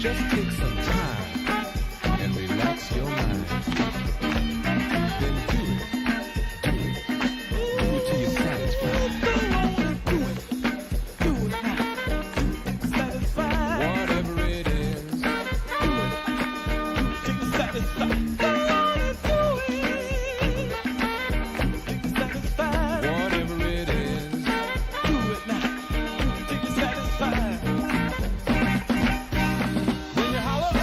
Just take some time and relax your mind. Then do it. Do it. Do it till you're satisfied. Whatever it is, do it till you're satisfied. Whatever it is, do it now till you're satisfied. When you holler.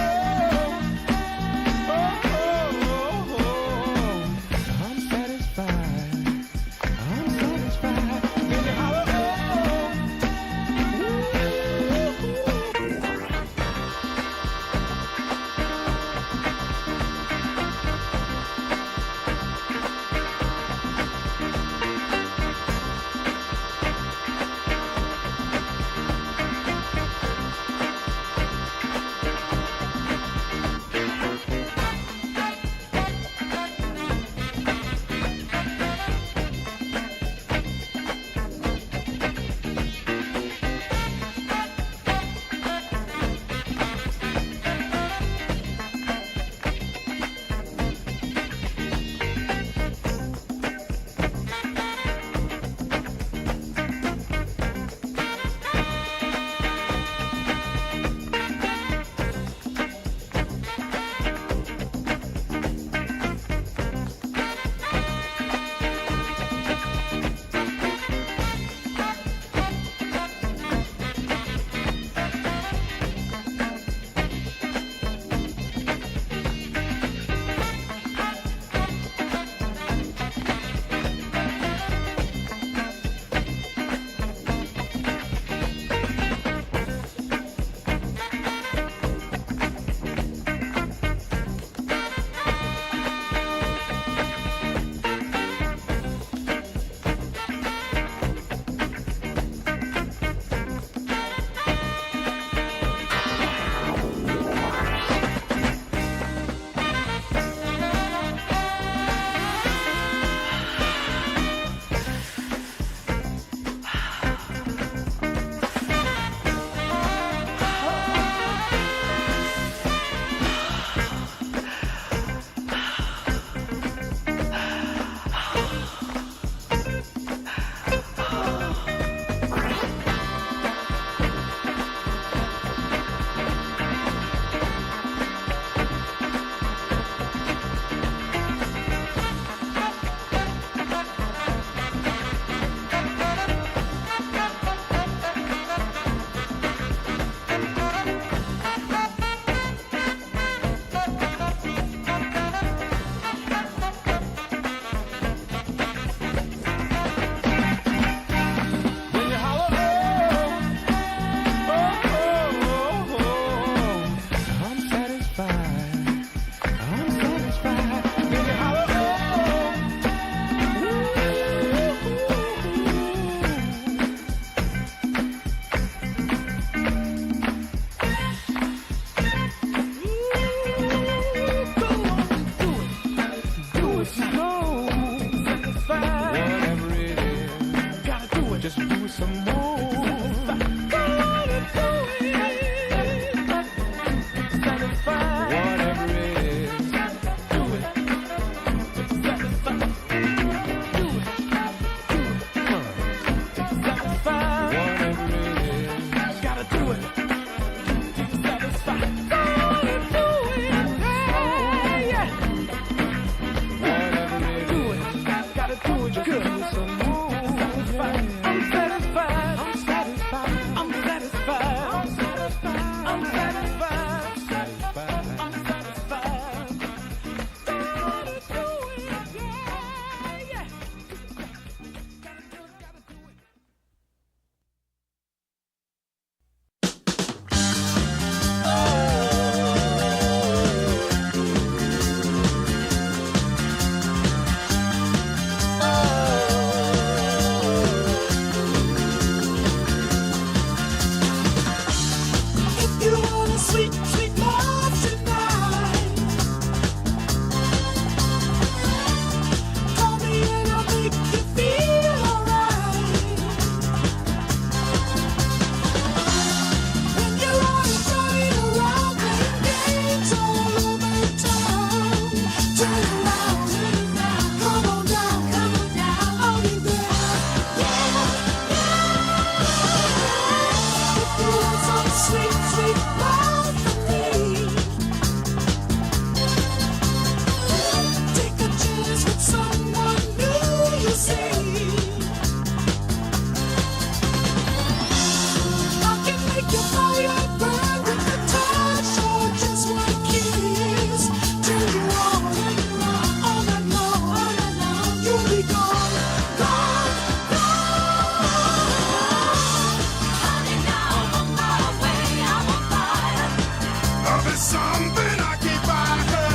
something I keep by her.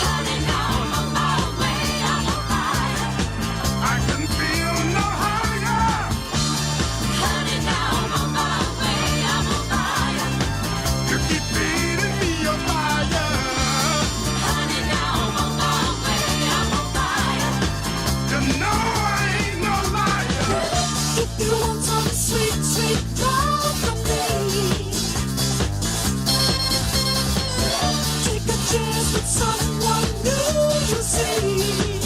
Honey, now I'm on my way, I'm on fire. I can feel no higher. Honey, now I'm on my way, I'm on fire. You keep feeding me your fire. Honey, now I'm on my way, I'm on fire. You know I ain't no liar. If you want some sweet, sweet love from me, take a chance with someone new you see.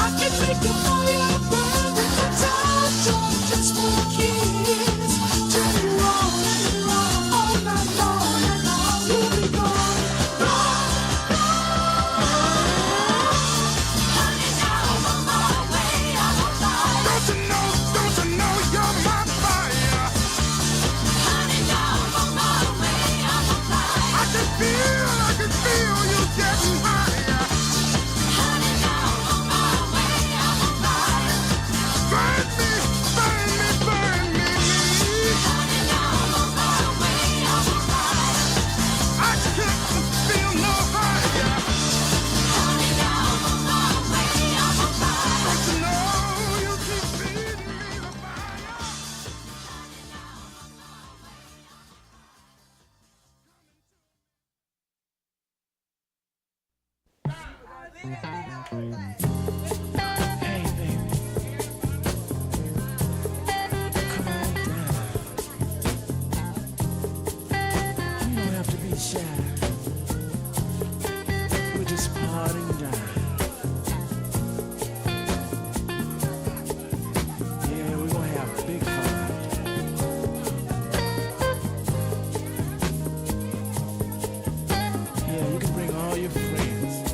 I can make your fire burn with a touch or just one kiss. Turn it on all night long, and all you'll be gone. Honey, now I'm on my way, I'm on fire. Don't you know you're my fire? Honey, now I'm on my way, I'm on fire. I can feel you getting higher. Honey, now I'm on my way, I'm on fire. Burn me, burn me, burn me. Honey, now I'm on my way, I'm on fire. I can't feel no higher. Honey, now I'm on my way, I'm on fire. Don't you know you keep feeding me the fire? Hey, baby. Come on down. You don't have to be shy. We're just partying down. Yeah, we're gonna have big fun. Yeah, you can bring all your friends.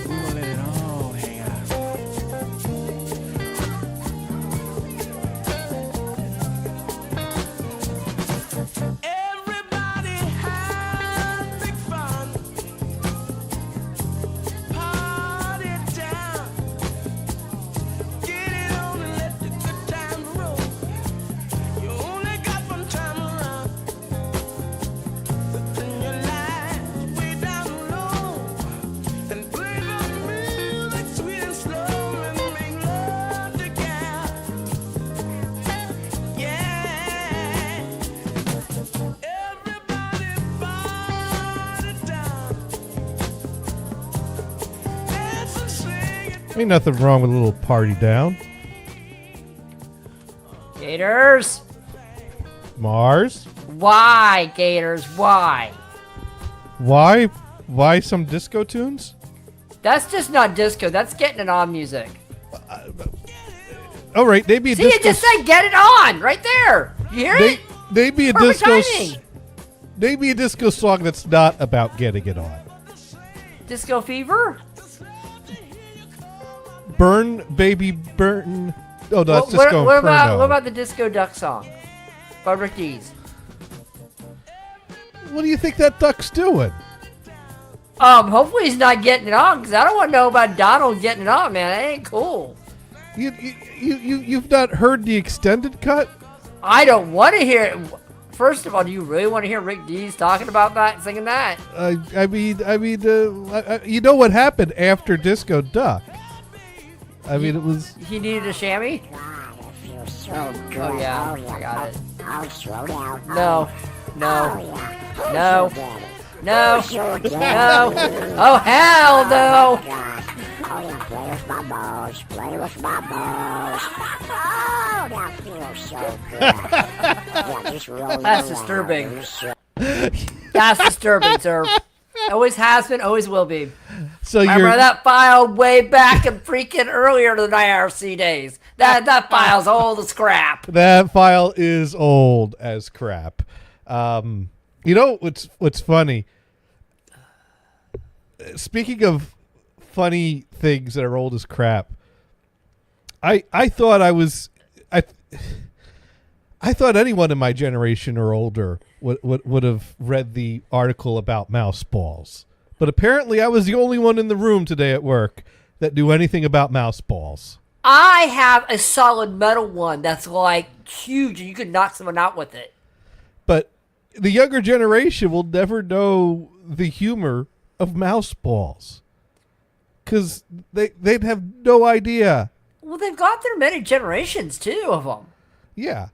We're gonna let it all hang out. Everybody have big fun. Party down. Get it on and let the good times roll. You only got one time around. Turn your lights way down low and play the music sweet and slow and make love together. Yeah. Everybody party down. Dance and sing it. Ain't nothing wrong with a little party down. Gators? Mars? Why, Gators? Why? Why? Why some disco tunes? That's just not disco. That's getting it on music. All right, maybe a See, it disco. just said get it on right there. You hear it? Maybe a Perfect disco. timing. Maybe a disco song that's not about getting it on. Disco fever? Burn, baby, burn. Oh, no, that's What- Disco what Inferno. about the disco duck song? By Rick Dees. What do you think that duck's doing? Hopefully he's not getting it on, because I don't want to know about Donald getting it on, man. That ain't cool. You've not heard the extended cut? I don't want to hear it. First of all, do you really want to hear Rick Dees talking about that, singing that? You know what happened after Disco Duck? I mean, it was. He needed a chamois? Oh, yeah, I got it. No, no, no, no, no. Oh, hell no! Oh, yeah, play with my balls, play with my balls. Oh, that feels so good. Yeah, just roll That's around. disturbing. That's disturbing, sir. Always has been, always will be. So Remember you're that file way back in freaking earlier than IRC days. That file's old as crap. that file is old as crap. You know what's funny? Speaking of funny things that are old as crap, I thought I thought anyone in my generation or older would have read the article about mouse balls. But apparently I was the only one in the room today at work that knew anything about mouse balls. I have a solid metal one that's like huge, and you could knock someone out with it. But the younger generation will never know the humor of mouse balls because they'd have no idea. Well, they've gone through many generations too of them. Yeah,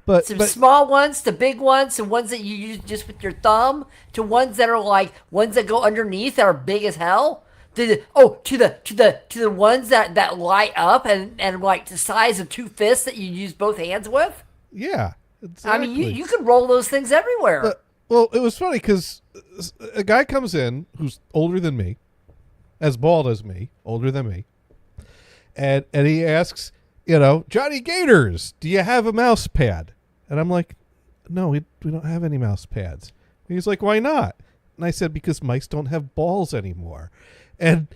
but Some small ones to big ones, to ones that you use just with your thumb, to ones that are like ones that go underneath that are big as hell. To the ones that light up and like the size of two fists that you use both hands with. yeah, exactly. I mean, you can roll those things everywhere. Well, it was funny because a guy comes in who's older than me, as bald as me, older than me, and he asks, Johnny Gators, do you have a mouse pad? And I'm like, no, we don't have any mouse pads. And he's like, why not? And I said, because mice don't have balls anymore. And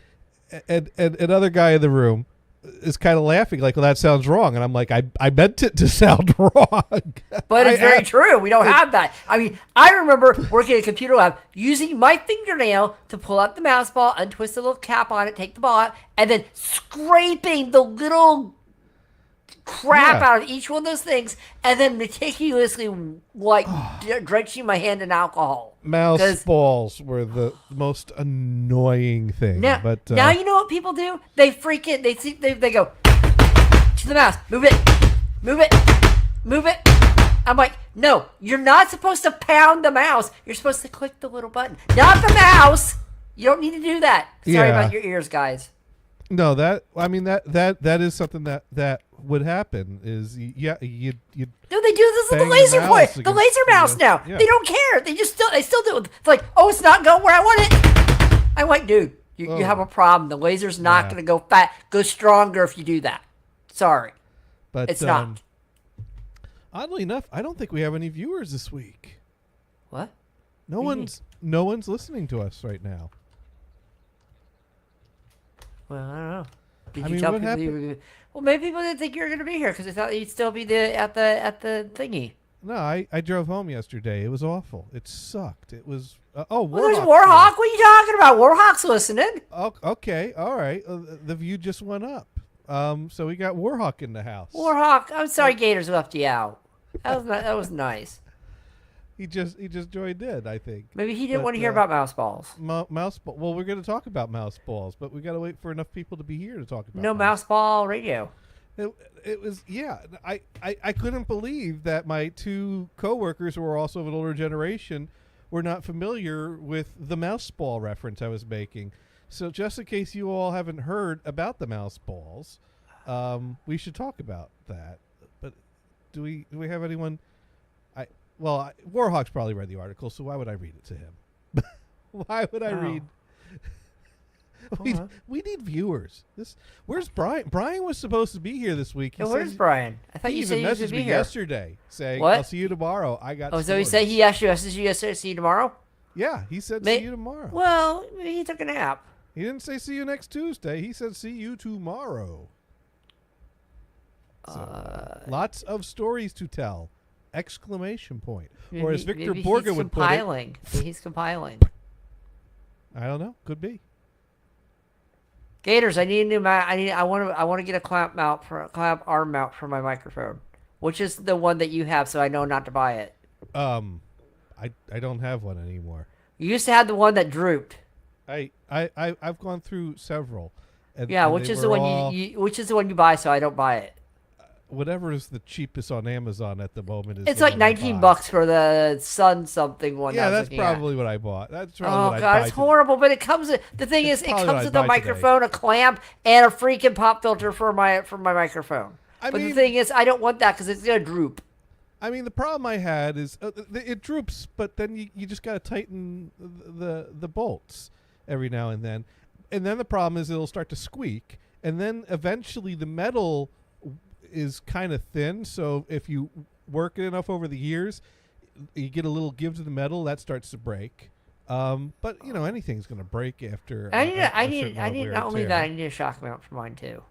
another guy in the room is kind of laughing like, well, that sounds wrong. And I'm like, I meant it to sound wrong. But it's very true. We don't have that. I mean, I remember working at a computer lab using my fingernail to pull out the mouse ball, untwist the little cap on it, take the ball out, and then scraping the little crap Yeah. out of each one of those things, and then meticulously drenching my hand in alcohol. Mouse 'Cause balls were the most annoying thing. Now, but now you know what people do? They freak it. They go to the mouse, move it, move it, move it. I'm like, no, you're not supposed to pound the mouse. You're supposed to click the little button, not the mouse. You don't need to do that. Sorry Yeah. about your ears, guys. no, that is something that would happen. Is you No, they do this with the Bang the laser mouse point, the against laser the- mouse now. yeah. They don't care. They still do it. It's like, oh, it's not going where I want it. I'm like, dude, you have a problem. The laser's not Yeah. going to go stronger if you do that. Sorry, but it's not. Oddly enough, I don't think we have any viewers this week. What? No one's listening to us right now. Well, I don't know. Did I you mean, tell what people you happened? were? Well, maybe people didn't think you were going to be here because they thought you'd still be at the thingy. No, I drove home yesterday. It was awful. It sucked. It was Well, Warhawk's there's here. Warhawk. What are you talking about? Warhawk's listening. Oh, okay, all right. The view just went up. So we got Warhawk in the house. Warhawk. I'm sorry, Gators left you out. That was nice. He just joined in, I think. Maybe he didn't But, want to hear about mouse balls. Mouse ball. Well, we're going to talk about mouse balls, but we got to wait for enough people to be here to talk about. No mouse ball radio. It was I couldn't believe that my two coworkers who were also of an older generation were not familiar with the mouse ball reference I was making. So just in case you all haven't heard about the mouse balls, we should talk about that. But do we have anyone? Warhawk's probably read the article, so why would I read it to him? Why would I read? We need viewers. Where's Brian? Brian was supposed to be here this week. Hey, where's Brian? I thought He you said even he was going messaged to me be here. yesterday saying, What? "I'll see you tomorrow." I got. Oh, so he stories. said he actually messaged you yesterday. See you tomorrow. Yeah, he said May- see you tomorrow. Well, maybe he took a nap. He didn't say see you next Tuesday. He said see you tomorrow. So, lots of stories to tell! Exclamation point. Or as Victor Maybe Borga he's would put it, compiling. Maybe he's compiling. I don't know. Could be. Gators, I need a new I want to get a clamp arm mount for my microphone. Which is the one that you have, so I know not to buy it. I don't have one anymore. You used to have the one that drooped. I've gone through several. And, Yeah, and which they is the were one all- which is the one you buy, so I don't buy it. Whatever is the cheapest on Amazon at the moment is. It's the like one I $19 buy. for the Sun something one. Yeah, I was that's looking at. probably what I bought. That's probably Oh what I god, buy it's to- horrible. But it comes. The thing It's is, it probably comes what with I'd a buy today. microphone, a clamp, and a freaking pop filter for my microphone. I But the mean- thing is, I don't want that because it's gonna droop. I mean, the problem I had is it droops, but then you just got to tighten the bolts every now and then the problem is it'll start to squeak, and then eventually the metal is kind of thin. So if you work it enough over the years, you get a little give to the metal that starts to break. But you know, anything's going to break after. I need not only that, I need a shock mount for mine too.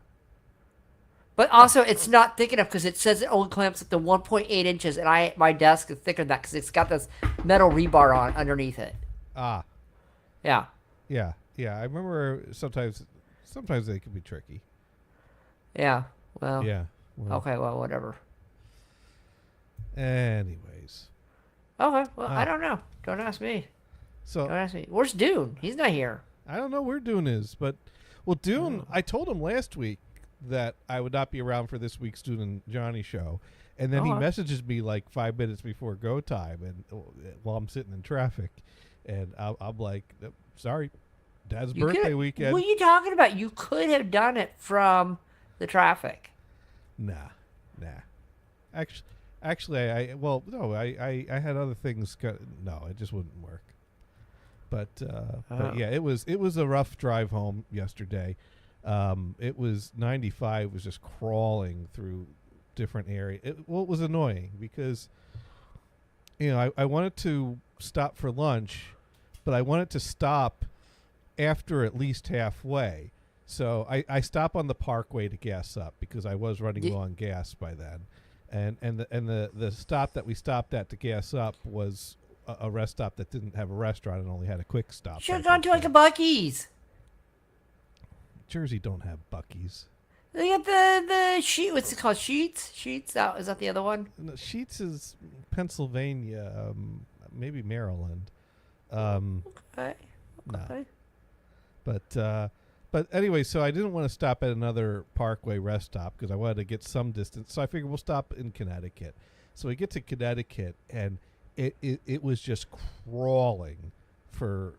But also, it's not thick enough because it says it only clamps up to 1.8 inches, and my desk is thicker than that because it's got this metal rebar on underneath it. Ah, Yeah. yeah. I remember sometimes sometimes they can be tricky. Yeah. Well. Yeah. Well, Okay. Well, whatever. anyways, Okay. Well, I don't know. Don't ask me. Don't so ask me. Where's Dune? He's not here. I don't know where Dune is, but Dune. I told him last week that I would not be around for this week's Dune and Johnny show, and then he Uh-huh. messages me like 5 minutes before go time, and while I'm sitting in traffic, and I'm like, sorry, Dad's You birthday could- weekend. What are you talking about? You could have done it from the traffic. Nah. Actually, I had other things. No, it just wouldn't work. But yeah, it was a rough drive home yesterday. It was 95 was just crawling through different areas. It was annoying because I wanted to stop for lunch, but I wanted to stop after at least halfway. So I stop on the Parkway to gas up because I was running low on gas by then, and the stop that we stopped at to gas up was a rest stop that didn't have a restaurant and only had a quick stop. Should have gone to like a Buc-ee's. Jersey don't have Buc-ee's. They got the sheet. What's it called? Sheets. Is that the other one? No, Sheetz is Pennsylvania, maybe Maryland. Okay. No. Okay. But anyway, so I didn't want to stop at another Parkway rest stop because I wanted to get some distance. So I figured we'll stop in Connecticut. So we get to Connecticut, and it was just crawling for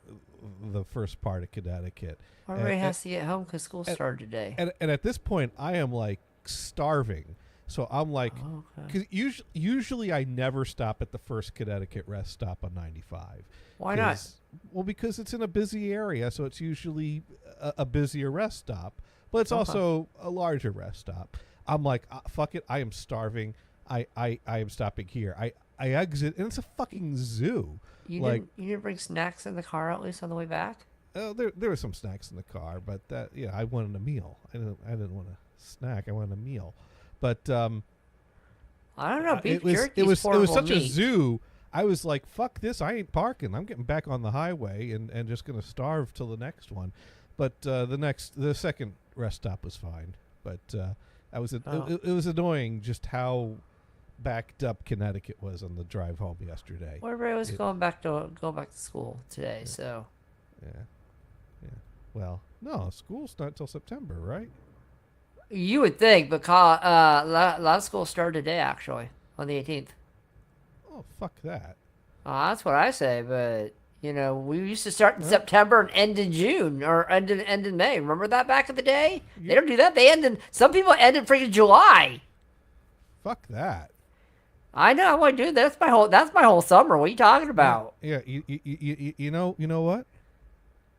the first part of Connecticut. Everybody And- has to get home because school started today. And at this point, I am like starving. So I'm like, Okay. because usually I never stop at the first Connecticut rest stop on 95. Why not? 'Cause- Well, because it's in a busy area, so it's usually a busier rest stop, but it's also a larger rest stop. I'm like, fuck it, I am starving. I am stopping here. I exit, and it's a fucking zoo. You didn't bring snacks in the car at least on the way back? There were some snacks in the car, but I wanted a meal. I didn't want a snack. I wanted a meal. But I don't know. Beef it was jerky it was is portable such a meat. zoo. I was like, fuck this, I ain't parking. I'm getting back on the highway and just gonna starve till the next one. But the second rest stop was fine. But it was annoying just how backed up Connecticut was on the drive home yesterday. Well, everybody was going back to school today, so Yeah. Well, no, school's not till September, right? you would think, but a lot of school started today actually on the 18th. Oh, fuck that. That's what I say, but we used to start in September and end in June or end in May. Remember that back in the day? They don't do that. Some people end in freaking July. Fuck that. I know. I want to do that. That's my whole summer. What are you talking about? Yeah, you know what?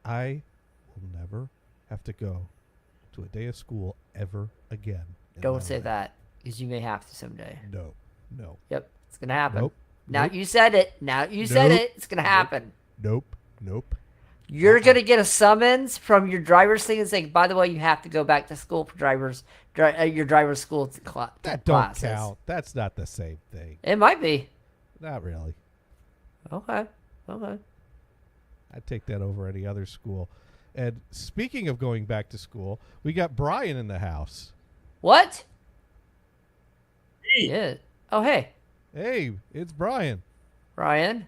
I will never have to go to a day of school ever again. in my Don't say life. that, because you may have to someday. No. Yep, it's gonna happen. Nope. Now Nope. you said it. It's gonna happen. Nope. You're gonna get a summons from your driver's thing and saying, by the way, you have to go back to school for your driver's school That don't classes. count. That's not the same thing. It might be. Not really. Okay. I'd take that over any other school. And speaking of going back to school, we got Brian in the house. What? Yeah. Oh, hey, Hey, it's Brian. Ryan.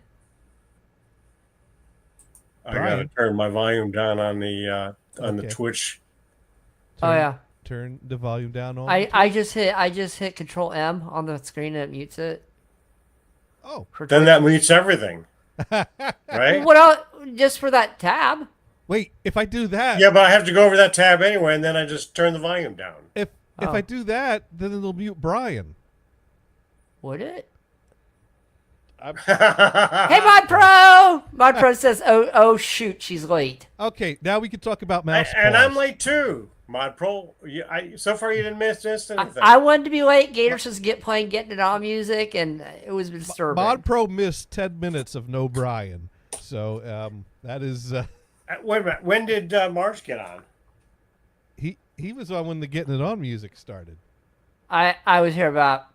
I gotta Brian. turn my volume down on the Okay. Twitch. Oh yeah. Turn the volume down on. I just hit Control M on the screen and it mutes it. Oh, For Then Twitch. that mutes everything, right? What else? Just for that tab? wait. If I do that, Yeah, but I have to go over that tab anyway, and then I just turn the volume down. if Oh. I do that, then it'll mute Brian. Would it? Hey, Hey, Mod Pro! Mod Pro says, oh shoot, she's late. Okay, now we can talk about mouse. and I'm paws. late too. Mod Pro, so far you didn't miss anything. I wanted to be late. Gators was getting it on music, and it was disturbing. Mod Pro missed 10 minutes of no Brian, so that is Wait a minute. When did March get on? he was on when the Getting It On music started. I was here about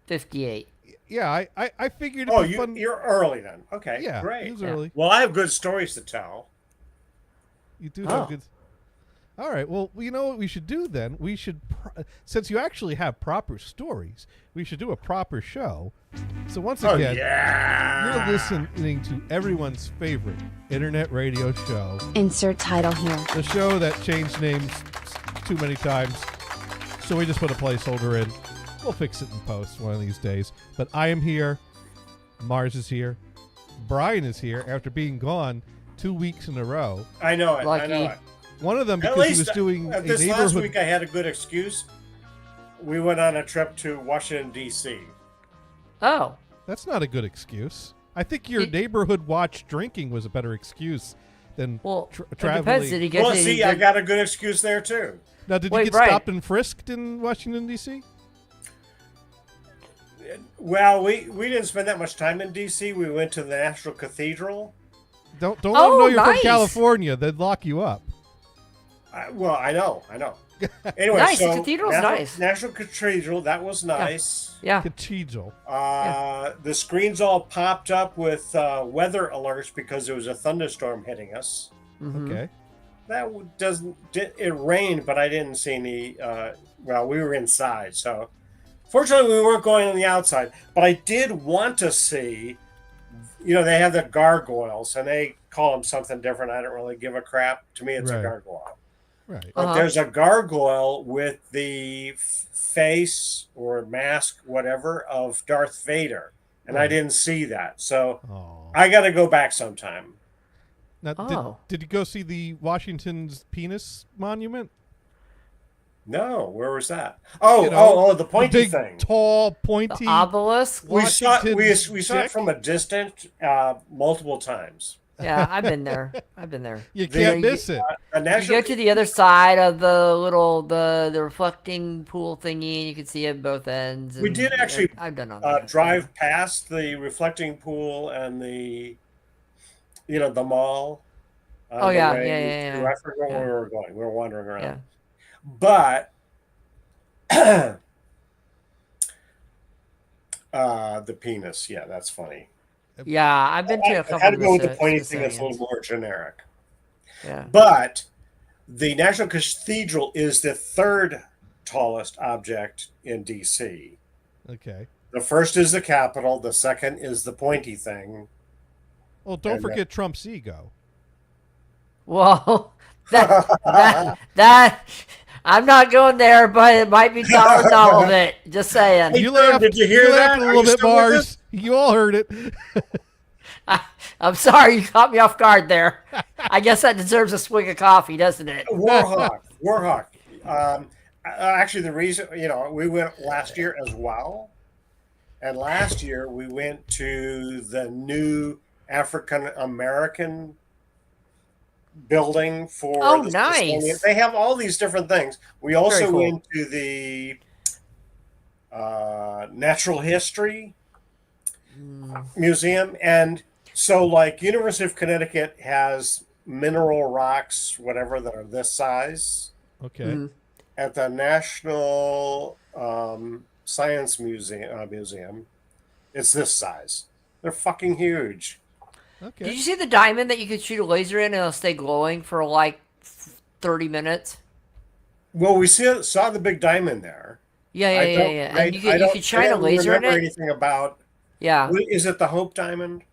58. Yeah, I figured it'd Oh, be fun. you're early then. Okay, Yeah, great. he was early. Well, I have good stories to tell. You do Oh. have good. All right. Well, you know what we should do then? We should, since you actually have proper stories, we should do a proper show. So once Oh, again, yeah. you're listening to everyone's favorite internet radio show, Insert title here. the show that changed names too many times. So we just put a placeholder in. We'll fix it in post one of these days. But I am here. Mars is here. Brian is here after being gone 2 weeks in a row. I know it. I Lucky. know it. One of them At because he least was doing a this last neighborhood. week, I had a good excuse. We went on a trip to Washington D.C. Oh, That's not a good excuse. I think your It- neighborhood watch drinking was a better excuse than well, it traveling. depends. Did he get Well, to see, I got a good excuse there too. Now, did Wait, you get Brian. stopped and frisked in Washington D.C.? Well, we didn't spend that much time in D.C. We went to the National Cathedral. Don't let them Oh, know you're nice. from California. They'd lock you up. Well, I know. Anyway, Nice, the so cathedral's National, nice. National Cathedral, that was nice. yeah. Cathedral. The screens all popped up with weather alerts because there was a thunderstorm hitting us. Mhm. Okay. That it rained, but I didn't see any. Well, we were inside, so fortunately we weren't going on the outside. But I did want to see. You know, they have the gargoyles, and they call them something different. I don't really give a crap. To me, it's Right. a gargoyle. Right. But Uh-huh. there's a gargoyle with the face or mask, whatever, of Darth Vader, and I Right. didn't see that. So Oh. I got to go back sometime. Now, Oh. did you go see the Washington's penis monument? No, where was that? Oh, You know, the pointy the big, thing. tall, The pointy. obelisk. We saw we Washington saw it dick? from a distance multiple times. Yeah, I've been there. I've been there. You The- can't miss it. A You national go to the other side of the little the reflecting pool thingy, and you can see it both ends. We and- did actually, I've done all that. drive past the reflecting pool and the the mall. on Oh, the yeah, way yeah. to- I forgot Yeah. where we were going. We were wandering around. Yeah. But the penis, yeah, that's funny. Yeah, I've been to a I couple had to of go with the Smith- pointy thing that's a Smithsonian's. little more generic. Yeah. But the National Cathedral is the third tallest object in DC. Okay. The first is the Capitol. The second is the pointy thing. Well, don't And, forget Trump's ego. Well, that I'm not going there, but it might be taller than all of it. Just saying. Hey, You Thurman, laughed. did you hear laughed that? a Are little you bit, still with Mars. You all heard it. I'm sorry, you caught me off guard there. I guess that deserves a swig of coffee, doesn't it? Warhawk. Actually, the reason we went last year as well, and last year we went to the new African American building for. Oh, the nice. Smithsonian. They have all these different things. We also Very cool. went to the natural history museum, and so like University of Connecticut has mineral rocks, whatever, that are this size. Okay. Mhm. At the National Science Museum, it's this size. They're fucking huge. Okay. Did you see the diamond that you could shoot a laser in and it'll stay glowing for like 30 minutes? Well, we saw the big diamond there. Yeah, yeah, I yeah, don't- yeah. I- And you I could, don't- you could shine I a don't laser in remember it. anything about. Yeah, Is it the Hope Diamond?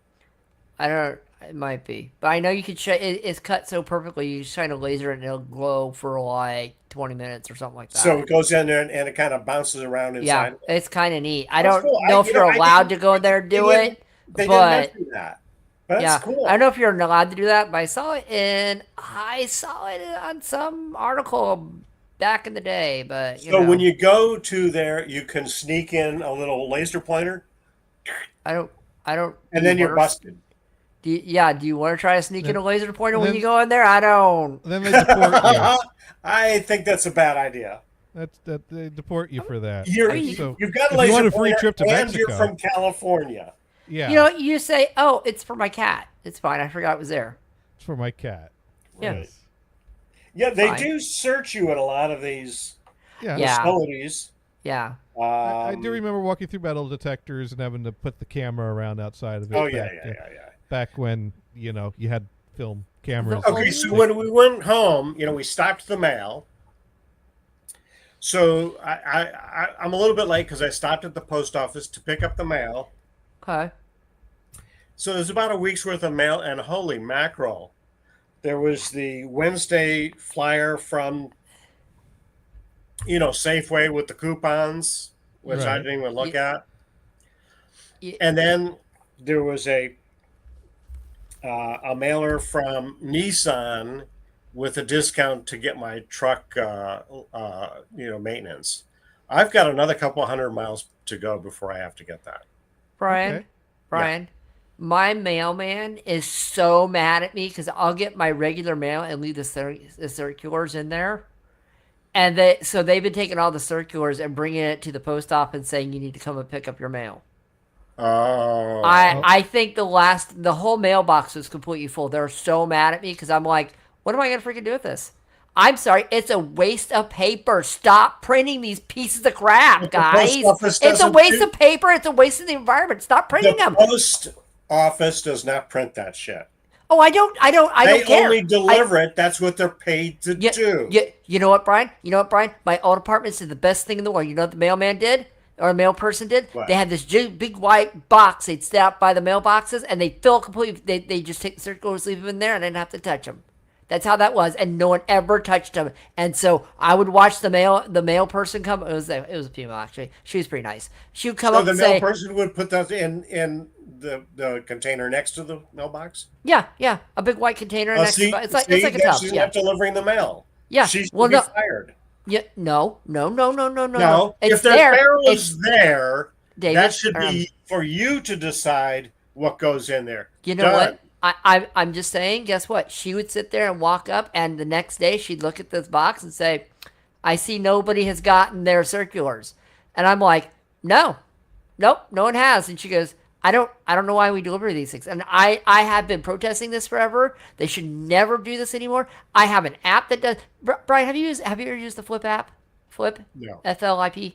I don't. It might be, but I know you could. It's cut so perfectly. You shine a laser and it'll glow for like 20 minutes or something like that. So it goes in there and it kind of bounces around yeah, inside. it's kind of neat. I That's don't cool. know if you're I allowed didn't- to go in there and do they didn't- it, They but didn't mention that. But yeah, that's cool. I don't know if you're allowed to do that. But I saw it on some article back in the day. But So when you go to there, you can sneak in a little laser pointer, I don't. and do then you you're wanna- busted. Do you want to try to sneak in a laser pointer when then- you go in there? I don't. Then they deport you. I think that's a bad idea. That they deport you for that. You've got a if laser you want a free pointer trip to and you're Mexico, from California. yeah, You know, you say, "Oh, it's for my cat." It's fine. I forgot it was there. it's for my cat. Yeah. Right. Yeah, they Fine. do search you at a lot of these Yeah. Yeah. facilities. Yeah. I do remember walking through metal detectors and having to put the camera around outside of it. Oh yeah, back, yeah, yeah, yeah. Back when you had film cameras. Okay, so when we went home, we stopped the mail. So I'm a little bit late because I stopped at the post office to pick up the mail. Okay. So there's about a week's worth of mail, and holy mackerel, there was the Wednesday flyer from, Safeway with the coupons, which I Right. didn't even look at. Yeah. And then there was a mailer from Nissan with a discount to get my truck, maintenance. I've got another couple hundred miles to go before I have to get that. Brian, Okay. my mailman is so mad at me because I'll get my regular mail and leave the circulars in there. And they've been taking all the circulars and bringing it to the post office saying you need to come and pick up your mail. Oh, I think the whole mailbox was completely full. They're so mad at me because I'm like, what am I going to freaking do with this? I'm sorry, it's a waste of paper. Stop printing these pieces of crap, The guys. post office It's a doesn't waste do- of paper. It's a waste of the environment. Stop printing the them. post office does not print that shit. Oh, I don't They care. only deliver it. That's what they're paid to do. You know what, Brian? My old apartments is the best thing in the world. You know what the mailman did? Or the mail person did? What? They had this big white box. They'd stay out by the mailboxes, and they fill completely. They just take the circulars, leave them in there, and I didn't have to touch them. That's how that was, and no one ever touched them. And so I would watch the mail person come. It was a female, actually. She was pretty nice. She would come So up the and mail say, person would put those in the container next to the mailbox. "Yeah, a big white container Oh, next see, to it's like see, a then tub." she's Yeah, not delivering the mail. Yeah, She should well, be no. fired. yeah. No. No, It's if the there. mail It's is there, David, that should be for you to decide what goes in there. You know Done. what? I'm just saying, guess what? She would sit there and walk up, and the next day she'd look at this box and say, I see nobody has gotten their circulars. And I'm like, nope, no one has. And she goes, I don't know why we deliver these things. And I have been protesting this forever. They should never do this anymore. I have an app that does. Brian, have you ever used the Flip app? Flip? No. FLIP?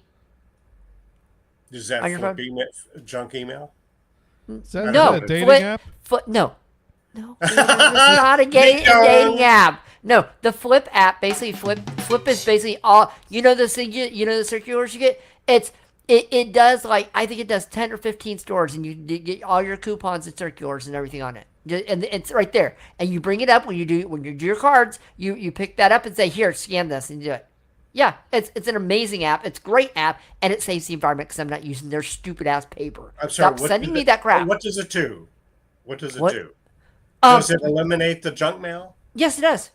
Is that on your flip phone? email, junk email? Is that No, a dating Flip, app? No, it's not a dating app. No, the Flip app basically Flip is basically all the thing the circulars you get. It does I think it does 10 or 15 stores, and you get all your coupons and circulars and everything on it. And it's right there. And you bring it up when you do your cards. You pick that up and say, here, scan this, and you do it. Yeah, it's an amazing app. It's a great app, and it saves the environment because I'm not using their stupid ass paper. I'm sorry. Stop sending me that crap. What does it do? What does it What? do? Does it eliminate the junk mail? Yes, it does.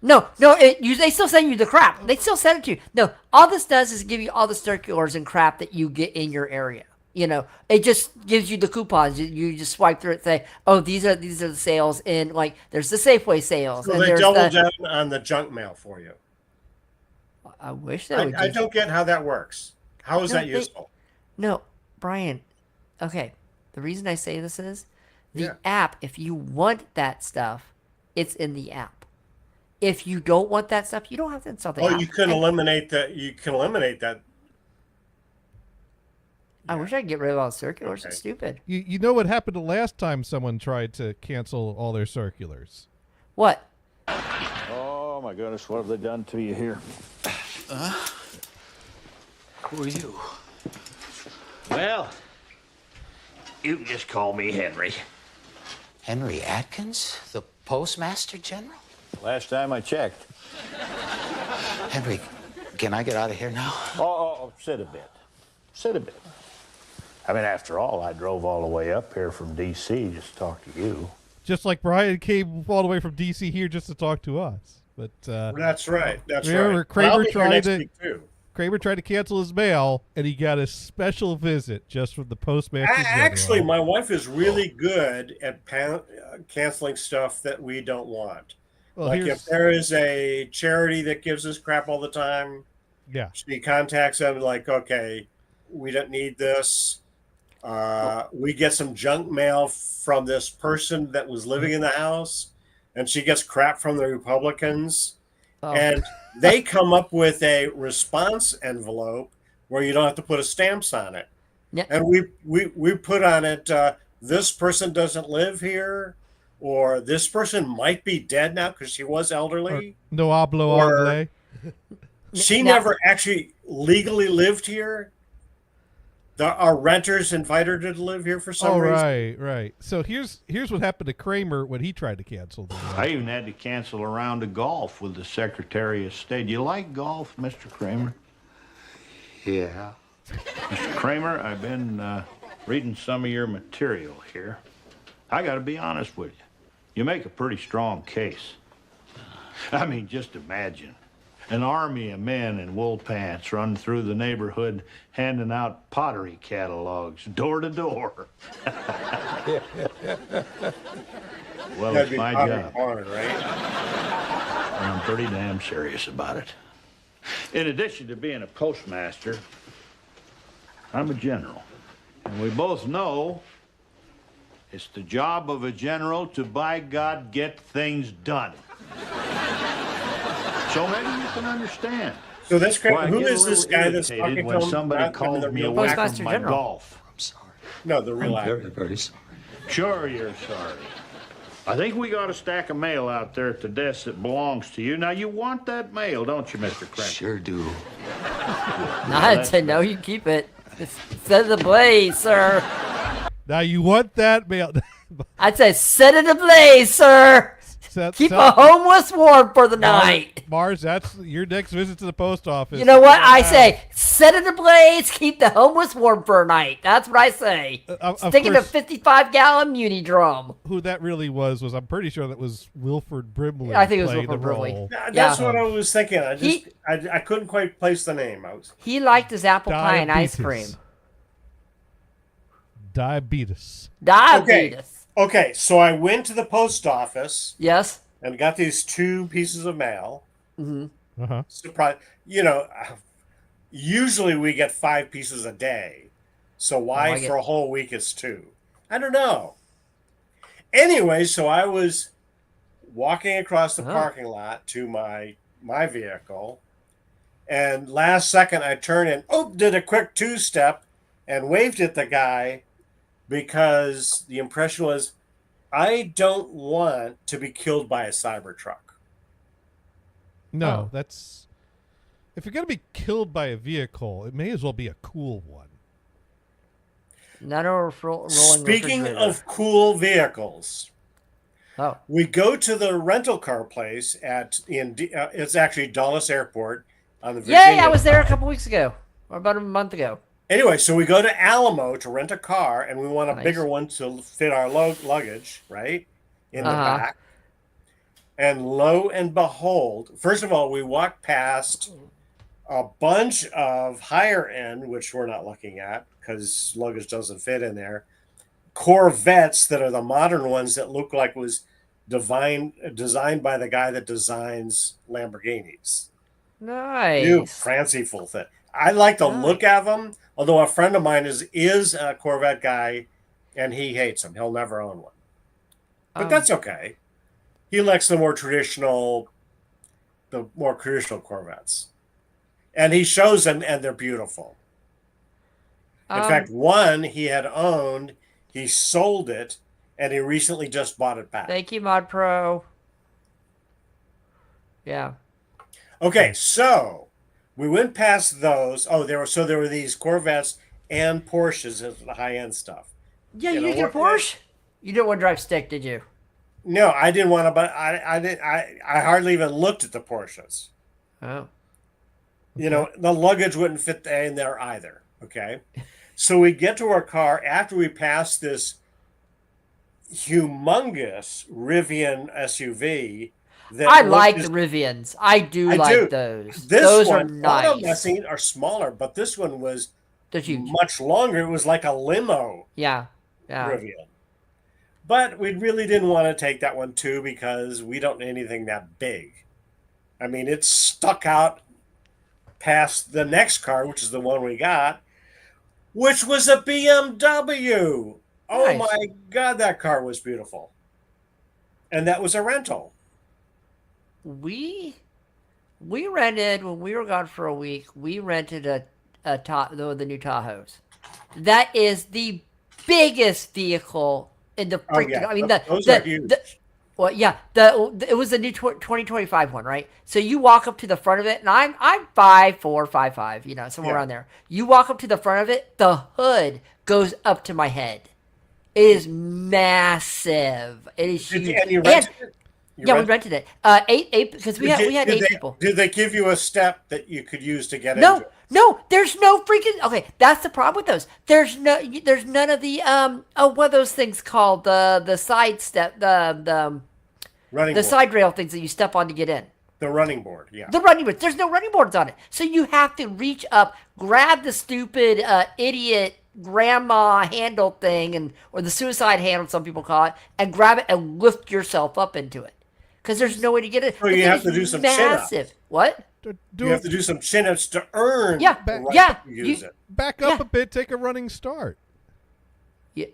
No, they still send you the crap. They still send it to you. No, all this does is give you all the circulars and crap that you get in your area. It just gives you the coupons. You just swipe through it and say, oh, these are the sales in, there's the Safeway sales. So and they there's double down on the junk mail for you. I wish they would. I don't get how that works. How is No, that useful? No, Brian. Okay, the reason I say this is the Yeah. app, if you want that stuff, it's in the app. If you don't want that stuff, you don't have to install the app. Oh, you can eliminate that. You can eliminate that. I wish I could get rid of all the circulars. Okay. It's stupid. You know what happened the last time someone tried to cancel all their circulars? What? Oh my goodness, what have they done to you here? Who are you? Well, you can just call me Henry. Henry Atkins, the Postmaster General? Last time I checked. Henry, can I get out of here now? Oh, sit a bit. Sit a bit. I mean, after all, I drove all the way up here from D.C. just to talk to you. Just like Brian came all the way from D.C. here just to talk to us. But That's right. That's remember right. Kramer I'll be here tried next to- week, too. Kramer tried to cancel his mail, and he got a special visit just from the postmaster. Actually, my wife is really good at canceling stuff that we don't want. Well, like here's- if there is a charity that gives us crap all the time, yeah. she contacts them like, okay, we don't need this. We get some junk mail from this person that was living in the house, and she gets crap from the Republicans. Oh. And they come up with a response envelope where you don't have to put a stamps on it. Yeah. And we put on it, this person doesn't live here, or this person might be dead now because she was Or elderly. no hablo Or- anglais. She Now- never actually legally lived here. Our renters invite her to live here for some Oh, reason. right. So here's what happened to Kramer when he tried to cancel the I even had to cancel a round of golf with the Secretary of State. You like golf, Mr. Kramer? Yeah. Mr. Kramer, I've been reading some of your material here. I got to be honest with you. You make a pretty strong case. I mean, just imagine an army of men in wool pants running through the neighborhood handing out pottery catalogs door to door. Well, That'd it's be my Pottery job, Barn, right? and I'm pretty damn serious about it. In addition to being a postmaster, I'm a general. And we both know it's the job of a general to, by God, get things done. So maybe you can understand. So this why I who get a is this little guy that's irritated talking when to him? somebody Not- I mean, calls the me a real- whack of Postmaster my General. golf. I'm sorry. No, the real I'm actor. very sorry. Sure, you're sorry. I think we got a stack of mail out there at the desk that belongs to you. Now, you want that mail, don't you, Mr. Kramer? Sure do. I'd say no, you keep it. Set it ablaze, sir. Now you want that mail? I'd say set it ablaze, sir. Keep a homeless warm for the night. Mars, that's your next visit to the post office. You know what I say? Set it ablaze, keep the homeless warm for a night. That's what I say. Of Stick in a course- 55-gallon muni drum. Who that really was I'm pretty sure that was Wilford Brimley. I think it was playing Wilford the Brimley. role. That's Yeah. what I was thinking. I just He- I couldn't quite place the name. I was He liked his apple pie and ice cream. Diabetes. Diabetes. okay. So I went to the post office Yes. and got these 2 pieces of mail. Uh-huh. Surprise! Usually we get 5 pieces a day. So why I get- for a whole week it's 2? I don't know. Anyway, so I was walking across the Oh. parking lot to my vehicle, and last second I turned and did a quick 2-step and waved at the guy because the impression was I don't want to be killed by a Cybertruck. No, Oh. that's if you're gonna be killed by a vehicle, it may as well be a cool one. Not a rolling Speaking refrigerator. of cool vehicles, Oh. we go to the rental car place it's actually Dulles Airport on the Virginia. Yay, I was there a couple weeks ago. Or about a month ago. Anyway, so we go to Alamo to rent a car, and we want a Nice. bigger one to fit our luggage, right, in the Uh-huh. back. And lo and behold, first of all, we walk past a bunch of higher end, which we're not looking at because luggage doesn't fit in there, Corvettes that are the modern ones that look like was designed by the guy that designs Lamborghinis. Nice. New fanciful thing. I like the Nice. look of them, although a friend of mine is a Corvette guy, and he hates them. He'll never own one, but that's okay. He likes the more traditional Corvettes, and he shows them, and they're beautiful. In fact, one he had owned, he sold it, and he recently just bought it back. Thank you, Mod Pro. Yeah. Okay, so we went past those. Oh, there were these Corvettes and Porsches as the high end stuff. Yeah, You you, know didn't get a what? Porsche? You didn't want to drive stick, did you? No, I didn't want to, but I didn't. I hardly even looked at the Porsches. Oh. You know, the luggage wouldn't fit in there either. Okay, so we get to our car after we pass this humongous Rivian SUV. That I like looked the Rivians. I do I like do. those. This Those are one, all of them I've nice. seen are smaller, but this one was They're huge. much longer. It was like a limo Yeah. Yeah. Rivian. But we really didn't want to take that one too because we don't need anything that big. I mean, it's stuck out past the next car, which is the one we got, which was a BMW. Oh Nice. my God, that car was beautiful. And that was a rental. We rented when we were gone for a week. We rented the new Tahoes. That is the biggest vehicle in the Oh, freaking. yeah. I mean, Those are huge. well, yeah, it was the new 2025 one, right? So you walk up to the front of it, and I'm 5'4", 5'5", you know, somewhere Yeah. around there. You walk up to the front of it, the hood goes up to my head. It is massive. It is Did huge. you, and you rented it? You Yeah, we rented- rented it. Eight because we had Did 8 they- people. Did they give you a step that you could use to get No, into it? no, there's no freaking. Okay, that's the problem with those. There's none of the what are those things called? The side step, the Running the board. side rail things that you step on to get in. The running board, yeah. The running boards. There's no running boards on it, so you have to reach up, grab the stupid idiot grandma handle thing, or the suicide handle, some people call it, and grab it and lift yourself up into it, because there's no way to get it. So The you thing have is to do some chin-ups. massive. What? You have to do some chin-ups to earn Yeah, the right yeah, to use you- it. Back up Yeah. a bit, take a running start. Yeah.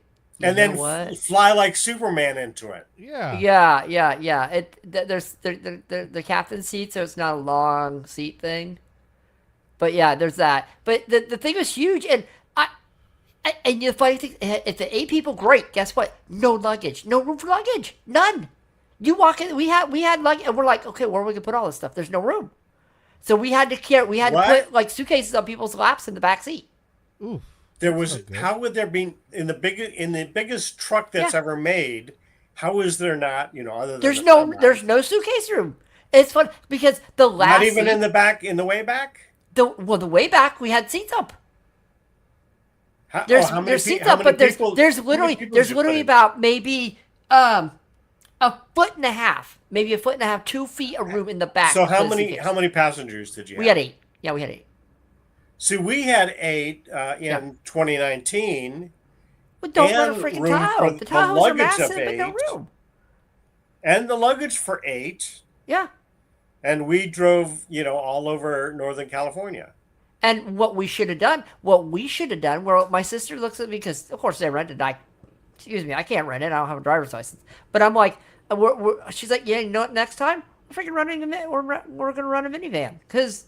And You then know what? fly like Superman into it. Yeah. Yeah. There's the captain seat, so it's not a long seat thing. But yeah, there's that. But the thing was huge, and and the funny thing, if the 8 people, great. Guess what? No luggage, no room for luggage, none. You walk in, we had luggage, and we're like, okay, where are we gonna put all this stuff? There's no room, so we had to What? put like suitcases on people's laps in the back seat. Oof. There was Okay. how would there be in the biggest truck that's Yeah. ever made? How is there not, other than There's the no sunrise? there's no suitcase room. It's fun because the last not even seat, in the back, in the way back. the way back we had seats up. How, There's how many there's pe- seats how up, many but there's people- there's how many literally people there's did you put literally in? about maybe a foot and a half, maybe a foot and a half, 2 feet of room in the back. So for how the many suitcase. how many passengers did you have? We had 8. Yeah, we had 8. See, we had 8 in 2019, But don't run a And freaking room Tahoe. for The the Tahoes are luggage of massive, but no 8. room. and the luggage for 8, Yeah. and we drove, all over Northern California. And what we should have done, where my sister looks at me, because of course they rented. Excuse me, I can't rent it. I don't have a driver's license. But I'm like, she's like, yeah, you know what? Next time we're freaking we're gonna run a minivan because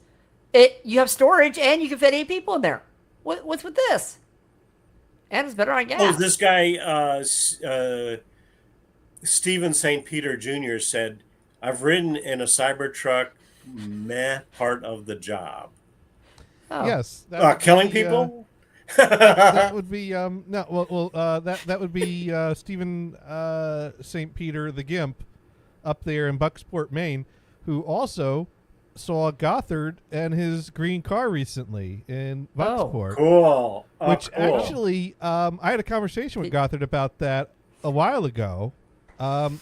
you have storage and you can fit 8 people in there. What's with this? And it's better on gas. Oh, this guy, Stephen St. Peter Jr. said, "I've ridden in a Cybertruck, part of the job. Oh. Yes. that would Killing be, people." that would be no. That would be Stephen St. Peter the Gimp up there in Bucksport, Maine, who also saw Gothard and his green car recently in Bucksport. Cool. Oh, Which cool. actually, I had a conversation with Gothard about that a while ago.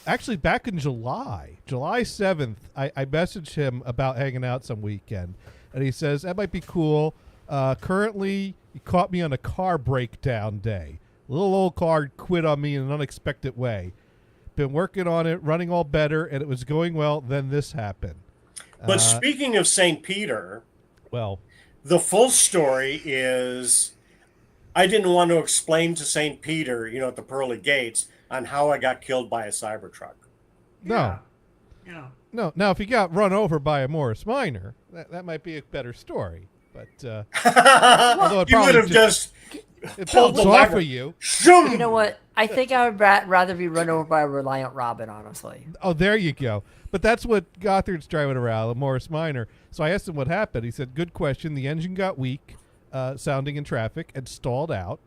Actually, back in July 7th, I messaged him about hanging out some weekend, and he says that might be cool. Currently, he caught me on a car breakdown day. A little old car quit on me in an unexpected way. Been working on it, running all better, and it was going well. Then this happened. But speaking of St. Peter, Well, the full story is I didn't want to explain to St. Peter, at the pearly gates, on how I got killed by a Cybertruck. no. Yeah. No. Now, if you got run over by a Morris Minor, that might be a better story. But although it You would probably have just it pulled bolts the off lever. of you. shoom. You know what? I think I would rather be run over by a Reliant Robin, honestly. Oh, there you go. But that's what Gothard's driving around, a Morris Minor. So I asked him what happened. He said, good question. The engine got weak, sounding in traffic, and stalled out.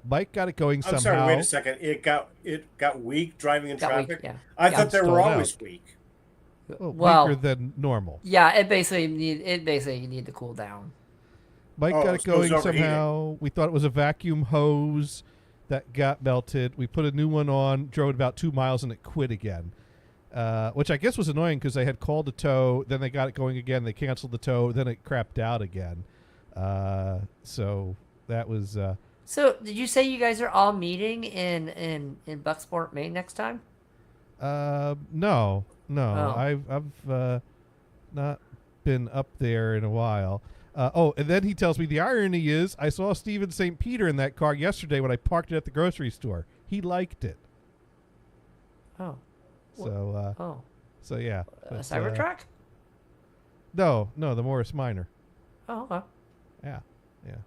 Mike got it going I'm somehow. sorry, wait a second. It got weak driving in Got weak, traffic. yeah. I Yeah. thought they were Stalled always out. weak. Weaker than normal. Yeah, it basically need to cool down. Mike Oh, got it so it was going overheating. somehow. We thought it was a vacuum hose that got melted. We put a new one on, drove it about 2 miles, and it quit again. Which I guess was annoying because they had called a tow, then they got it going again. They canceled the tow, then it crapped out again. So that was. So, did you say you guys are all meeting in Bucksport, Maine next time? No. Oh. I've not been up there in a while. And then he tells me the irony is I saw Stephen St. Peter in that car yesterday when I parked it at the grocery store. He liked it. Oh. So, Oh. so yeah. A But, Cybertruck? No, the Morris Minor. Oh, okay. Yeah.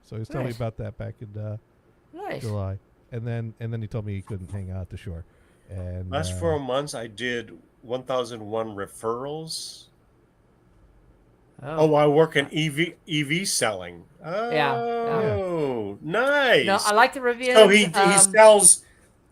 So he was telling me Nice. about that back in Nice. July. and then he told me he couldn't hang out at the shore. And Last 4 months, I did 1,001 referrals. Oh, I work in EV selling. Yeah. Oh, nice. No, I like the Rivians. So he sells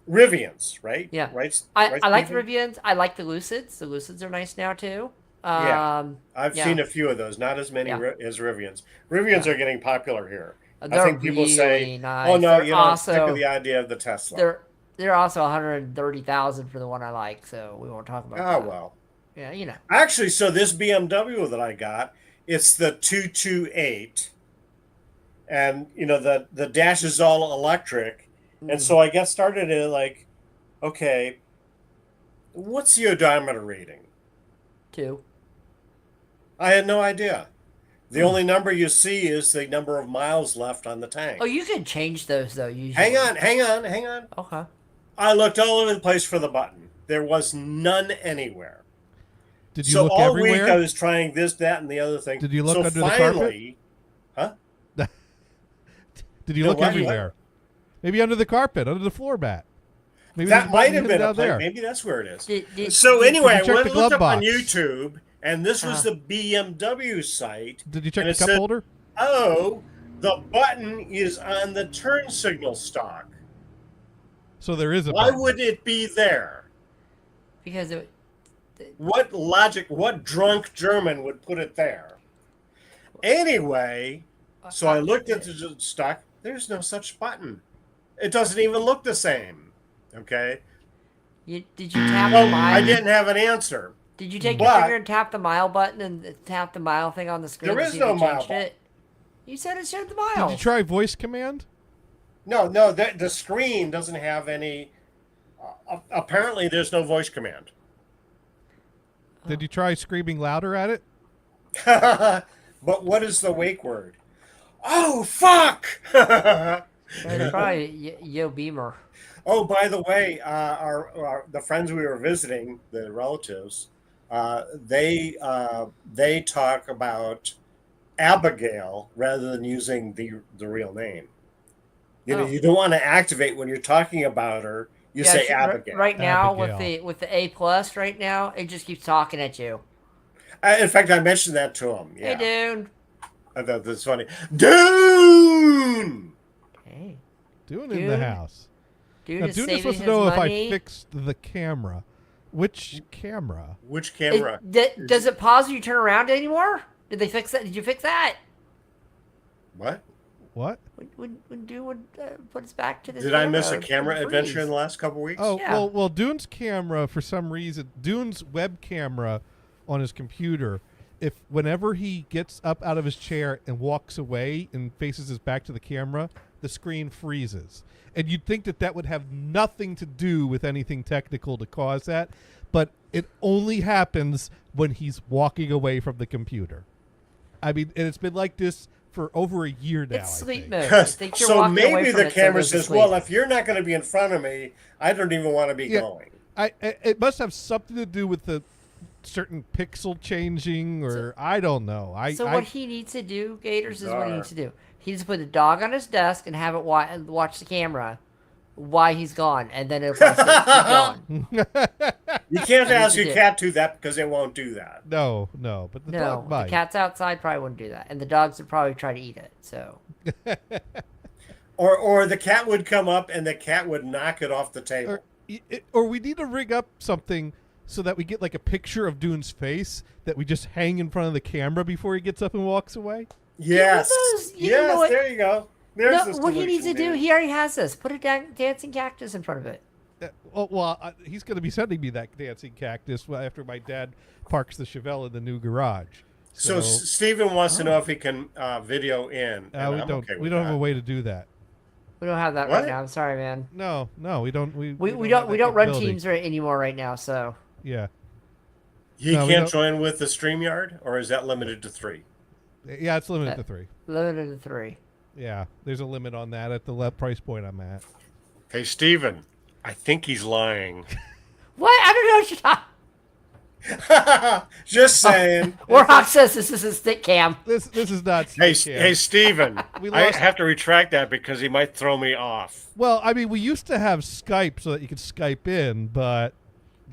Rivians, right? Yeah. Right. I like the Rivians. I like the Lucids. The Lucids are nice now too. I've yeah. seen a few of those, not as many as Rivians. Rivians are getting popular here. They're I think people really say, nice. "Oh no, They're you know, I'm sick of the idea of the Tesla." They're also 130,000 for the one I like, so we won't talk about that. Oh well. Yeah, you know. Actually, so this BMW that I got, it's the 228, and you know the dash is all electric, and so I got started in like, okay, what's the odometer reading? 2. I had no idea. The only number you see is the number of miles left on the tank. Oh, you can change those though. Usually. Hang on. Okay. I looked all over the place for the button. There was none anywhere. Did you So look all everywhere? week I was trying this, that, and the other thing. Did you look so under finally, the carpet? Huh? Did you No, look what? everywhere? Maybe under the carpet, under the floor mat. Maybe That there's might one have been down a place. there. Maybe that's where it is. Did So anyway, you I check went the and looked up glove on box? YouTube, and this was the BMW site. Did you check and the it cup said, holder? Oh, the button is on the turn signal stock. So there is a Why button. would it be there? Because What logic, what drunk German would put it there? Anyway, so I looked at the stock. There's no such button. It doesn't even look the same. Okay. did you tap Well, the mile? I didn't have an answer. Did you take your But- finger and tap the mile button and tap the mile thing on the screen? There to is see if no it mile changed button. it? You said it showed the Did mile. you try voice command? No, the screen doesn't have any. Apparently, there's no voice command. Did you try screaming louder at it? But what is the wake word? Oh, fuck! It's probably Yo Beamer. Oh, by the way, the friends we were visiting, the relatives, they talk about Abigail rather than using the real name. You know, you don't want to activate when you're talking about her. You say Abigail. Right now Abigail. with the A+, right now, it just keeps talking at you. In fact, I mentioned that to him. Yeah. Hey, dude. I thought that's funny. Dune! Hey. Doing in the house. Dude Now, is Dune is saving supposed to his know if money. I fixed the camera. Which camera? Which camera? Does it pause when you turn around anymore? Did they fix that? Did you fix that? What? What? When Dune would put us back to the Did I miss a camera, camera it would adventure freeze. in the last couple weeks? Oh, Yeah. well, Dune's camera, for some reason, Dune's web camera on his computer, whenever he gets up out of his chair and walks away and faces his back to the camera, the screen freezes. And you'd think that would have nothing to do with anything technical to cause that, but it only happens when he's walking away from the computer. I mean, and it's been like this for over a year now. It's I sleep think. mode. I think you're So walking away maybe from the it, camera it goes to says, sleep. well, if you're not going to be in front of me, I don't even want to be Yeah. going. It must have something to do with the certain pixel changing, or I don't know. What he needs to do, Gators, is what he needs to do. He needs to put the dog on his desk and have it watch the camera while he's gone, and then it'll probably keep going. You can't ask to your do. cat to that because it won't do that. No, but the No, dog the might. cats outside probably wouldn't do that, and the dogs would probably try to eat it. So Or the cat would come up and the cat would knock it off the table. Or we need to rig up something so that we get like a picture of Dune's face that we just hang in front of the camera before he gets up and walks away. Yes. you know Yes, what- there you go. There's no, the what he needs to solution, do, dude. he already has this. Put a dancing cactus in front of it. He's going to be sending me that dancing cactus after my dad parks the Chevelle in the new garage. So Stephen wants to know if he can video in. and we I'm don't. okay with we don't have that. a way to do that. We don't have that What? right now. I'm sorry, man. No, we don't. We We have don't that run capability. teams anymore right now. So Yeah, He No, we can't don't- join with the StreamYard, or is that limited to 3? yeah. It's limited to 3. limited to 3. Yeah, there's a limit on that at the price point I'm at. Hey, Stephen, I think he's lying. What? I don't know what you're talking. Just saying. Warhawk says this is a stick cam. This is not. Hey, Cam. hey, Steven. We I lost- have to retract that because he might throw me off. Well, I mean, we used to have Skype so that you could Skype in, but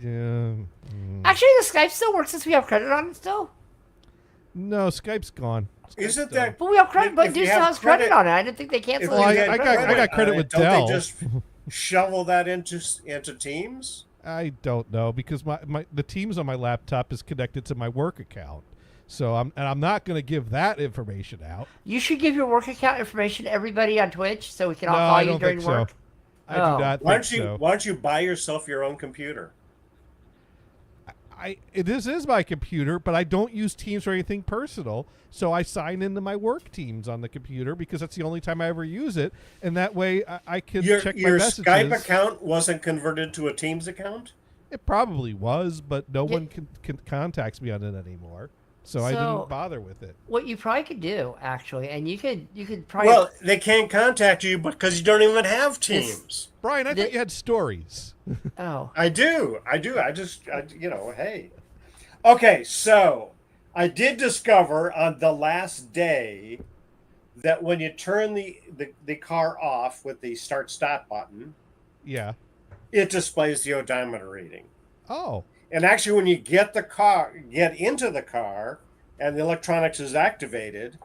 yeah, Actually, the Skype still works since we have credit on it still. no, Skype's gone. Isn't that? But we have credit. But If Dude you still have has credit credit- on it. I didn't think they canceled Well, it. I got credit with don't Dell. They just shovel that into Teams? I don't know because the Teams on my laptop is connected to my work account, so I'm not going to give that information out. You should give your work account information to everybody on Twitch so we can all No, call I you don't during think work. so. I Oh. do not Why think don't you so. Why don't you buy yourself your own computer? This is my computer, but I don't use Teams for anything personal. So I sign into my work Teams on the computer because that's the only time I ever use it, and that way I can check my Your messages. Skype account wasn't converted to a Teams account? It probably was, but no one can contacts me on it anymore, so I So- didn't bother with it. What you probably could do, actually, and you could probably. Well, they can't contact you because you don't even have Teams. Brian, I thought you had stories. Oh. I do. I hey. Okay, so I did discover on the last day that when you turn the car off with the start-stop button, Yeah. it displays the odometer reading. Oh. And actually, when you get into the car, and the electronics is activated,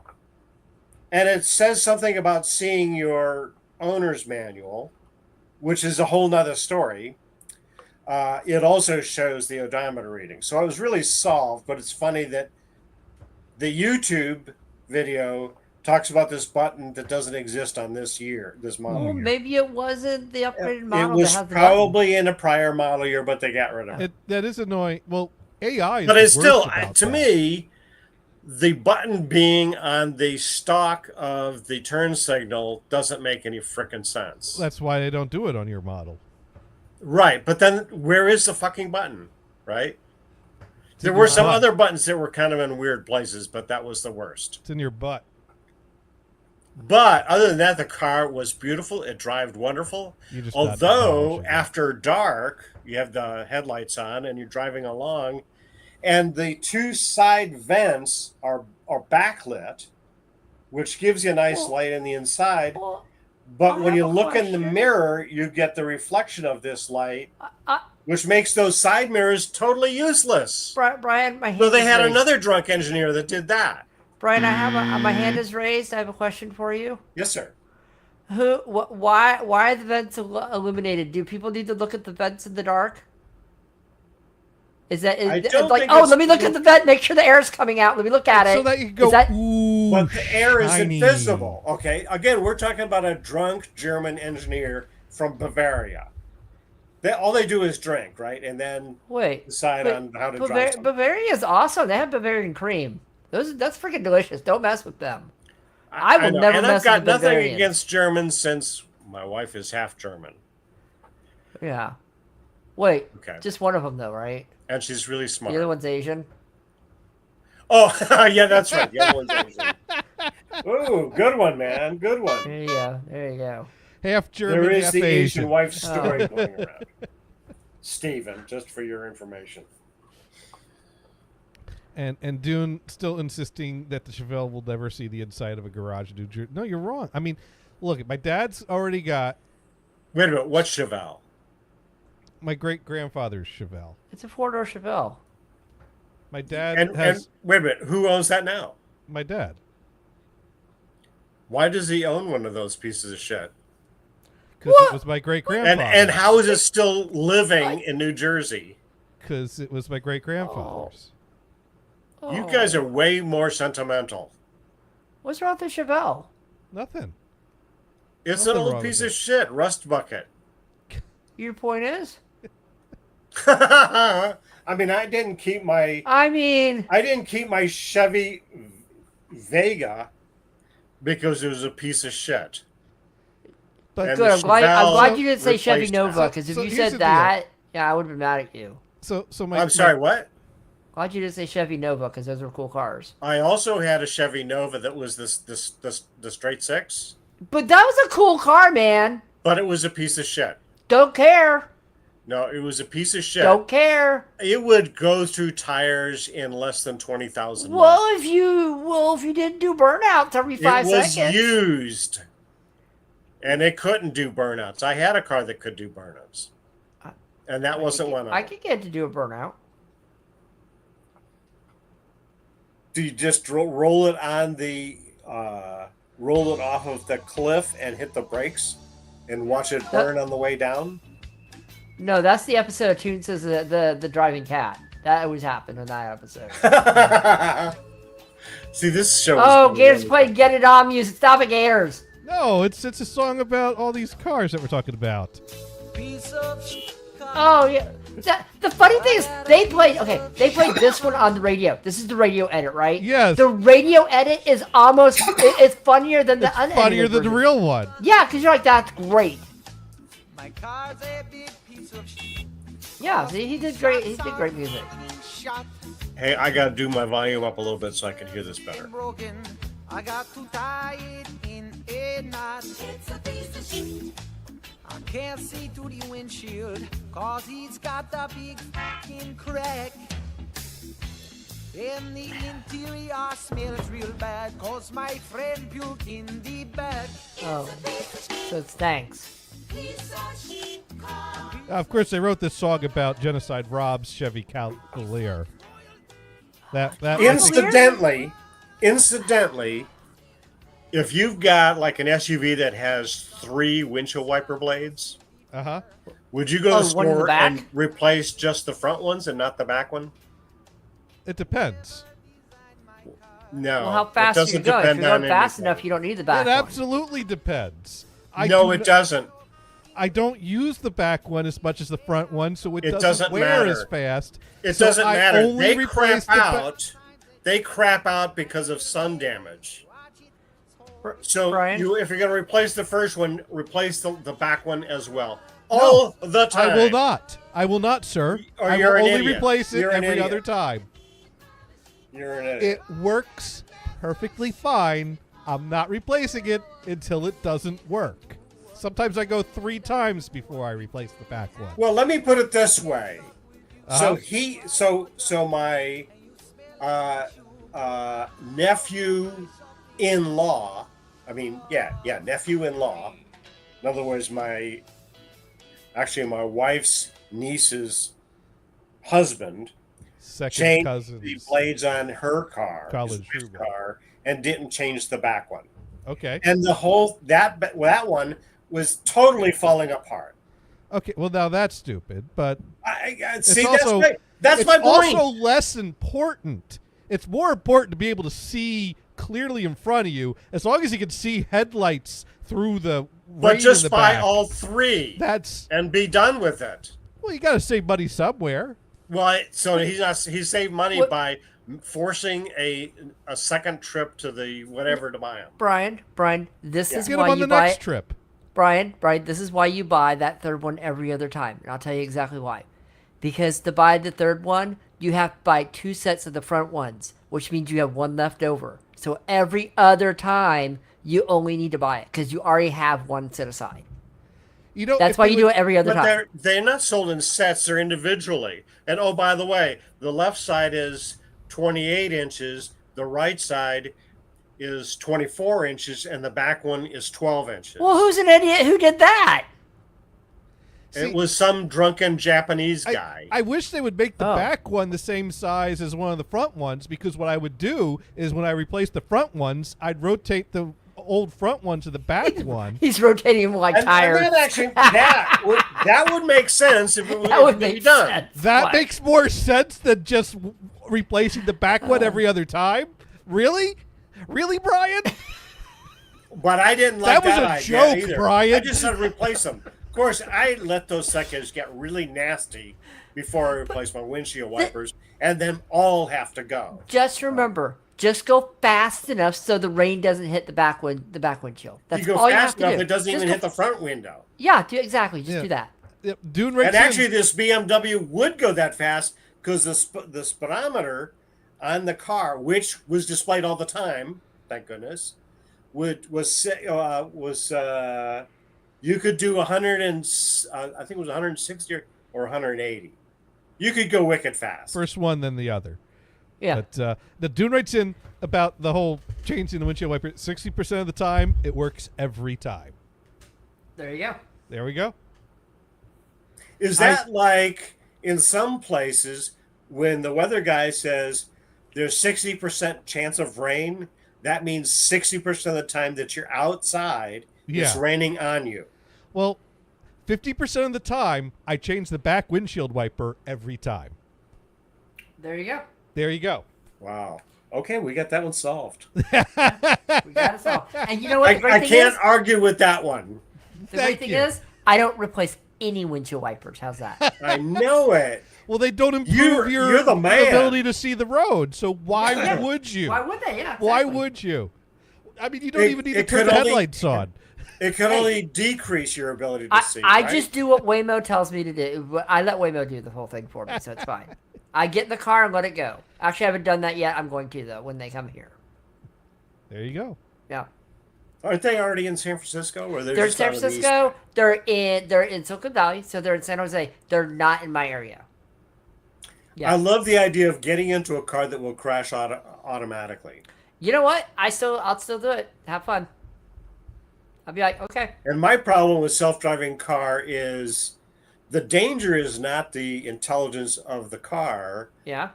and it says something about seeing your owner's manual, which is a whole nother story. It also shows the odometer reading. So I was really solved, but it's funny that the YouTube video talks about this button that doesn't exist on this model Well, year. maybe it wasn't the upgraded It model was that has the probably in a prior model year, but they got rid of it. That is annoying. Well, AI is But the it's still, worst about to that. me, the button being on the stock of the turn signal doesn't make any frickin' sense. That's why they don't do it on your model. Right, but then where is the fucking button? Right? It's There in were your some butt. other buttons that were kind of in weird places, but that was the worst. It's in your butt. But other than that, the car was beautiful. It drove wonderful. You just not Although acknowledging it. after dark, you have the headlights on and you're driving along, and the two side vents are backlit, which gives you a nice light in the inside. But I when you have a look in the question. mirror, you get the reflection of this light, I- which makes those side mirrors totally useless. Brian, my hand So they is had raised. another drunk engineer that did that. Brian, I have my hand is raised. I have a question for you. Yes, sir. Why are the vents illuminated? Do people need to look at the vents in the dark? Is that I don't like, think oh, it's- let me look at the vent, make sure the air is coming out. Let me look at it. So that you can go, Is that- ooh, But the air is shiny. invisible. Okay. Again, we're talking about a drunk German engineer from Bavaria. All they do is drink, right? And then Wait. decide but on how to drive something. Bavaria is awesome. They have Bavarian cream. That's freaking delicious. Don't mess with them. I will know. never And mess I've got with the nothing Bavarians. against Germans since my wife is half German. Yeah. Wait. Okay. Just one of them though, right? And she's really smart. The other one's Asian. Oh, yeah, that's right. The other one's Asian. Ooh, good one, man. Good one. There you go. There you go. half German, There is half the Asian Asian. wife story going around. Stephen, just for your information. And Dune still insisting that the Chevelle will never see the inside of a garage in New Jersey. No, you're wrong. I mean, look, my dad's already got Wait a minute. What's Chevelle? my great grandfather's Chevelle. It's a four-door Chevelle. My dad And has wait a minute. Who owns that now? my dad Why does he own one of those pieces of shit? because it was my great grandfather. And how is it still living in New Jersey? Because it was my great grandfather's. You guys are way more sentimental. What's wrong with the Chevelle? Nothing. It's Nothing an old wrong piece with of shit, rust bucket. Your point is? I mean, I didn't keep my Chevy Vega because it was a piece of shit. But And Good. the I'm glad Chevelle you didn't say Chevy replaced Nova that. because if So you here's said the that, yeah, I would have been mad at you. so I'm sorry, what? Glad you didn't say Chevy Nova because those were cool cars. I also had a Chevy Nova that was the straight six, But that was a cool car, man. but it was a piece of shit. Don't care. No, it was a piece of shit. Don't care. It would go through tires in less than 20,000 Well, miles. if you didn't do burnouts every 5 It was seconds. used, and it couldn't do burnouts. I had a car that could do burnouts, and that wasn't one of I them. could get to do a burnout. Do you just roll it on the roll it off of the cliff and hit the brakes and watch it burn on the way down? No, that's the episode of Toon Says the driving cat. That always happened in that episode. See, this show. Oh, Gators played Get It On music. Stop it, Gators. No, it's a song about all these cars that we're talking about. Oh, yeah. The funny thing is, they played this one on the radio. This is the radio edit, right? Yes. The radio edit is almost, it's funnier than the It's unedited funnier than the version. real one. Yeah, because you're like, that's great. Yeah, see, he did great. He did great music. Hey, I gotta do my volume up a little bit so I can hear this better. I got to tie it in a knot. It's a piece of shit. I can't see through the windshield, cause he's got a big fucking crack. And the interior smells real bad, cause my friend puked in the back. Oh, so it's thanks. Of course, they wrote this song about Genocide Rob's Chevy Cavalier. That Incidentally, if you've got like an SUV that has 3 windshield wiper blades, would you go to the one in the store back? and replace just the front ones and not the back one? It depends. No. Well, how it fast are you doesn't going? If depend you're going on fast anything. enough, you don't need the back It one. absolutely depends. No, it doesn't. I don't use the back one as much as the front one, so it doesn't doesn't wear matter. as fast. It So doesn't I matter. only They replace crap the ba- out. They crap out because of sun damage. So Brian? if you're going to replace the first one, replace the back one as well. All the time. I will not. I will not, sir. Or I you're will an only idiot. replace it You're an every idiot. other time. You're an idiot. It works perfectly fine. I'm not replacing it until it doesn't work. Sometimes I go 3 times before I replace the back one. Well, let me put it this way. Uh-huh. So my nephew-in-law. I mean, nephew-in-law. In other words, my wife's niece's husband Second changed cousins. the blades on her car, College his humor. car, and didn't change the back one. Okay. And the whole that one was totally falling apart. Okay. Well, now that's stupid, but See, also, that's it's my point. also less important. It's more important to be able to see clearly in front of you, as long as you can see headlights through the But rain just in the buy back. all 3 That's and be done with it. well, you got to save money somewhere. Well, so he saved money What- by forcing a second trip to the whatever to buy them. Brian, this is Get why them on you the buy. next trip. Brian, this is why you buy that third one every other time. And I'll tell you exactly why. Because to buy the third one, you have to buy 2 sets of the front ones, which means you have 1 left over. So every other time, you only need to buy it because you already have 1 set aside. You know, That's if why they you do would- it every other But time. they're not sold in sets; they're individually. And oh, by the way, the left side is 28 inches, the right side is 24 inches, and the back one is 12 inches. Well, who's an idiot who did that? It was some drunken Japanese guy. I wish they would make the Oh. back one the same size as one of the front ones, because what I would do is when I replace the front ones, I'd rotate the old front one to the back one. He's rotating him like and tires. that actually that would make sense if it would, That would be make done. sense. That What? makes more sense than just replacing the back one every other time. Really? Really, Brian? But I didn't like That was that a idea joke, either. Brian. I just said replace them. Of course, I let those suckers get really nasty before I replace my windshield wipers, and then all have to go. Just remember, just go fast enough so the rain doesn't hit the back windshield. That's You go all you have fast to enough, do. it doesn't Just even go hit the front window. Yeah, exactly. Just Yeah. do that. Yep, Dune Rick And says- actually, this BMW would go that fast because the speedometer on the car, which was displayed all the time, thank goodness, was you could do 100 and I think it was 160 or or 180. You could go wicked fast. First one, then the other. Yeah. But the Dune writes in about the whole changing the windshield wiper. 60% of the time, it works every time. There you go. There we go. Is that like in some places when the weather guy says there's 60% chance of rain, that means 60% of the time that you're outside, it's Yeah. raining on you. Well, 50% of the time, I change the back windshield wiper every time. There you go. There you go. Wow. Okay, we got that one solved. We got it solved. And you know what? The great I thing can't is, argue with that one. the great Thank thing you. is, I don't replace any windshield wipers. How's that? I know it. Well, they don't improve You're the man. ability to see the road. So why Yeah. would you? Why would they? Yeah. Exactly. Why would you? I mean, you don't It- even need to it turn could the only- headlights on. It could only decrease your ability to see. I right? just do what Waymo tells me to do. I let Waymo do the whole thing for me, so it's fine. I get in the car and let it go. Actually, I haven't done that yet. I'm going to, though, when they come here. There you go. Yeah. Aren't they already in San Francisco? Or They're in just San out of the East? Francisco. They're in Silicon Valley, so they're in San Jose. They're not in my area. Yeah. I love the idea of getting into a car that will crash automatically. You know what? I'll still do it. Have fun. I'll be like, okay. And my problem with self-driving car is the danger is not the intelligence of the car. Yeah.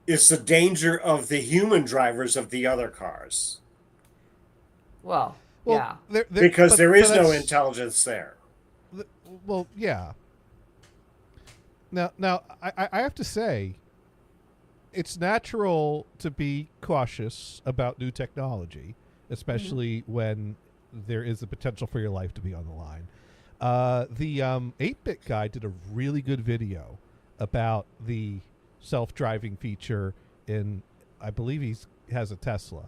It's the danger of the human drivers of the other cars. Well, Well, yeah. Because but- there is but no that's- intelligence there. Well, yeah. Now, I have to say, it's natural to be cautious about new technology, especially when there is a potential for your life to be on the line. The 8-Bit guy did a really good video about the self-driving feature in, I believe he has a Tesla.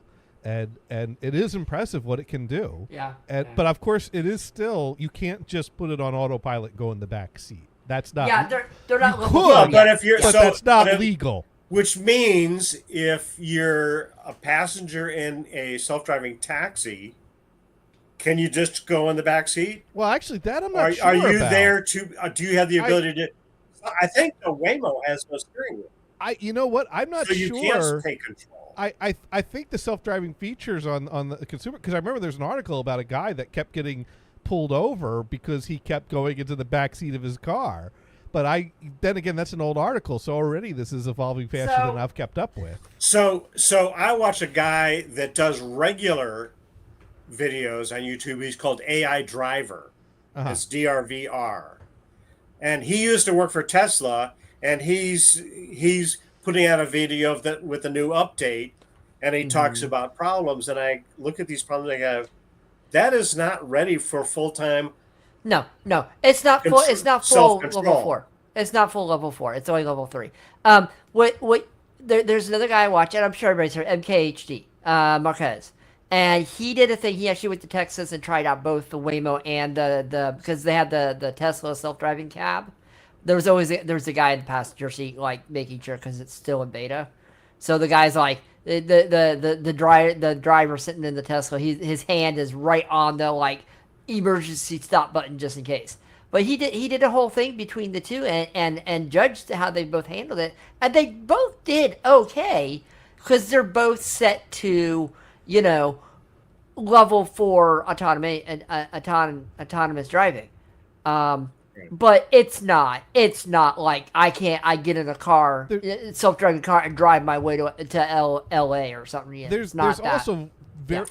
And it is impressive what it can do. Yeah. And, But of course, it is still, you can't just put it on autopilot, go in the back seat. That's not. Yeah, they're not you level could, four But yet. if you're but so, that's not but if- legal. Which means if you're a passenger in a self-driving taxi, can you just go in the back seat? Well, actually, that I'm not Are, sure are you about. there to? Do you have the ability to? I think the Waymo has no steering wheel, You know what? I'm not so you sure. can't take control. I think the self-driving features on the consumer, because I remember there's an article about a guy that kept getting pulled over because he kept going into the back seat of his car. But then again, that's an old article, so already this is evolving faster So- than I've kept up with. So I watch a guy that does regular videos on YouTube. He's called AI Driver. Uh-huh. It's DRVR, and he used to work for Tesla, and he's putting out a video of that with a new update, and he talks about problems. And I look at these problems, and I go, that is not ready for full time. No, it's not full. It's not full Self-control. level 4. It's not full level 4. It's only level 3. There's another guy I watch, and I'm sure everybody's heard MKHD Marquez, and he did a thing. He actually went to Texas and tried out both the Waymo and the because they had the Tesla self-driving cab. There was a guy in the passenger seat like making sure because it's still in beta. So the guy's like the driver sitting in the Tesla. His hand is right on the like emergency stop button just in case. But he did a whole thing between the two and judged how they both handled it, and they both did okay because they're both set to level 4 autonomy and autonomous driving. But it's not like I get in a car, self-driving car, and drive my way to LA or something. Yeah, There's it's not that. also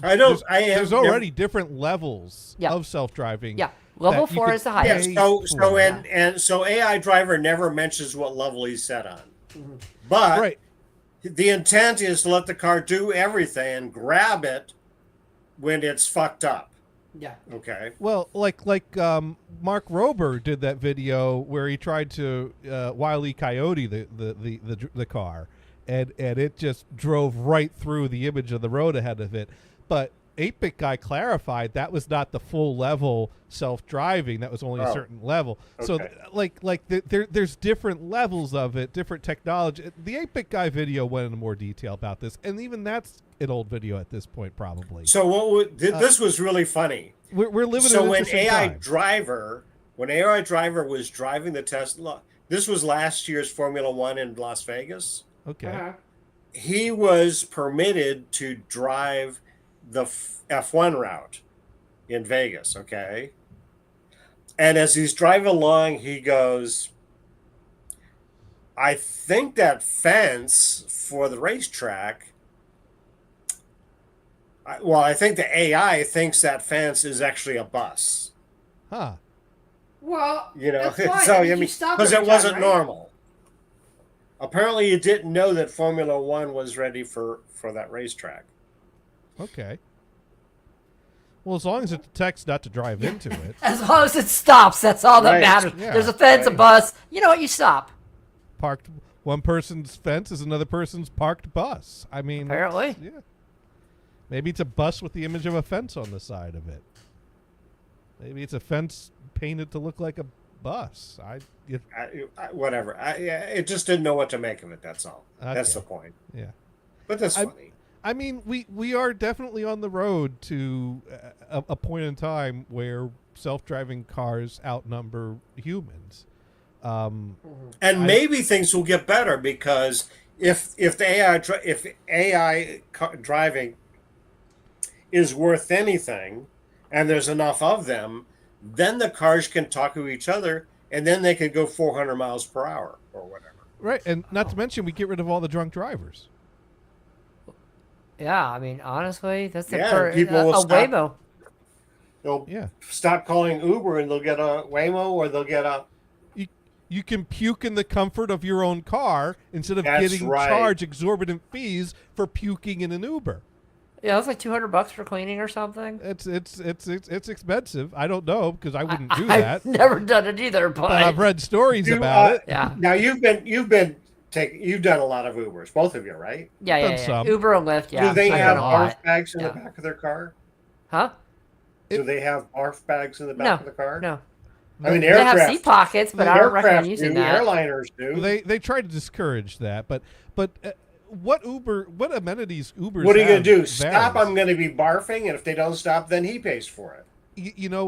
I don't. there's already different levels Yeah. of self-driving. Yeah. Level that you 4 could is the Yeah, highest. so AI Driver never mentions what level he's set on, but Right. the intent is to let the car do everything and grab it when it's fucked up. Yeah. Okay. Well, like Mark Rober did that video where he tried to Wile E. Coyote the car, and it just drove right through the image of the road ahead of it. But 8-Bit guy clarified that was not the full level self-driving. That was only a certain level. So Okay. there's different levels of it, different technology. The 8-Bit guy video went into more detail about this, and even that's an old video at this point, probably. So this was really funny. We're living in So an when interesting AI time. Driver when AI Driver was driving the Tesla, this was last year's Formula One in Las Vegas. Okay. He was permitted to drive the F1 route in Vegas. Okay. And as he's driving along, he goes, I think that fence for the racetrack. I think the AI thinks that fence is actually a bus. Huh. Well, You know, that's fine. so I I mean, you mean, stop because every it wasn't time, right? normal. Apparently, you didn't know that Formula One was ready for that racetrack. Okay. Well, as long as it detects not to drive into it. As long as it stops, that's all that Right. matters. Yeah. There's a fence, a Right. bus. You know what? You stop. Parked one person's fence is another person's parked bus. I mean, Apparently. yeah. Maybe it's a bus with the image of a fence on the side of it. Maybe it's a fence painted to look like a bus. Whatever. It just didn't know what to make of it. That's all. That's the Okay. point. Yeah. But that's funny. I mean, we are definitely on the road to a point in time where self-driving cars outnumber humans. And maybe things will get better because if the AI driving is worth anything, and there's enough of them, then the cars can talk to each other, and then they can go 400 miles per hour or whatever. Right, and not to mention we get rid of all the drunk drivers. Yeah, I mean, honestly, that's the Yeah, people will a stop. Waymo. They'll Yeah. stop calling Uber, and they'll get a Waymo, or they'll get a. You can puke in the comfort of your own car instead of That's getting right. charged exorbitant fees for puking in an Uber. Yeah, it's like $200 for cleaning or something. It's expensive. I don't know because I wouldn't do I've that. never done it either, but I've read stories You, about it. Yeah. Now you've done a lot of Ubers, both of you, right? yeah, done yeah, yeah. some. Uber and Lyft. Yeah, Do they I've have done a lot. barf bags in Yeah. the back of their car? Huh? Do they have barf bags in the back No, of the car? no. I mean, They have aircraft. seat pockets, but I don't recommend using do, that. Airliners do. They try to discourage that, but what amenities Uber? What are you going to do? Stop! I'm going to be barfing, and if they don't stop, then he pays for it. You know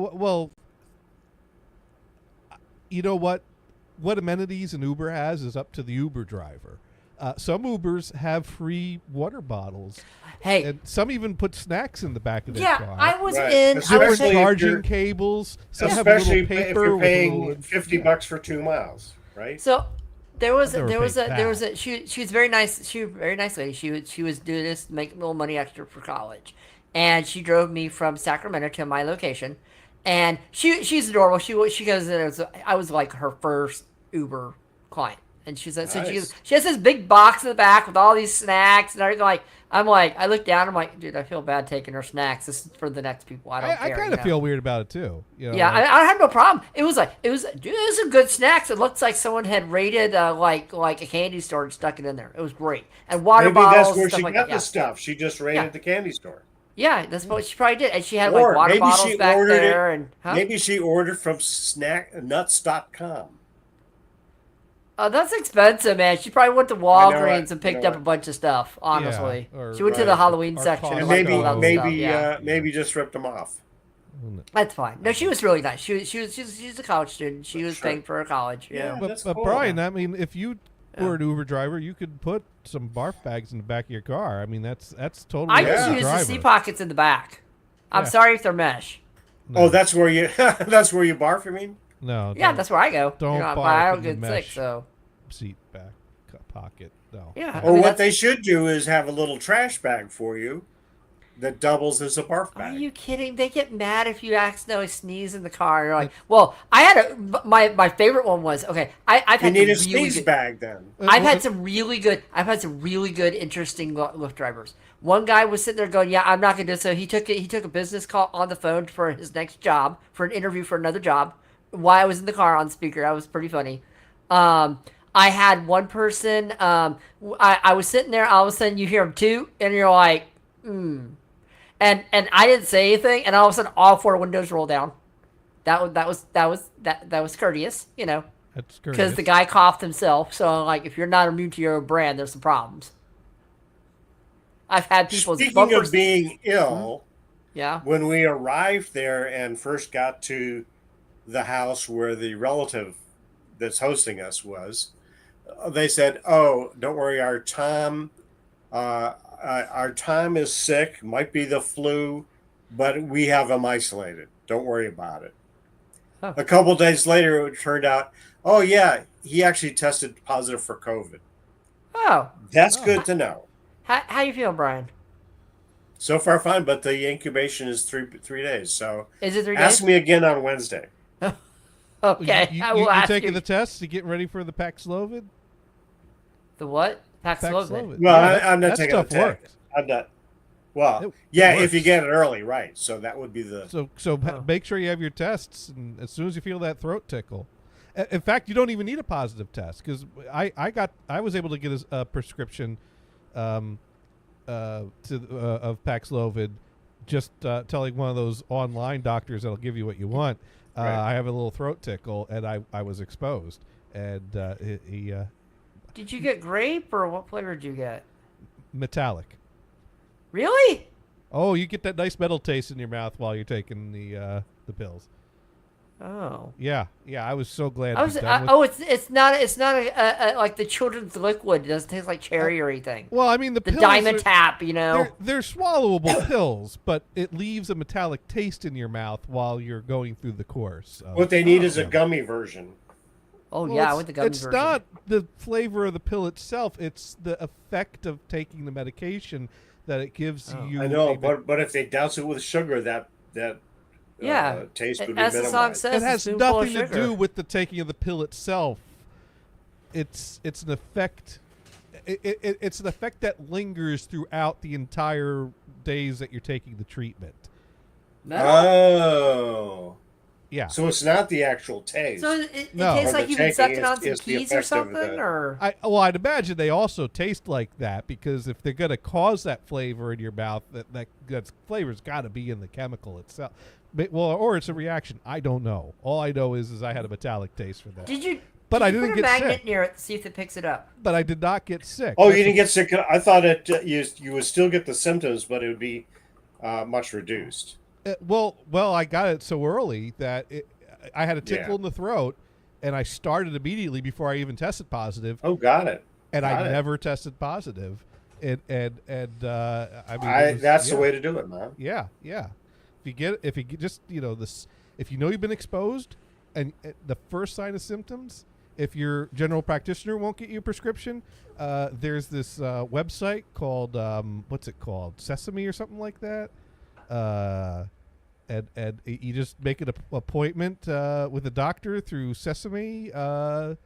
what amenities an Uber has is up to the Uber driver. Some Ubers have free water bottles. Hey. And some even put snacks in the back of their Yeah, car. I was Right. in. I Especially was if in. charging you're- cables. Some have little Especially paper if you're with paying little- $50 for 2 miles, right? So there was I've never paid she was very nice. She was a very nice lady. She was doing this to make a little money extra for college, and she drove me from Sacramento to my location, and she's adorable. She goes in. I was like her first Uber client. And she's like, so Nice. she has this big box in the back with all these snacks and everything. I look down. I'm like, dude, I feel bad taking her snacks. This is for the next people. I don't care. I kind you of know? feel weird about it too. You know, Yeah, like- I had no problem. It was a good snacks. It looks like someone had raided like a candy store and stuck it in there. It was great. And water Maybe bottles that's and where stuff she like got that. the stuff. She just raided Yeah. the candy store. Yeah, that's what she probably did. And she had Or like water maybe bottles she back ordered there. it. And huh? Maybe she ordered from snacknuts.com. That's expensive, man. She probably went to I Walgreens and I picked know up a it. bunch of stuff. Honestly, or- she went to right. the Halloween Or section Costco. and And liked maybe all that maybe stuff. Yeah. maybe just ripped them off. That's fine. No, she was really nice. She's a college student. She was Sure. paying for her college. Yeah. Yeah. But, That's but cool. Brian, I mean, if you were an Uber driver, you could put some barf bags in the back of your car. I mean, that's totally I up to just the use the driver. seat pockets in the back. I'm Yeah. sorry if they're mesh. No, Oh, that's where you that's where you barf, you mean? no. Yeah, don't- that's where I go. don't you know, barf I in don't the get sick, mesh. so seat back pocket. No. yeah. Or what they should do is have a little trash bag for you that doubles as a barf Are bag. you kidding? They get mad if you accidentally sneeze in the car. You're like, well, I had my favorite one was okay. I've You had need a some really sneeze good, bag then. I've had some really good interesting Lyft drivers. One guy was sitting there going, "Yeah, I'm not gonna do it." So he took a business call on the phone for his next job, for an interview for another job. While I was in the car on speaker, that was pretty funny. I had one person. I was sitting there. All of a sudden, you hear him toot, and you're like, And I didn't say anything, and all of a sudden, all four windows roll down. That was courteous, you know. That's Because the guy coughed himself, so like if you're not immune to your own brand, there's some problems. I've had people's Speaking bumpers. of being ill, Yeah. when we arrived there and first got to the house where the relative that's hosting us was. They said, "Oh, don't worry, our Tom is sick. Might be the flu, but we have him isolated. Don't worry about it." Huh. A couple days later, it turned out, oh yeah, he actually tested positive for COVID. Oh, That's good to know. how you feeling, Brian? So far, fine, but the incubation is three days. So Is it 3 ask days? me again on Wednesday. Okay, You, I you, will you ask taking you. the test to get ready for the Paxlovid? The what? Paxlovid. Paxlovid. Well, Yeah, I'm not that taking stuff the test. works. I'm not. Well, It yeah, works. if you get it early, right? So that would be the. So make sure you have your tests, and as soon as you feel that throat tickle. In fact, you don't even need a positive test because I was able to get a prescription of Paxlovid, just telling one of those online doctors that'll give you what you want. Right. I have a little throat tickle, and I was exposed, and he Did you get grape or what flavor did you get? metallic. Really? Oh, you get that nice metal taste in your mouth while you're taking the pills. Oh. Yeah, I was so glad. I to was. be done with- Oh, it's not a like the children's liquid. It doesn't taste like cherry or anything. Well, I mean the The pills Diamond are- Tap, you know. They're swallowable pills, but it leaves a metallic taste in your mouth while you're going through the course. What they need is a gummy version. Oh Well, yeah, I it's- went the gummy It's version. not the flavor of the pill itself; it's the effect of taking the medication that it gives you. I know, a- but if they douse it with sugar, that Yeah. taste would be As the song minimized. says, it it's has spoonful of nothing to sugar. do with the taking of the pill itself. It's an effect. It's an effect that lingers throughout the entire days that you're taking the treatment. No. Oh, Yeah. so it's not the actual taste. So it No. tastes Or like the you've been taking sucking is- on some is the keys or effect of something, the- or I'd imagine they also taste like that because if they're going to cause that flavor in your mouth, that flavor's got to be in the chemical itself. Well, or it's a reaction. I don't know. All I know is I had a metallic taste for that. did you? But did I you didn't put a get magnet sick. near it to see if it picks it up. But I did not get sick. Oh, That's you didn't get sick. I thought you would still get the symptoms, but it would be much reduced. Well, I got it so early that I had a tickle Yeah. in the throat, and I started immediately before I even tested positive, Oh, got it. and I got it. never tested positive. And I mean, That's the yeah. way to do it, man. Yeah. If you get just this, if you know you've been exposed, and the first sign of symptoms, if your general practitioner won't get you a prescription, there's this website called what's it called, Sesame or something like that, and you just make an appointment with a doctor through Sesame, and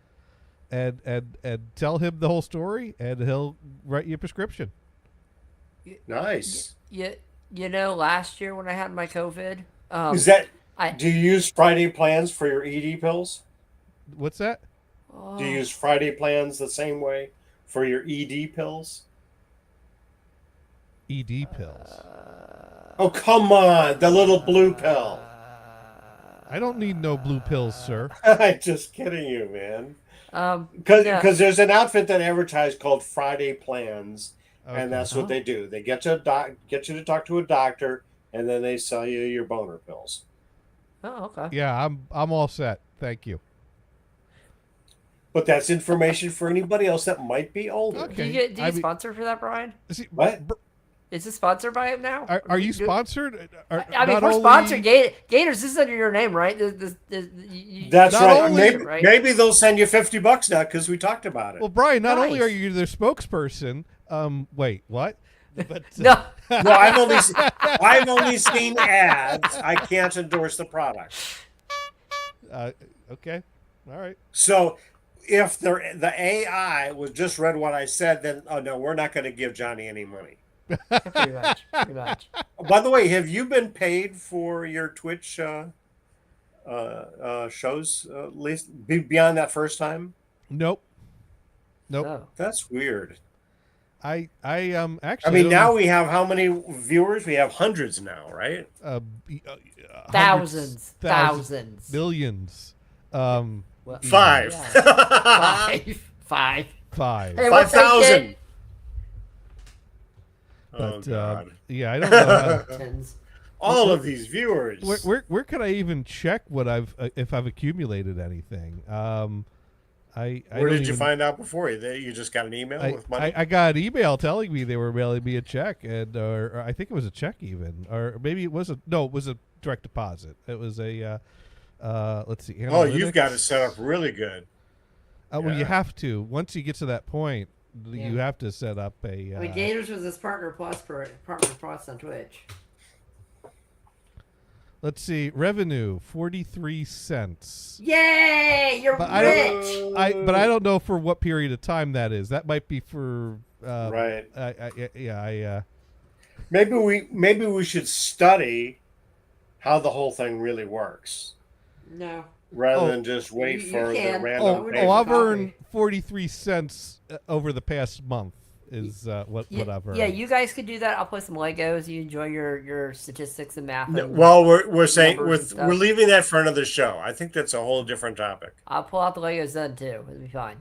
tell him the whole story, and he'll write you a prescription. Nice. You know, last year when I had my COVID, Is that? I- Do you use Friday plans for your ED pills? What's that? Do you use Friday plans the same way for your ED pills? ED pills. Oh, come on, the little blue pill. I don't need no blue pills, sir. I'm just kidding you, man. yeah. Because there's an outfit that advertised called Friday Plans, Okay. and that's what they do. They get you to talk to a doctor, and then they sell you your boner pills. Oh, okay. Yeah, I'm all set. Thank you. But that's information for anybody else that might be older. Okay. Do you sponsor for that, Brian? See, What? Is it sponsored by him now? Are you Do- sponsored? I mean, we're sponsored. Gators, this is under your name, right? That's Not right. only- Maybe they'll send you $50 now because we talked about it. Well, Brian, not only Nice. are you their spokesperson, wait, what? But No. No, I've only seen ads. I can't endorse the product. Okay, all right. So if the AI was just read what I said, then no, we're not going to give Johnny any money. Pretty much. By the way, have you been paid for your Twitch shows at least beyond that first time? Nope. Oh. That's weird. I I actually. mean, don't now know- we have how many viewers? We have hundreds now, right? Thousands. Millions. Well, Five. yeah. Five. Five. Hey, what's that, 5,000. kid? Oh But God. yeah, I don't know. Tens. all of these viewers. Where can I even check what I've if I've accumulated anything? Where did you find out before? You just got an email with money? I got an email telling me they were mailing me a check, and or I think it was a check even, or maybe it was it was a direct deposit. It was a let's see. Oh, you've got analytics. it set up really good. Well, you have to. Once you get to that point, you have to set up a. I mean, Gators was his partner plus on Twitch. Let's see. Revenue 43 cents. Yay! You're But rich. I don't know for what period of time that is. That might be for Right. I Maybe we should study how the whole thing really works No. rather than just wait You for the can. random. would payment. I've Coffee. earned 43 cents over the past month. Is what I've earned. Yeah, you guys could do that. I'll play some Legos. You enjoy your statistics and math. No, and well, we're saying numbers and stuff. we're leaving that for another show. I think that's a whole different topic. I'll pull out the Legos then too. It'll be fine.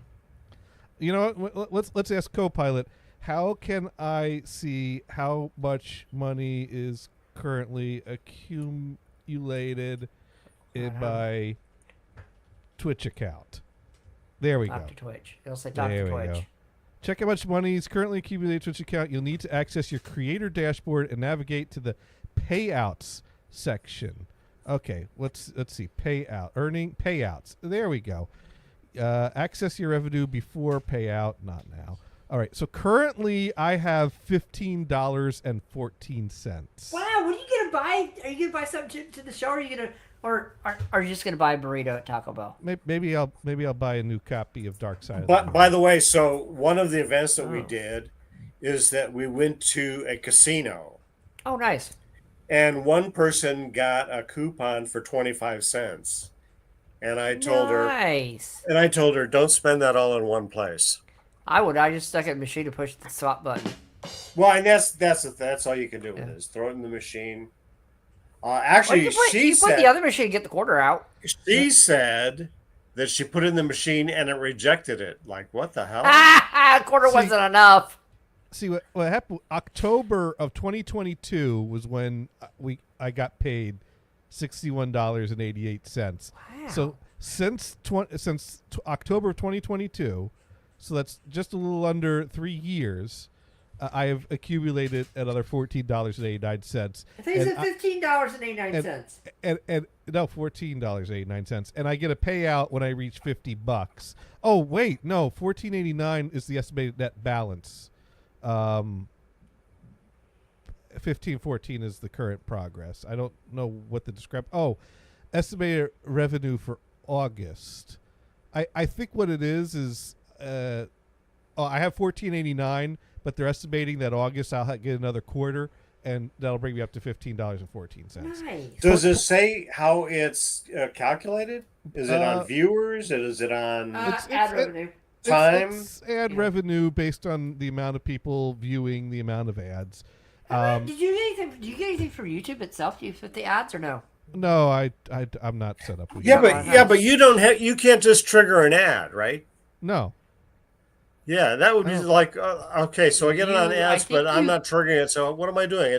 You know what? Let's ask Copilot. How can I see how much money is currently accumulated in my Twitch account? There we Talk go. to Twitch. It'll say talk There to we Twitch. go. Check how much money is currently accumulated Twitch account. You'll need to access your creator dashboard and navigate to the payouts section. Okay, let's see. Earning payouts. There we go. Access your revenue before payout, not now. All right. So currently I have $15.14. Wow, what are you gonna buy? Are you gonna buy something to the show? Or are you gonna, or are you just gonna buy a burrito at Taco Bell? Maybe I'll buy a new copy of Dark Side. But by the way, so one of the events that we did is that we went to a casino, Oh, nice. and one person got a coupon for 25 cents, and I told Nice. her, don't spend that all in one place. I would. I just stuck it in the machine to push the swap button. Well, and that's all you can do with it is throw it in the machine. Or Actually, you put, she you put said the other machine and get the quarter out. she said that she put it in the machine and it rejected it. Like, what the hell? Quarter See- wasn't enough. See what happened. October of 2022 was when I got paid $61.88. Wow. So since October of 2022, so that's just a little under 3 years, I have accumulated another $14.89. I think it's $15.89. And no, $14.89, and I get a payout when I reach $50. Oh wait, no, $14.89 is the estimated net balance. 15.14 is the current progress. I don't know what the estimated revenue for August. I think what it is I have $14.89, but they're estimating that August I'll get another quarter, and that'll bring me up to $15.14. Nice. Does it say how it's calculated? Is it on viewers? Is it on Ad revenue. time? It's ad revenue based on the amount of people viewing the amount of ads. Did you get anything? Do you get anything from YouTube itself? Do you put the ads or no? No, I'm not set up with Yeah, you. but you can't just trigger an ad, right? No. Yeah, that would be like okay, so I get it on ads, but I'm you- not triggering it. So what am I doing?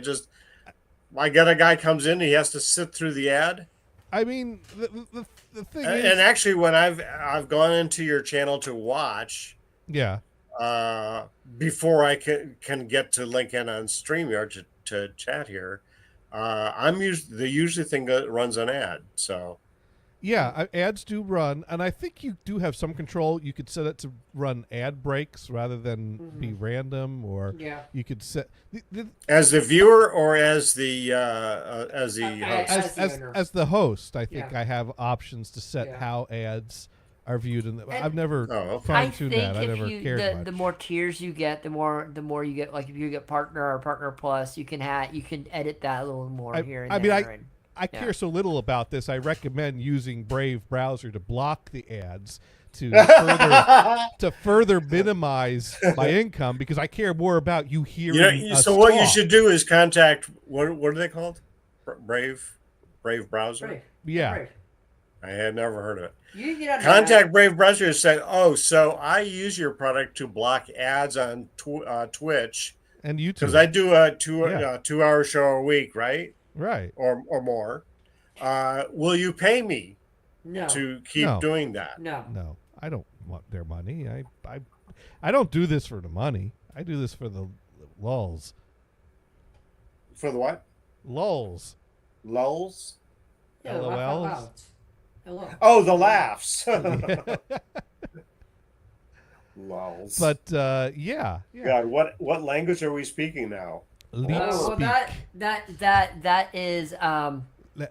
I get a guy comes in, he has to sit through the ad. I mean, the thing is, And actually, when I've gone into your channel to watch, yeah, before I can get to link in on StreamYard to chat here, the usually thing that runs an ad. So yeah, ads do run, and I think you do have some control. You could set it to run ad breaks rather than be random, or you could set as the viewer or as the host. as the host. I think Yeah. I have options to set Yeah. how ads are viewed, and I've never I fine-tuned think that. I never if cared much. the more tiers you get, the more you get. Like if you get partner or partner plus, you can edit that a little more here and there. I care so little about this. I recommend using Brave browser to block the ads to further minimize my income, because I care more about you hearing. So what you should do is contact what are they called? Brave browser. Brave. Yeah. Brave. I had never heard of it. You can get on Contact Brave browser and say, "Oh, so I use your product to block ads on Twitch and YouTube because I do a 2-hour show a week, right?" Right. or more, will you pay me No. to keep No. doing that? No. No, I don't want their money. I don't do this for the money. I do this for the lulls. For the what? Lulls. Lulls? Yeah, laugh out loud. Hello. Oh, the laughs. Lulls. But yeah. God, what language are we speaking now? Leet Well, speak. that is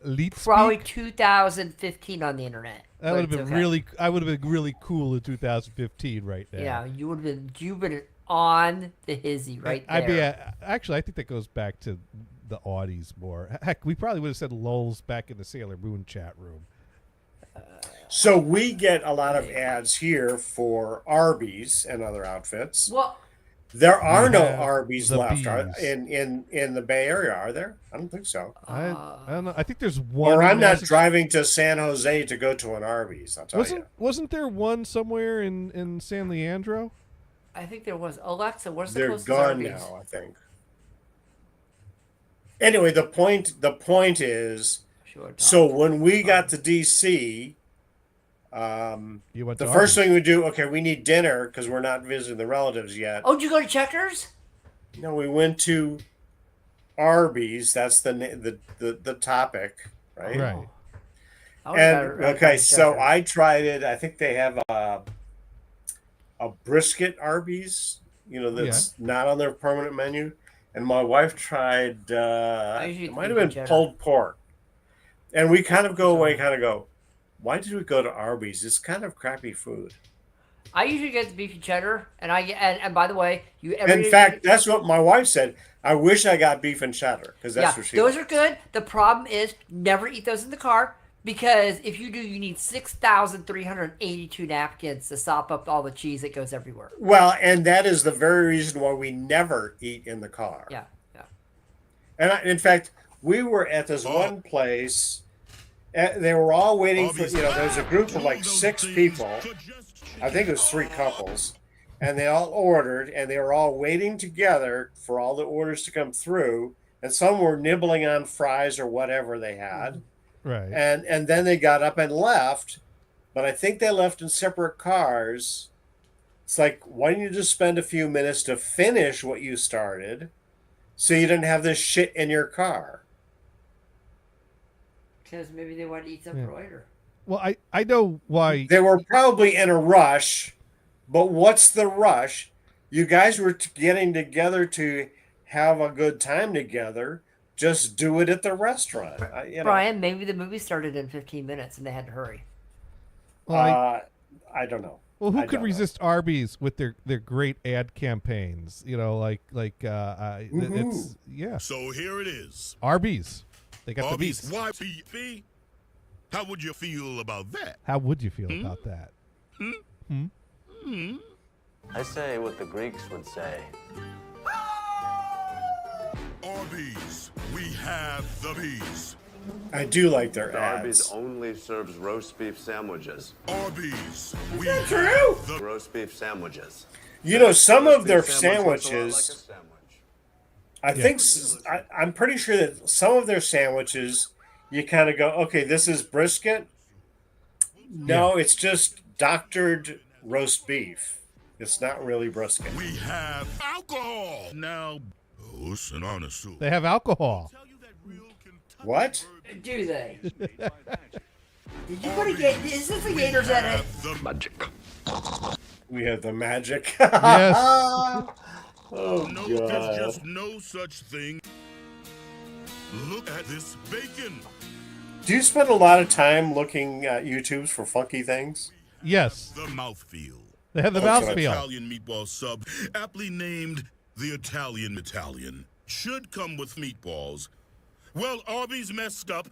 Leet probably speak. 2015 on the internet. That but would have it's been okay. really. I would have been really cool in 2015 right now. Yeah, you've been on the hizzy right there. I'd be actually. I think that goes back to the Audis more. Heck, we probably would have said lulls back in the Sailor Moon chat room. So we get a lot of ads here for Arby's and other outfits. Well, There are no have Arby's the left bees. in the Bay Area, are there? I don't think so. I don't know. I think there's one. Or in I'm not Massachusetts. driving to San Jose to go to an Arby's. I'll tell you. Wasn't there one somewhere in San Leandro? I think there was. Alexa, where's the They're closest gone Arby's? now, I think. Anyway, the point is, Sure, so when we got to DC, You went the to first Arby's. thing we do, okay, we need dinner because we're not visiting the relatives yet. Oh, did you go to Checkers? No, we went to Arby's. That's the topic, right? Right. I would've And rather okay, gone to so Checkers. I tried it. I think they have a brisket Arby's, that's not on their permanent menu. And my wife tried. usually It might have beef been cheddar. pulled pork. And we kind of go away, kind of go, why did we go to Arby's? It's kind of crappy food. I usually get the beefy cheddar, and and by the way, In fact, that's what my wife said. I wish I got beef and cheddar because that's yeah, what she those likes. are good. The problem is never eat those in the car because if you do, you need 6,382 napkins to sop up all the cheese that goes everywhere. Well, and that is the very reason why we never eat in the car. Yeah. And in fact, we were at this one place. They were all waiting for, there's a group of like 6 people. I think it was 3 couples. And they all ordered, and they were all waiting together for all the orders to come through. And some were nibbling on fries or whatever they had. Right. And then they got up and left. But I think they left in separate cars. It's like, why don't you just spend a few minutes to finish what you started so you didn't have this shit in your car? Because maybe they want to eat something later. Well, I know why. They were probably in a rush, but what's the rush? You guys were getting together to have a good time together. Just do it at the restaurant. Brian, maybe the movie started in 15 minutes and they had to hurry. Well, I don't know. Well, who I could don't know. resist Arby's with their great ad campaigns? It's yeah. So here it is. Arby's. They got Arby's the beef. YPP. How would you feel about that? How would you feel about that? I say what the Greeks would say. Arby's, we have the bees. I do like their Arby's ads. only serves roast beef sandwiches. Arby's, we that have true? the Roast beef sandwiches. Some Roast of their beef sandwich looks a lot like a sandwiches, sandwich. I think, I'm pretty sure that some of their sandwiches, you kind of go, okay, this is brisket. No, it's just doctored roast beef. It's not really brisket. We have alcohol. Now, listen honestly. They have alcohol. What? Do they? Did you put a gate? Is this a Gators edit? The magic. We have the magic. Yes. Oh, No, God. there's just no such thing. Look at this bacon. Do you spend a lot of time looking at YouTubes for funky things? Yes. The mouthfeel. They have the That's mouthfeel. Italian meatball sub, aptly named the Italian, should come with meatballs. Well, Arby's messed up.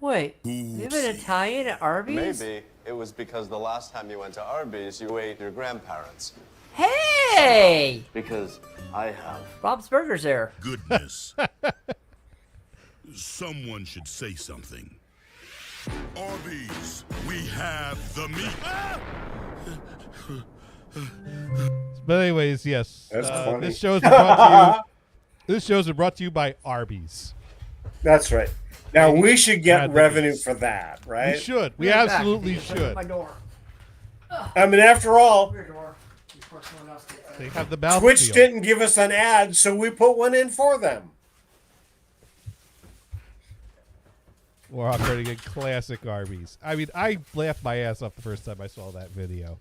Wait, you have an Italian at Arby's? Maybe it was because the last time you went to Arby's, you ate your grandparents. Hey! Because I have. Bob's Burgers there. Goodness. Someone should say something. Arby's, we have the meat. Ah! But anyways, yes. That's funny. This show is brought to you. This show is brought to you by Arby's. That's right. Now we should get Had to revenue be. for that, right? We should. We Right back. absolutely Put it at should. My door. I mean, after all, Your door. Before someone else gets it. They have the mouthfeel. Twitch didn't give us an ad, so we put one in for them. We're operating in classic Arby's. I mean, I laughed my ass off the first time I saw that video.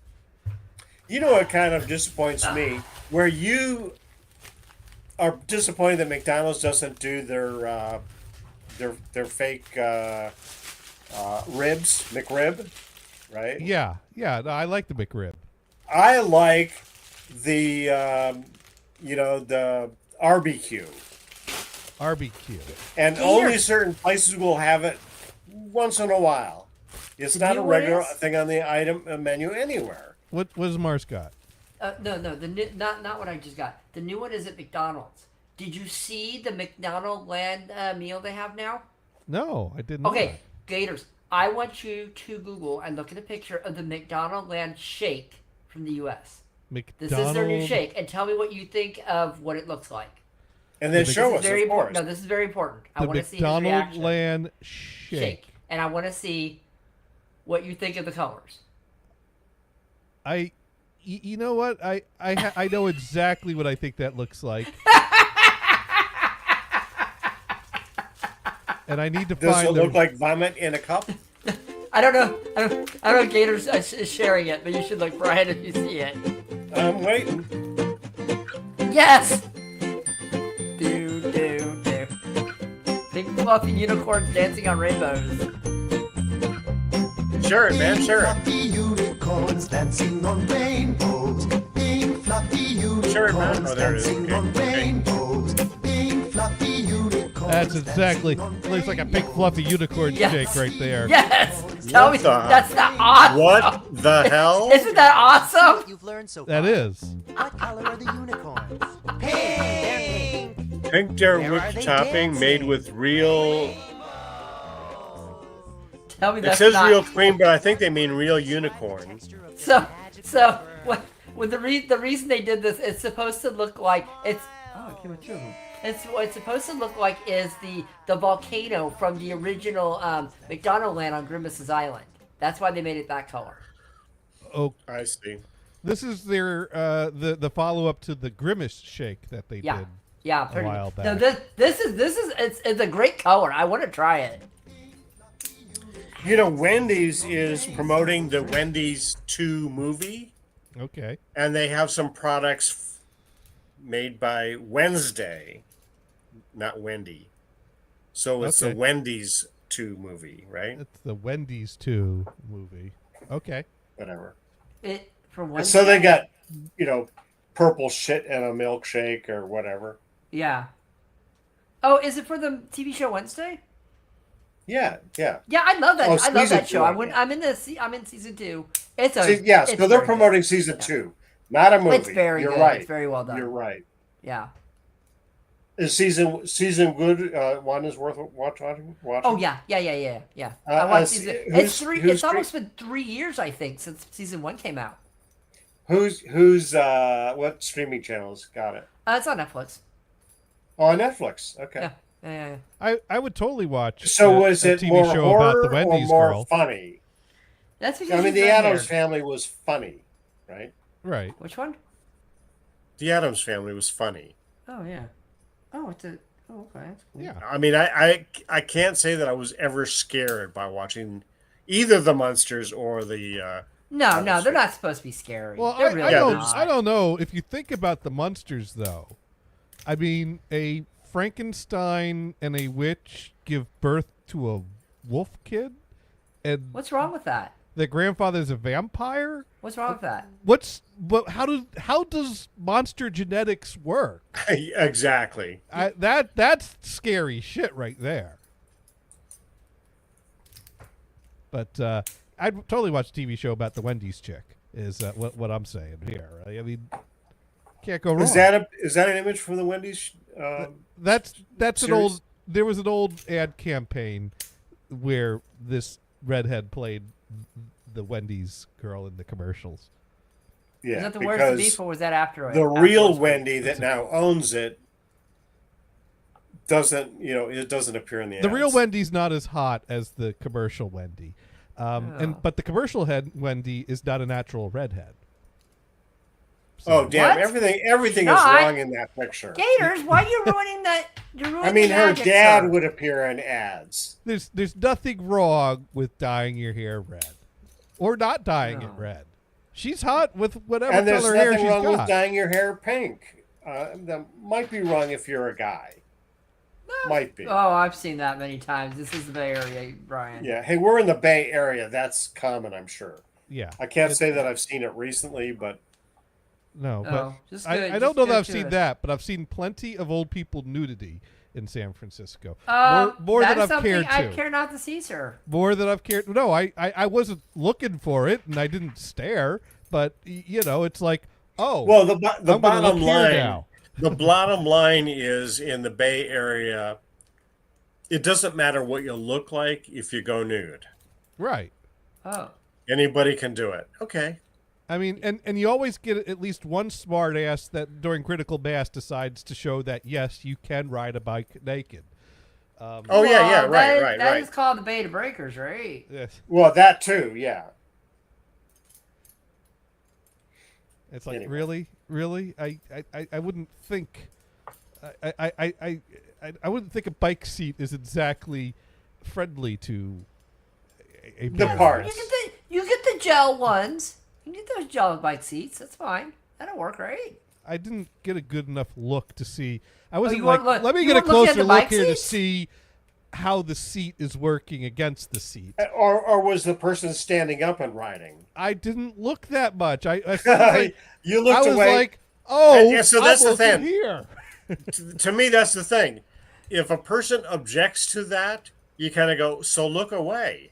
You know what kind of disappoints me? Where you are disappointed that McDonald's doesn't do their fake ribs, McRib, right? Yeah, no, I like the McRib. I like the the RBQ, RBQ. and Here. only certain places will have it once in a while. It's You not know a what it regular is? thing on the item menu anywhere. What does Mars got? No, the new, not what I just got. The new one is at McDonald's. Did you see the McDonald Land meal they have now? No, I didn't. know Okay, that. Gators. I want you to Google and look at a picture of the McDonald Land shake from the U.S. This is their new shake, and tell me what you think of what it looks like. And then The show This us, is very of course. important. No, this is very important. I The want to see his McDonald reaction. Land shake. And I want to see what you think of the colors. You know what? I know exactly what I think that looks like. And I need to Does find it the look like vomit in a cup? I don't know. I don't know if Gators is sharing it, but you should look, Brian, if you see it. I'm waiting. Yes! Do. Big fluffy unicorns dancing on rainbows. Share it, man. Share it. Fluffy unicorns dancing on rainbows. Pink fluffy unicorns Sure, man. Oh, there it is. dancing Okay. on Okay. rainbows. Pink fluffy unicorns. That's exactly. Looks like a big fluffy unicorn Yes. shake right there. Yes! Tell me, the- that's not awesome! What the hell? Isn't that awesome? You've learned so That far. is. What color are the unicorns? Pink. Pink Dare Where whipped are they topping made dancing? with real. Tell me It that's says not. real cream, but I think they mean real unicorn. So when the reason they did this, it's supposed to look like it's. Oh, it came with two of them. It's what it's supposed to look like is the volcano from the original McDonald Land on Grimace's Island. That's why they made it that color. Oh, I see. this is their the follow up to the Grimace shake that they Yeah, did. yeah, a pretty. while No, back. this is it's a great color. I want to try it. You know, Wendy's is promoting the Wendy's 2 movie, Okay. and they have some products made by Wednesday, not Wendy. So it's Okay. the Wendy's 2 movie, right? It's the Wendy's 2 movie. Okay. Whatever. It for one. So they got, purple shit and a milkshake or whatever. Yeah. Oh, is it for the TV show Wednesday? Yeah, yeah. Yeah, I love that. Oh, I love season that show. 2, I'm in season 2. It's a So, yeah, it's so they're very good. promoting season 2, not a movie. It's very You're good. right. It's very well done. You're right. Yeah. Is season good? One is worth watching. Oh yeah. I Uh, watched uh, season. who's- It's three. who's It's almost been 3 years, I think, since season 1 came out. Who's what streaming channels got it? It's on Netflix. Oh, on Netflix. Okay. Yeah. I would totally watch. So a, was a it TV more show horror about the Wendy's or more girl? funny? That's because I mean, she's the red Addams hair. Family was funny, right? Right. Which one? The Addams Family was funny. Oh yeah. Oh, it's a. Oh, okay. That's cool. Yeah. I mean, I can't say that I was ever scared by watching either the Munsters or the. No, they're not supposed to be scary. Well, They're I really don't. not. I don't know if you think about the Munsters, though. I mean, a Frankenstein and a witch give birth to a wolf kid, and What's wrong with that? the grandfather's a vampire. What's wrong with that? But how does monster genetics work? Exactly. That's scary shit right there. But I'd totally watch a TV show about the Wendy's chick. Is what I'm saying here? Right? I mean, can't go wrong. Is that an image from the Wendy's? That's an series? old. There was an old ad campaign where this redhead played the Wendy's girl in the commercials. Yeah, Was that the worst of because beef, or was that after it? the after real it was- Wendy that now owns it doesn't, it doesn't appear in the The real ads. Wendy's not as hot as the commercial Wendy. But the commercial head Wendy is not a natural redhead. Oh damn! What? Everything No, is wrong in that picture. Gators, why are you ruining that? You're ruining I mean, the her magic, dad sir. would appear in ads. There's nothing wrong with dyeing your hair red, or not dyeing it red. She's hot with whatever And there's color hair nothing she's wrong with got. dyeing your hair pink. That might be wrong if you're a guy. Might be. Oh, I've seen that many times. This is the Bay Area, Brian. Yeah. Hey, we're in the Bay Area. That's common, I'm sure. Yeah, I can't say that I've seen it recently, but no, Oh, but just I good, don't just know that good I've to seen it. that, but I've seen plenty of old people nudity in San Francisco. More that than is I've something cared I to. care not to see, sir. More than I've cared. No, I wasn't looking for it, and I didn't stare. But it's like, oh, well, the I'm gonna bottom look here line, now. the bottom line is in the Bay Area. It doesn't matter what you look like if you go nude. Right. Oh. Anybody can do it. Okay. I mean, and you always get at least one smart ass that during critical mass decides to show that yes, you can ride a bike naked. Right, That is called the Beta Breakers, right? Yes. Well, that too, yeah. It's like Anyway. really. I wouldn't think. I wouldn't think a bike seat is exactly friendly to a The bear. parts. You get the gel ones. You can get those gel bike seats. That's fine. That'll work, right? I didn't get a good enough look to see. I wasn't you like, weren't let me you get a weren't looking at closer the look bike here to seats? see how the seat is working against the seat. Or was the person standing up and riding? I didn't look that much. I like, You looked I was away. like, oh, And so that's I'm the thing. looking here. To me, that's the thing. If a person objects to that, you kind of go, so look away.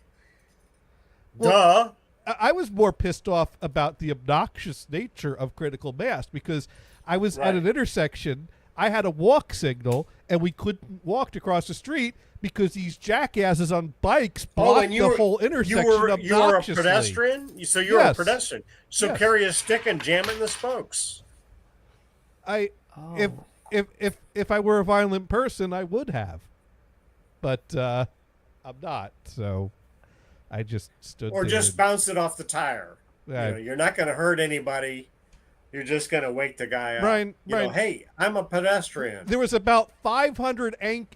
Duh. I was more pissed off about the obnoxious nature of critical mass because I was at an intersection. I had a walk signal, and we couldn't walk across the street because these jackasses on bikes blocked the whole intersection you were a obnoxiously. pedestrian? So you're Yes. a pedestrian. So Yes. carry a stick and jam it in the spokes. If I were a violent person, I would have, but I'm not. So I just stood Or there just and- bounce it off the tire. Yeah. You're not going to hurt anybody. You're just going to wake the guy up. Brian, Hey, I'm a pedestrian. There was about 500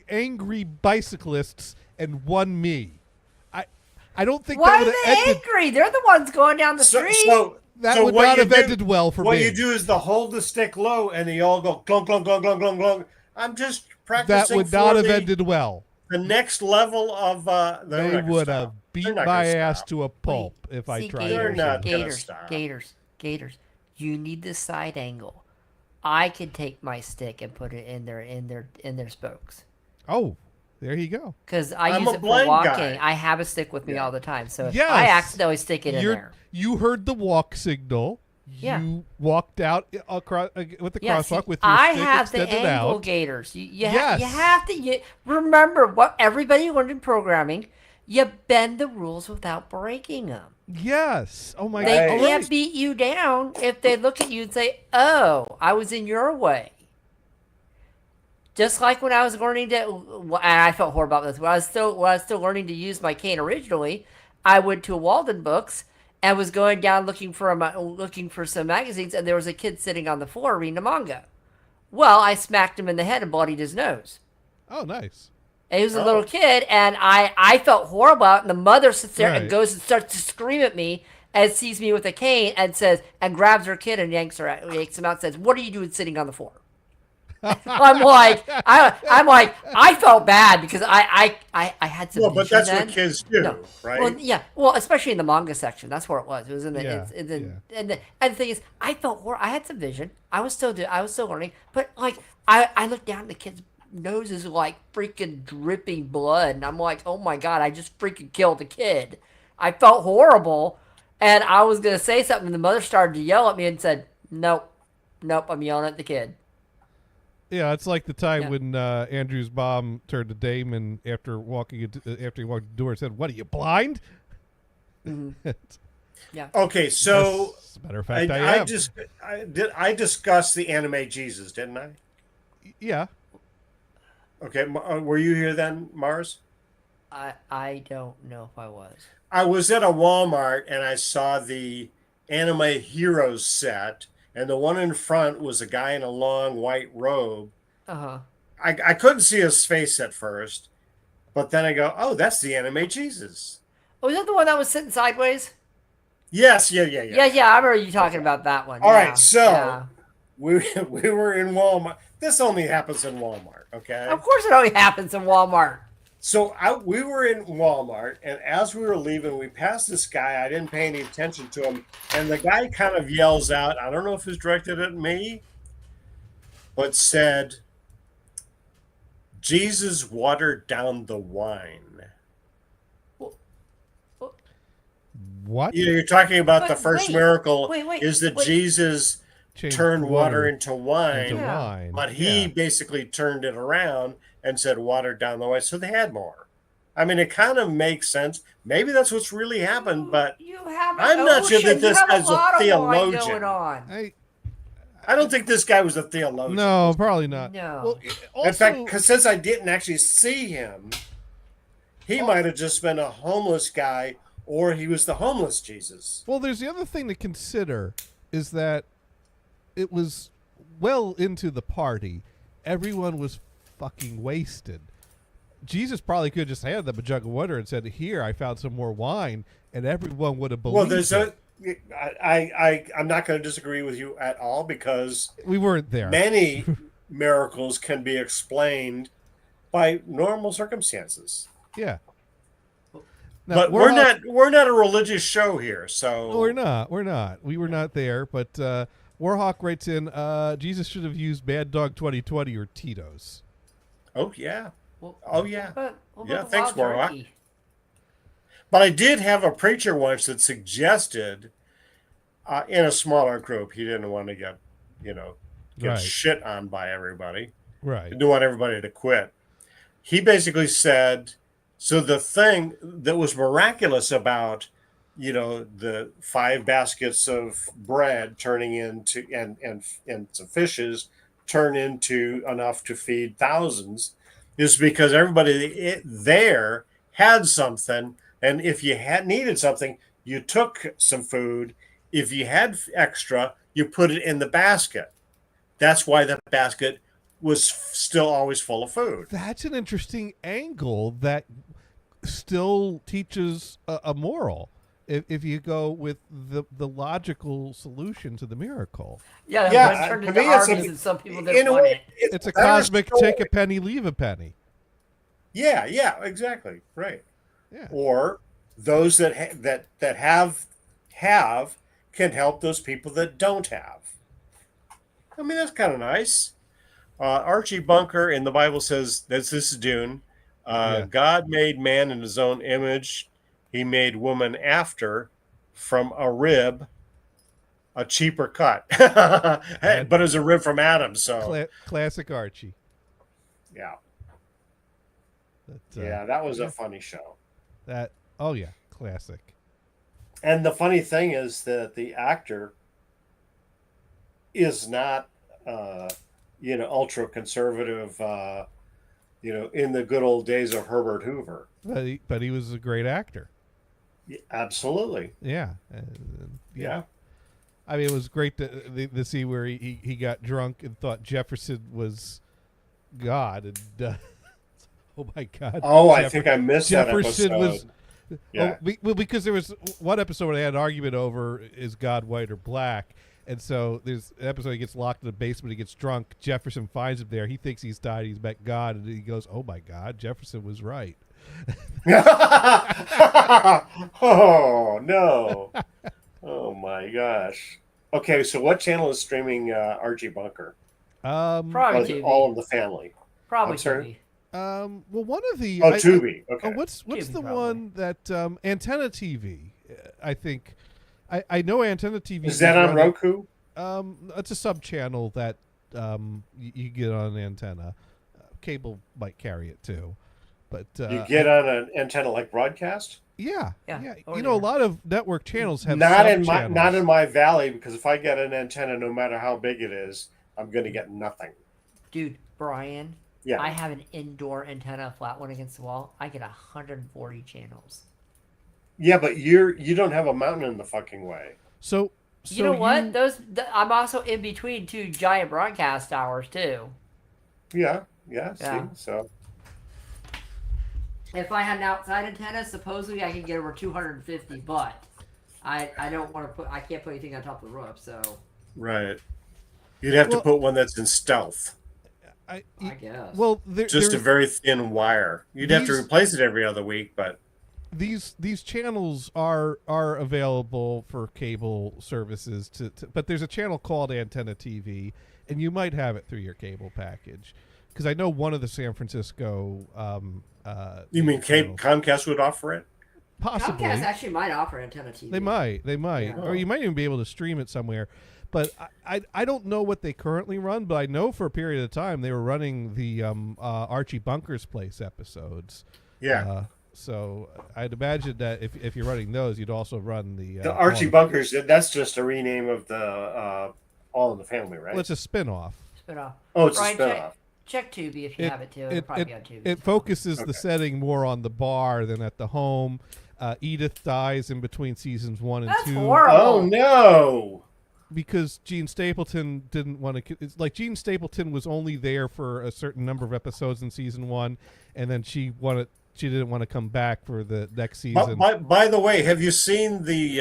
angry bicyclists and one me. I don't think Why that are would they have ended. angry? They're the ones going down the street. That would what not you have do- ended well for what me. you do is the hold the stick low, and they all go glunk glunk glunk glunk glunk glunk. I'm just practicing. That would not for have the, ended well. the next level of. They would have beat my ass to a pulp if I See, tried. They're to not do gonna that. stop. Gators. You need the side angle. I can take my stick and put it in their spokes. Oh, there you go. Because I I'm use a it for blind walking. guy. I have a stick with me all the time. So if Yes. I accidentally stick it in there. You heard the walk signal. Yeah. You walked out across with the Yeah, crosswalk see, with your I stick have the extended angle out. gators. You Yes. have to remember what everybody learned in programming. You bend the rules without breaking them. Yes. Oh my They God. can't beat you down if they look at you and say, "Oh, I was in your way." Just like when I was learning to, and I felt horrible about this. When I was still learning to use my cane originally, I went to Walden Books and was going down looking for some magazines, and there was a kid sitting on the floor reading a manga. Well, I smacked him in the head and bloodied his nose. Oh, nice. And he was a little kid, and I felt horrible about it. And the mother sits there and Right. goes and starts to scream at me and sees me with a cane and says, and grabs her kid and yanks him out and says, "What are you doing sitting on the floor?" I'm like, I felt bad because I had some. Well, but vision that's then. what kids do, No. right? Well, yeah. Well, especially in the manga section, that's where it was. It was in the. Yeah, And the thing is, I felt horrible. I had some vision. I was still learning, but like I looked down, the kid's nose is like freaking dripping blood, and I'm like, oh my god, I just freaking killed a kid. I felt horrible, and I was gonna say something, and the mother started to yell at me and said, "Nope, I'm yelling at the kid." Yeah, it's like the time Yeah. when Andrew's mom turned to Damon after he walked the door and said, "What are you, blind?" Yeah. Okay, so As a matter of fact, I am. I discussed the anime Jesus, didn't I? Yeah. Okay, were you here then, Mars? I don't know if I was. I was at a Walmart and I saw the Anime Heroes set, and the one in front was a guy in a long white robe. Uh-huh. I couldn't see his face at first, but then I go, oh, that's the Anime Jesus. Oh, is that the one that was sitting sideways? Yes, yeah. Yeah, I remember you talking about that one. All yeah, right, so yeah. we were in Walmart. This only happens in Walmart, okay? Of course it only happens in Walmart. So we were in Walmart, and as we were leaving, we passed this guy. I didn't pay any attention to him, and the guy kind of yells out, I don't know if it was directed at me, but said, Jesus watered down the wine. What? You're talking about the But first wait, miracle wait, is that wait. Jesus Changed turned water water into wine, into wine. but he Yeah. basically turned it around and said watered down the wine, so they had more. I mean, it kind of makes sense. Maybe that's what's really happened, but You have I'm not sure that this has guy's a lot of wine theologian. going on. I don't think this guy was a theologian. No, probably not. No. Well, In fact, also- because since I didn't actually see him, he might have just been a homeless guy, or he was the homeless Jesus. Well, there's the other thing to consider is that it was well into the party. Everyone was fucking wasted. Jesus probably could have just handed them a jug of water and said, "Here, I found some more wine," and everyone would have believed. Well, there's it. I'm not going to disagree with you at all, because We weren't there. many miracles can be explained by normal circumstances. Yeah. Now, But we're not a religious show here, so No, we're not. We're not. We were not there. But Warhawk writes in, Jesus should have used Mad Dog 2020 or Tito's. Oh yeah. Well, Oh yeah. What Yeah, about the thanks, wild Warhawk. turkey? But I did have a preacher once that suggested, in a smaller group, he didn't want to get Right. shit on by everybody. Right. He didn't want everybody to quit. He basically said, so the thing that was miraculous about, the 5 baskets of bread turning into and some fishes turn into enough to feed thousands is because everybody there had something, and if you had needed something, you took some food. If you had extra, you put it in the basket. That's why the basket was still always full of food. That's an interesting angle that still teaches a moral. If you go with the logical solution to the miracle. Yeah, Yeah, yeah turned to into me, it's Arby's a- and some people in didn't a want way, it. It's a better cosmic story. take a penny, leave a penny. Yeah, exactly, right. Yeah. Or those that have can help those people that don't have. I mean, that's kind of nice. Archie Bunker in the Bible says this is Dune. Yeah. God made man in his own image. He made woman after from a rib, a cheaper cut, but it's a rib from Adam. So Classic Archie. yeah, That, yeah, that was a funny show. Oh yeah, classic. And the funny thing is that the actor is not, ultra conservative, in the good old days of Herbert Hoover. But he was a great actor. Absolutely. Yeah. Yeah. I mean, it was great to see where he got drunk and thought Jefferson was God. And oh my God! Oh, I think I missed Jefferson that episode. Yeah. Well, because there was one episode where they had an argument over is God white or black, and so there's an episode he gets locked in the basement, he gets drunk. Jefferson finds him there. He thinks he's died. He's met God, and he goes, "Oh my God, Jefferson was right." Oh no! Oh my gosh! Okay, so what channel is streaming Archie Bunker? Probably TV. All of the family. Probably I'm sorry? TV. Well, one of the Tubi. Okay. What's Tubi, the probably. one that Antenna TV? I think I know Antenna TV. Is that on running- Roku? It's a sub channel that you get on an antenna. Cable might carry it too, but You get on an antenna like broadcast? yeah. Oh, You know, a yeah. lot of network channels have Not in sub-channels. my valley, because if I get an antenna, no matter how big it is, I'm going to get nothing. Dude, Brian, Yeah. I have an indoor antenna, flat one against the wall. I get 140 channels. Yeah, but you don't have a mountain in the fucking way. So You know what? I'm also in between two giant broadcast towers too. Yeah. Yeah. See, so If I had an outside antenna, supposedly I could get over 250, but I don't want to I can't put anything on top of the roof, so. right. You'd have to put one that's in stealth. I guess. Well, Just a very thin wire. You'd have to replace it every other week, but these channels are available for cable services but there's a channel called Antenna TV, and you might have it through your cable package, because I know one of the San Francisco you mean Comcast would offer it? Possibly. Comcast actually might offer Antenna TV. They might, Yeah. or you might even be able to stream it somewhere. But I don't know what they currently run, but I know for a period of time they were running the Archie Bunker's Place episodes. Yeah. So I'd imagine that if you're running those, you'd also run the Archie Bunkers. That's just a rename of the All in the Family, right? Well, it's a spin-off. Spin-off. Oh, it's Brian, a spin-off. Check Tubi if you have it too. It'll probably be on Tubi. It focuses the setting more on the bar than at the home. Edith dies in between seasons 1 and 2. That's horrible. Oh no! Because Gene Stapleton didn't want to. It's like Gene Stapleton was only there for a certain number of episodes in season 1, and then she didn't want to come back for the next season. By the way, have you seen the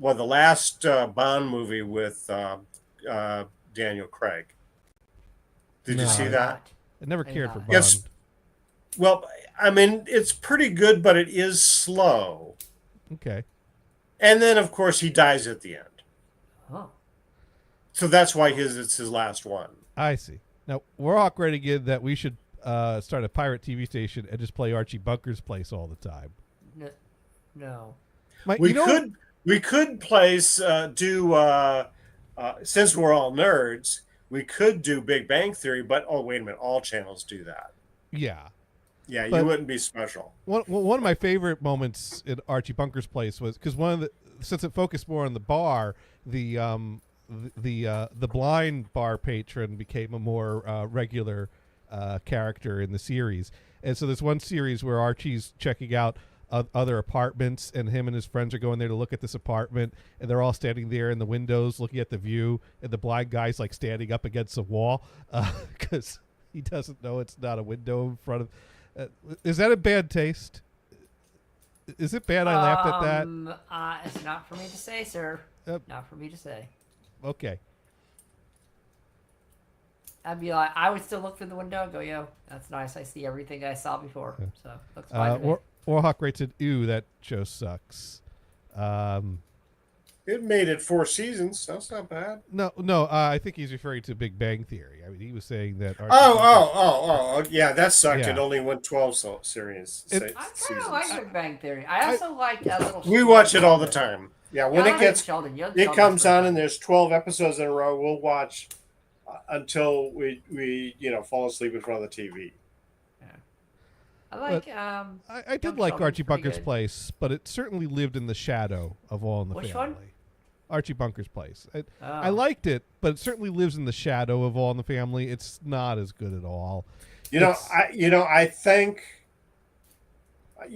last Bond movie with Daniel Craig? Did you see that? I never cared for Bond. Yes. Well, I mean, it's pretty good, but it is slow. Okay. And then, of course, he dies at the end. Oh. So that's why it's his last one. I see. Now, we're all agreeing again that we should start a pirate TV station and just play Archie Bunker's Place all the time. No. We could place since we're all nerds, we could do Big Bang Theory, but wait a minute, all channels do that. Yeah. Yeah, But you wouldn't be special. One of my favorite moments in Archie Bunker's Place was because since it focused more on the bar, the blind bar patron became a more regular character in the series. And so there's one series where Archie's checking out other apartments, and him and his friends are going there to look at this apartment, and they're all standing there in the windows looking at the view, and the blind guy's like standing up against the wall because he doesn't know it's not a window in front of. Is that a bad taste? Is it bad I laughed at that? It's not for me to say, sir. Yep. Not for me to say. Okay. I'd be like, I would still look through the window and go, yo, that's nice. I see everything I saw before. So, looks fine to me. Warhawk rated, ew, that show sucks. It made it 4 seasons. That's not bad. No. I think he's referring to Big Bang Theory. I mean, he was saying that. Yeah, that sucked. Yeah. It only went 12 series. I kind of like Big Bang Theory. I also like that little. We watch it all the time. Yeah, when I it gets Sheldon. Young it Sheldon's comes pretty on good. and there's 12 episodes in a row, we'll watch until we fall asleep in front of the TV. I like. I did Young like Sheldon's Archie pretty Bunker's good. Place, but it certainly lived in the shadow of All in the Which Family. one? Archie Bunker's Place. I Oh. liked it, but it certainly lives in the shadow of All in the Family. It's not as good at all. I think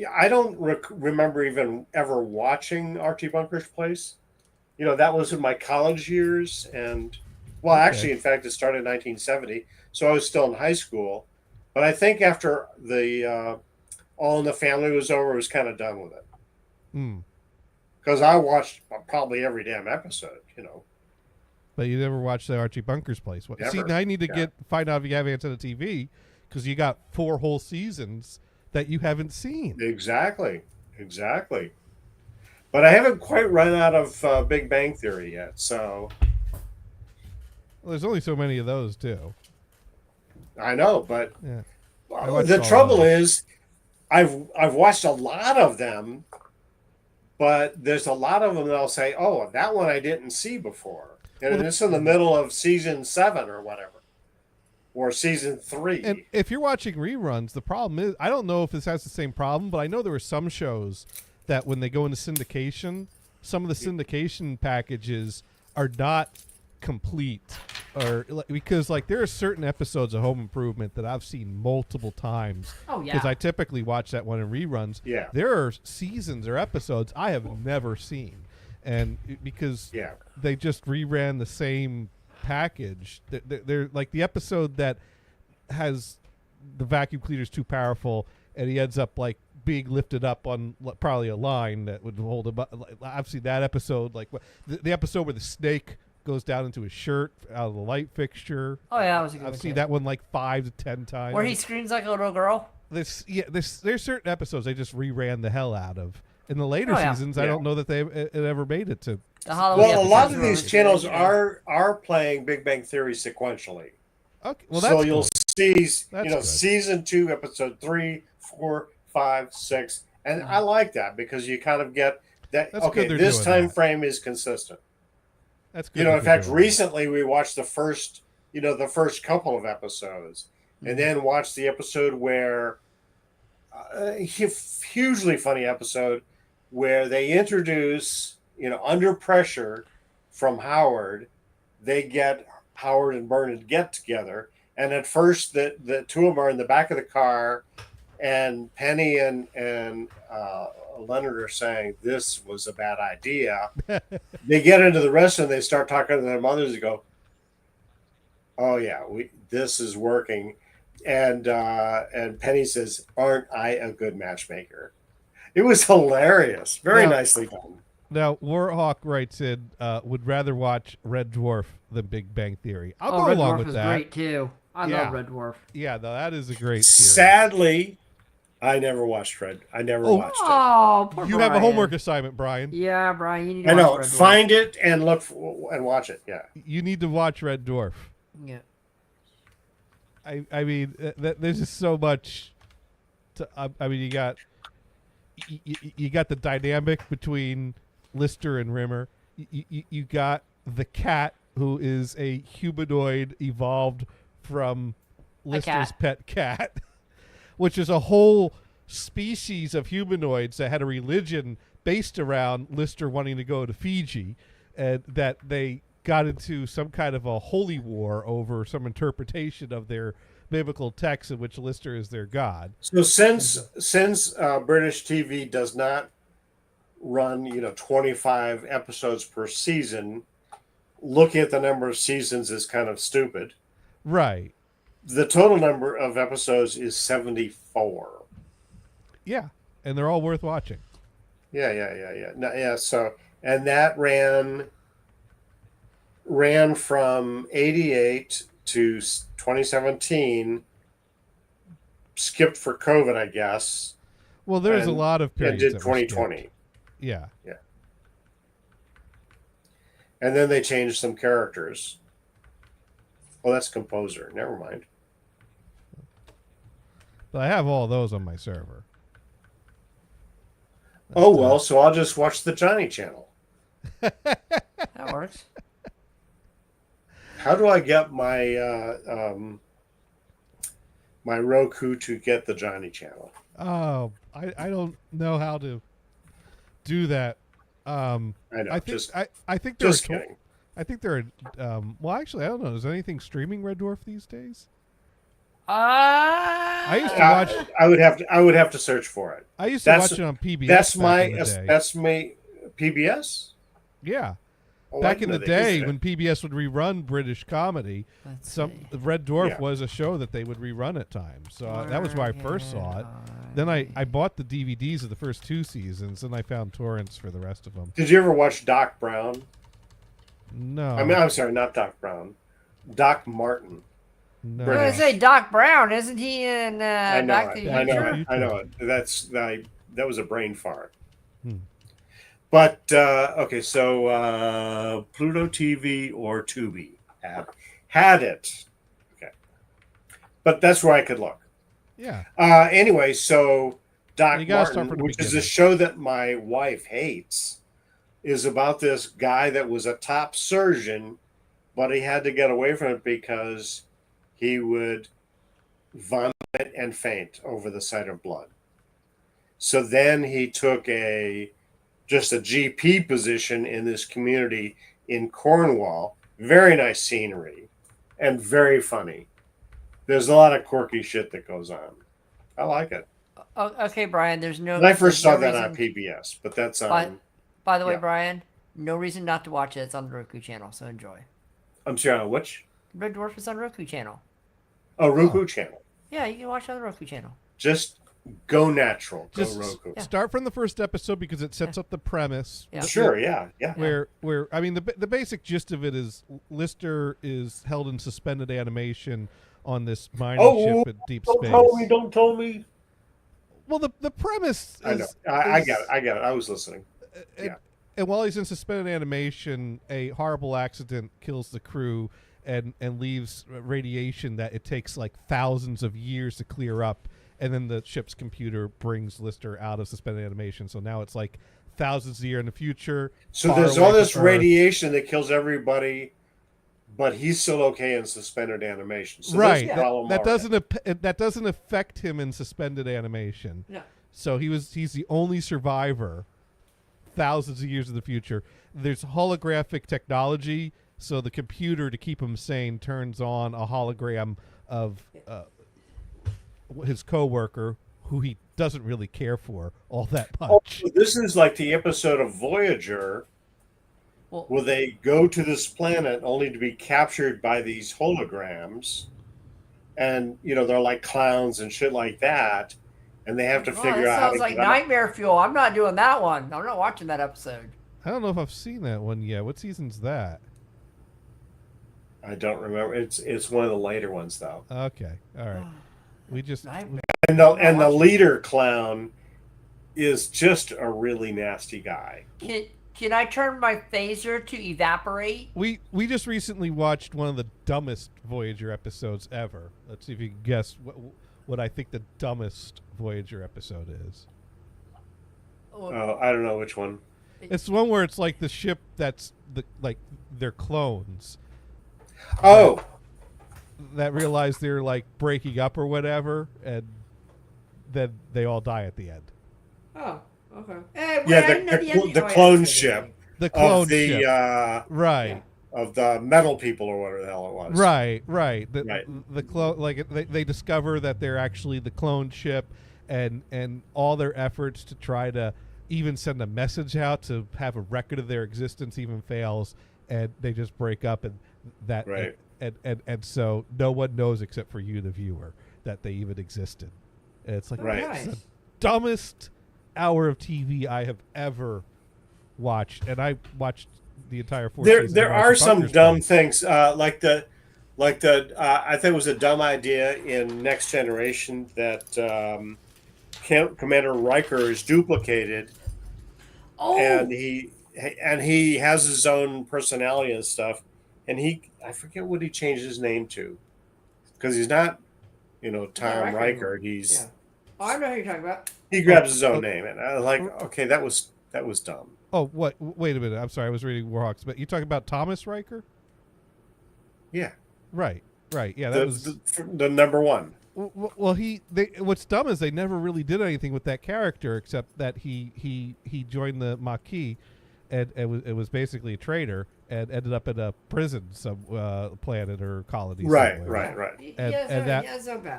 I don't remember even ever watching Archie Bunker's Place. That was in my college years, and actually, in fact, it started in 1970, so I was still in high school. But I think after the All in the Family was over, I was kind of done with it. Because I watched probably every damn episode, But you never watched the Archie Bunker's Place. Never. See, now I need to find out if you have Antenna TV, because you got 4 whole seasons that you haven't seen. Exactly. But I haven't quite run out of Big Bang Theory yet, so Well, there's only so many of those, too. I know. But Yeah. the trouble is, I've watched a lot of them, but there's a lot of them that I'll say, "Oh, that one I didn't see before," and it's in the middle of season 7 or whatever, or season 3. And if you're watching reruns, the problem is, I don't know if this has the same problem, but I know there were some shows that when they go into syndication, some of the syndication packages are not complete or because like there are certain episodes of Home Improvement that I've seen multiple times. Oh, yeah. Because I typically watch that one in reruns. Yeah. There are seasons or episodes I have never seen, and because they just reran the same package. They're like the episode that has the vacuum cleaner's too powerful, and he ends up like being lifted up on probably a line that would hold him up. I've seen that episode, like the episode where the snake goes down into his shirt out of the light fixture. Oh yeah, that was a good I've one, seen too. that one like 5 to 10 times. Where he screams like a little girl. There's certain episodes they just reran the hell out of. In the later Oh, yeah. seasons, I don't know that it ever made it to. The Halloween Well, a lot of episodes these were channels really good. are playing Big Bang Theory sequentially. Okay, well so that's you'll cool. see, That's you know, good. season 2, episode 3, 4, 5, 6, and I like that because you kind of get that. That's Okay, good they're this doing time that. frame is consistent. That's good. You know, that in they're fact, doing that. recently we watched the first couple of episodes, and then watched the episode where a hugely funny episode where they introduce, under pressure from Howard, they get Howard and Bernard get together, and at first the two of them are in the back of the car, and Penny and Leonard are saying this was a bad idea. They get into the restaurant, they start talking to their mothers and go, "Oh yeah, this is working." And Penny says, "Aren't I a good matchmaker?" It was hilarious. Very nicely done. Now, Warhawk writes in, would rather watch Red Dwarf than Big Bang Theory. I'll go Red along Dwarf with was that. great too. I love Red Dwarf. Yeah, no, that is a great series. Sadly, I never watched Red. I never watched it. Oh, poor You have a Brian. homework assignment, Brian. Yeah, Brian, you need to I know. watch Red Dwarf. Find it and and watch it. Yeah. You need to watch Red Dwarf. Yeah. I mean, there's just so much. I mean, you got the dynamic between Lister and Rimmer. You got the cat who is a humanoid evolved from Lister's pet cat, which is a whole species of humanoids that had a religion based around Lister wanting to go to Fiji, and that they got into some kind of a holy war over some interpretation of their biblical text in which Lister is their god. So since British TV does not run 25 episodes per season, looking at the number of seasons is kind of stupid. Right. The total number of episodes is 74. Yeah, and they're all worth watching. Yeah. No, yeah. So, and that ran from 88 to 2017. Skipped for COVID, I guess. Well, there's a and- lot of and periods. did that were skipped. 2020. Yeah. And then they changed some characters. Oh, that's Composer. Never mind. But I have all those on my server. Oh well, so I'll just watch the Johnny Channel. That works. How do I get my my Roku to get the Johnny Channel? Oh, I don't know how to do that. I know. I think just I think there just are kidding. I think there are. Well, actually, I don't know. Is anything streaming Red Dwarf these days? I used to watch. I would have to search for it. I used to watch it on PBS. That's back in the day. that's my PBS. Yeah. Oh, Back I in the know they day used to. when PBS would rerun British comedy, Red Dwarf Yeah. was a show that they would rerun at times. So that was where I first saw it. Then I bought the DVDs of the first 2 seasons, and I found torrents for the rest of them. Did you ever watch Doc Brown? No. I mean, I'm sorry, not Doc Brown. Doc Martin. No. I was gonna say Doc Brown, isn't he in I know Back to it. the I know Future? it. I know it. That was a brain fart. Hmm. But okay, so Pluto TV or Tubi had it. Okay, but that's where I could look. Yeah. Anyway, so Doc You gotta start Martin, from the which is a beginning. show that my wife hates, is about this guy that was a top surgeon, but he had to get away from it because he would vomit and faint over the sight of blood. So then he took just a GP position in this community in Cornwall. Very nice scenery. and very funny. There's a lot of quirky shit that goes on. I like it. Oh, okay, Brian. There's no. And I first saw there's no that on reason- PBS, but that's By the way, yeah. Brian, no reason not to watch it. It's on the Roku channel, so enjoy. I'm sorry, on which? Red Dwarf is on Roku channel. Oh, Roku channel. Yeah, you can watch it on the Roku channel. Just go natural. Go Just Roku. start from the first episode because it sets up the premise. Yeah. Sure, yeah. Where I mean the basic gist of it is Lister is held in suspended animation on this mining ship in deep space. Don't tell me. Well, the premise is, I know. I got it. I was listening. Yeah. And while he's in suspended animation, a horrible accident kills the crew and leaves radiation that it takes like thousands of years to clear up. And then the ship's computer brings Lister out of suspended animation. So now it's like thousands of years in the future. So far there's away all this from Earth. radiation that kills everybody, but he's still okay in suspended animation. So Right. there's a problem That already. that doesn't affect him in suspended animation. No. So he's the only survivor thousands of years in the future. There's holographic technology, so the computer, to keep him sane, turns on a hologram of his coworker, who he doesn't really care for all that much. Oh, this is like the episode of Voyager where they go to this planet only to be captured by these holograms. And, they're like clowns and shit like that. And they have to figure that out how sounds to like get out. Nightmare Fuel. I'm not doing that one. I'm not watching that episode. I don't know if I've seen that one yet. What season's that? I don't remember. It's one of the later ones, though. Okay, all right. We just And the leader clown is just a really nasty guy. Can I turn my phaser to evaporate? we just recently watched one of the dumbest Voyager episodes ever. Let's see if you can guess what I think the dumbest Voyager episode is. Oh, I don't know which one. It's the one where it's like the ship that's they're clones. Oh, that realize they're like breaking up or whatever, and then they all die at the end. Oh, okay. Hey, yeah, the clone ship. The clone of the, ship. Right. Of the metal people or whatever the hell it was. Right. The Right. clone, they discover that they're actually the clone ship, and all their efforts to try to even send a message out to have a record of their existence even fails, and they just break up, and that Right. and so no one knows except for you, the viewer, that they even existed. And it's like Right. it's the dumbest hour of TV I have ever watched, and I watched the entire fourth season. There of are Arthur some Bunker's dumb Place. things, like the I think it was a dumb idea in Next Generation that Commander Riker is duplicated, and he has his own personality and stuff, and I forget what he changed his name to, because he's not, Tom Riker. He's Oh, I know who you're talking about. he grabs his own name, and I was like, okay, that was dumb. Oh, what? Wait a minute. I'm sorry. I was reading Warhawks, but you talking about Thomas Riker? Yeah, Right. Yeah, that was. the number one. Well, what's dumb is they never really did anything with that character except that he joined the Maquis, and it was basically a traitor and ended up in a prison, some planet or colony. Right. And that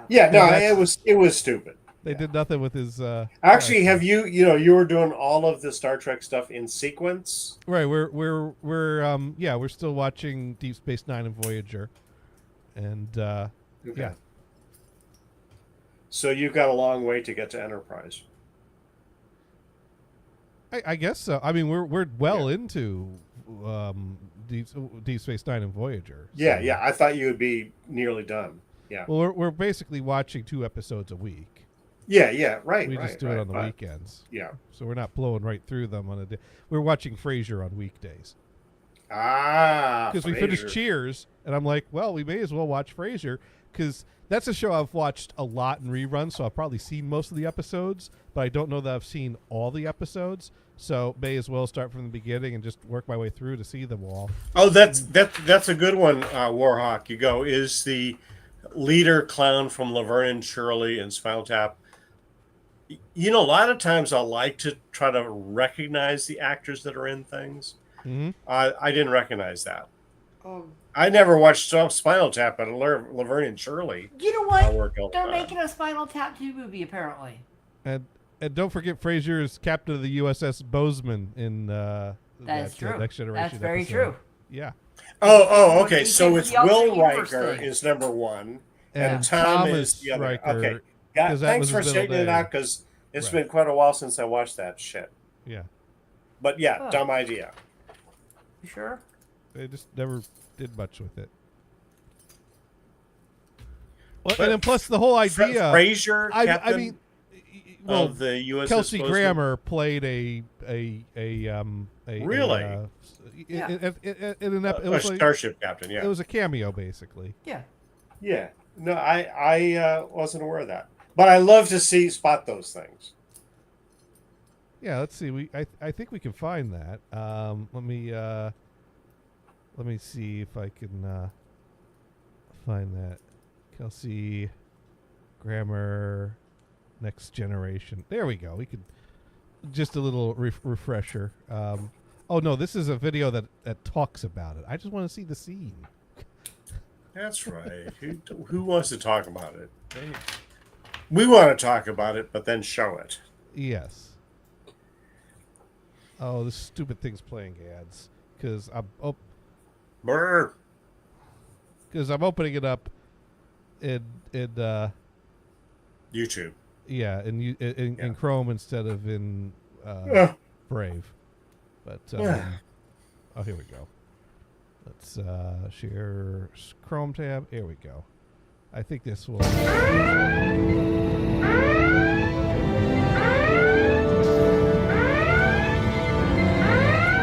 Yeah, no, that's- it was stupid. they did nothing with his. Actually, have you were doing all of the Star Trek stuff in sequence? Right. We're still watching Deep Space Nine and Voyager, and yeah. So you've got a long way to get to Enterprise. I guess so. I mean, we're well into Deep Space Nine and Voyager. So. Yeah. I thought you would be nearly done. Yeah. Well, we're basically watching 2 episodes a week. Yeah. Right. We right, just do right, it on the right. weekends. Yeah. So we're not blowing right through them on a day. We're watching Frasier on weekdays. Because we finished Cheers, and I'm like, well, we may as well watch Frasier, because that's a show I've watched a lot in reruns, so I've probably seen most of the episodes, but I don't know that I've seen all the episodes, so may as well start from the beginning and just work my way through to see them all. Oh, that's a good one, Warhawk. You go is the leader clown from Laverne and Shirley and Spinal Tap. A lot of times I like to try to recognize the actors that are in things. Mm-hmm. I didn't recognize that. I never watched Spinal Tap, but Laverne and Shirley. You know I what? work all the They're time. making a Spinal Tap 2 movie, apparently. And don't forget Frazier is captain of the USS Bozeman in That's true. Next Generation. That's very episode. true. Yeah. Oh, okay. He So came it's with the Will alternate universe Riker thing. is number one, And and Tom Thomas is the other. Riker, Okay. 'cause that Thanks was for his middle straightening it name. out because it's Right. been quite a while since I watched that shit. Yeah. But yeah, Huh. dumb idea. You sure? They just never did much with it. Well, But and then plus the whole idea. Frasier, I captain mean, well, of the USS Kelsey Bozeman? Grammer played a Really? Yeah. In an it a was like, starship captain. Yeah. it was a cameo basically. Yeah. Yeah. No, I wasn't aware of that. But I love to spot those things. Yeah, let's see. I think we can find that. Let me see if I can find that. Kelsey Grammer, Next Generation. There we go. We could just a little refresher. Oh no, this is a video that talks about it. I just want to see the scene. That's right. Who wants to talk about it? We want to talk about it, but then show it. Yes. Oh, this stupid thing's playing ads because I'm Brr. opening it up in YouTube. yeah in Chrome instead of in Ugh. Brave. But oh, here we go. Let's share Chrome tab. Here we go. I think this will.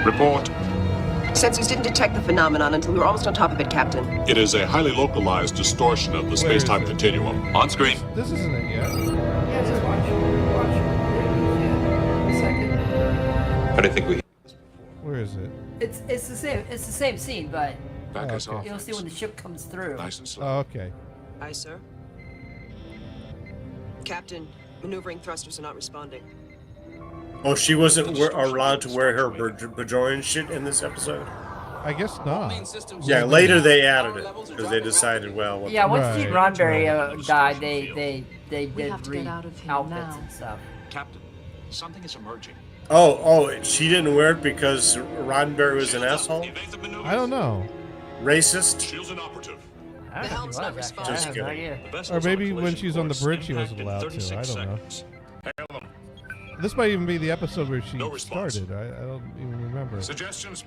Report. Sensors didn't detect the phenomenon until we were almost on top of it, Captain. It is a highly localized distortion of the space-time is it? continuum. On screen. This isn't it yet. Yeah, just watch. Yeah. A second. But I think we... Where is it? It's the same. It's the same scene, but Back us off. you'll see when the ship comes through. Nice and slow. Oh, okay. Aye, sir. Captain, maneuvering thrusters are not responding. Oh, she wasn't allowed to wear her Bajorian shit in this episode? I guess not. Yeah, later they added it because they decided, well, what Yeah, the- once Gene Roddenberry died, they did have to get out of here outfits now. and stuff. Captain, something is emerging. Oh, she didn't wear it because Roddenberry was an asshole? I don't know. Racist? Shields inoperative. I don't know helm's if he not was, actually. Just I have no kidding. idea. Or maybe when she's on the bridge, she wasn't allowed to. I don't know. This might even be the episode where she No response. started. I don't even remember. Suggestions?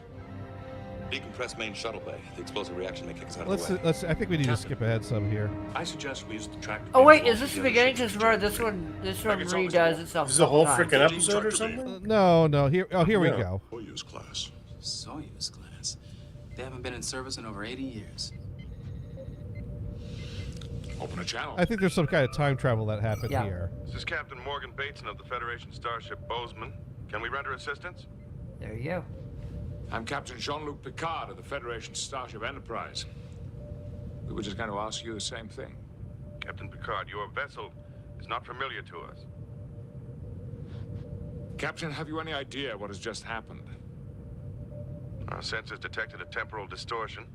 Decompress main shuttle bay. The explosive reaction may kick us out of the way. Let's. I think we need to skip ahead some here. I suggest we use the track. Oh wait, is this the beginning? Because remember, this one redoes itself. This is a whole couple times. freaking episode or something? No. Here we Yeah. go. Soyuz class. Soyuz class. They haven't been in service in over 80 years. Open a channel. I think there's some kind of time travel that happened Yeah. here. This is Captain Morgan Bateson of the Federation starship Bozeman. Can we render assistance? There you go. I'm Captain Jean-Luc Picard of the Federation Starship Enterprise. We were just going to ask you the same thing. Captain Picard, your vessel is not familiar to us. Captain, have you any idea what has just happened? Our sensors detected a temporal distortion.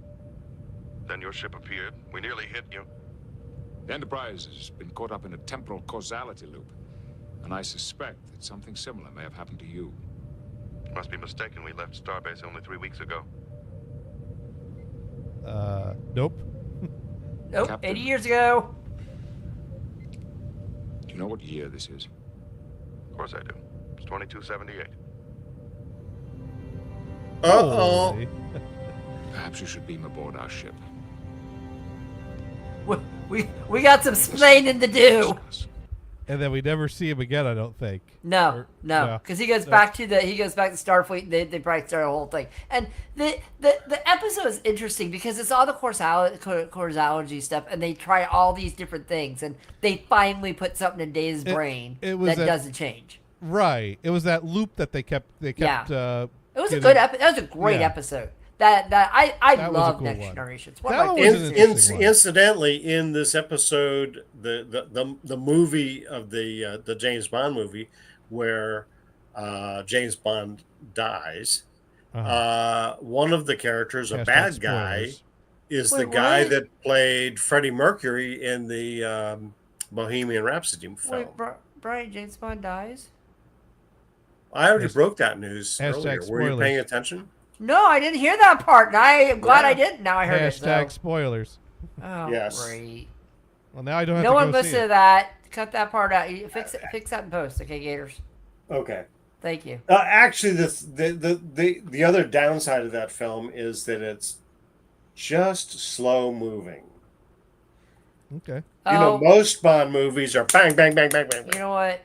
Then your ship appeared. We nearly hit you. The Enterprise has been caught up in a temporal causality loop, and I suspect that something similar may have happened to you. You must be mistaken. We left Starbase only 3 weeks ago. Nope. Nope. Captain. 80 years ago. Do you know what year this is? Of course I do. It's 2278. Uh-oh. Holy. Perhaps you should beam aboard our ship. We got some splaining to do. And then we never see him again. I don't think. No, because he goes back to Starfleet. They probably start a whole thing, and the episode is interesting because it's all the causality stuff, and they try all these different things, and they finally put something in Dave's brain that doesn't change. Right. It was that loop that they kept. It was a good episode. That was a great episode. That I love Next Generation. It's one of my favorites. Incidentally, in this episode, the movie of the James Bond movie, where James Bond dies, one of the characters, a bad guy, is Wait, the guy what? that played Freddie Mercury in the Bohemian Rhapsody film. Wait, Brian James Bond dies? I already broke that news earlier. Hashtag Were you spoilers. paying attention? No, I didn't hear that part, and I am glad I didn't. Now I heard it. Hashtag So. spoilers. Oh, Yes. great. Well, now I don't have No to one go see listen to it. that. Cut that part out. You fix that in post, okay, Gators? Okay. Thank you. Actually, the other downside of that film is that it's just slow moving. Okay. You know, most Bond movies are bang, bang, bang, bang, bang. You know what?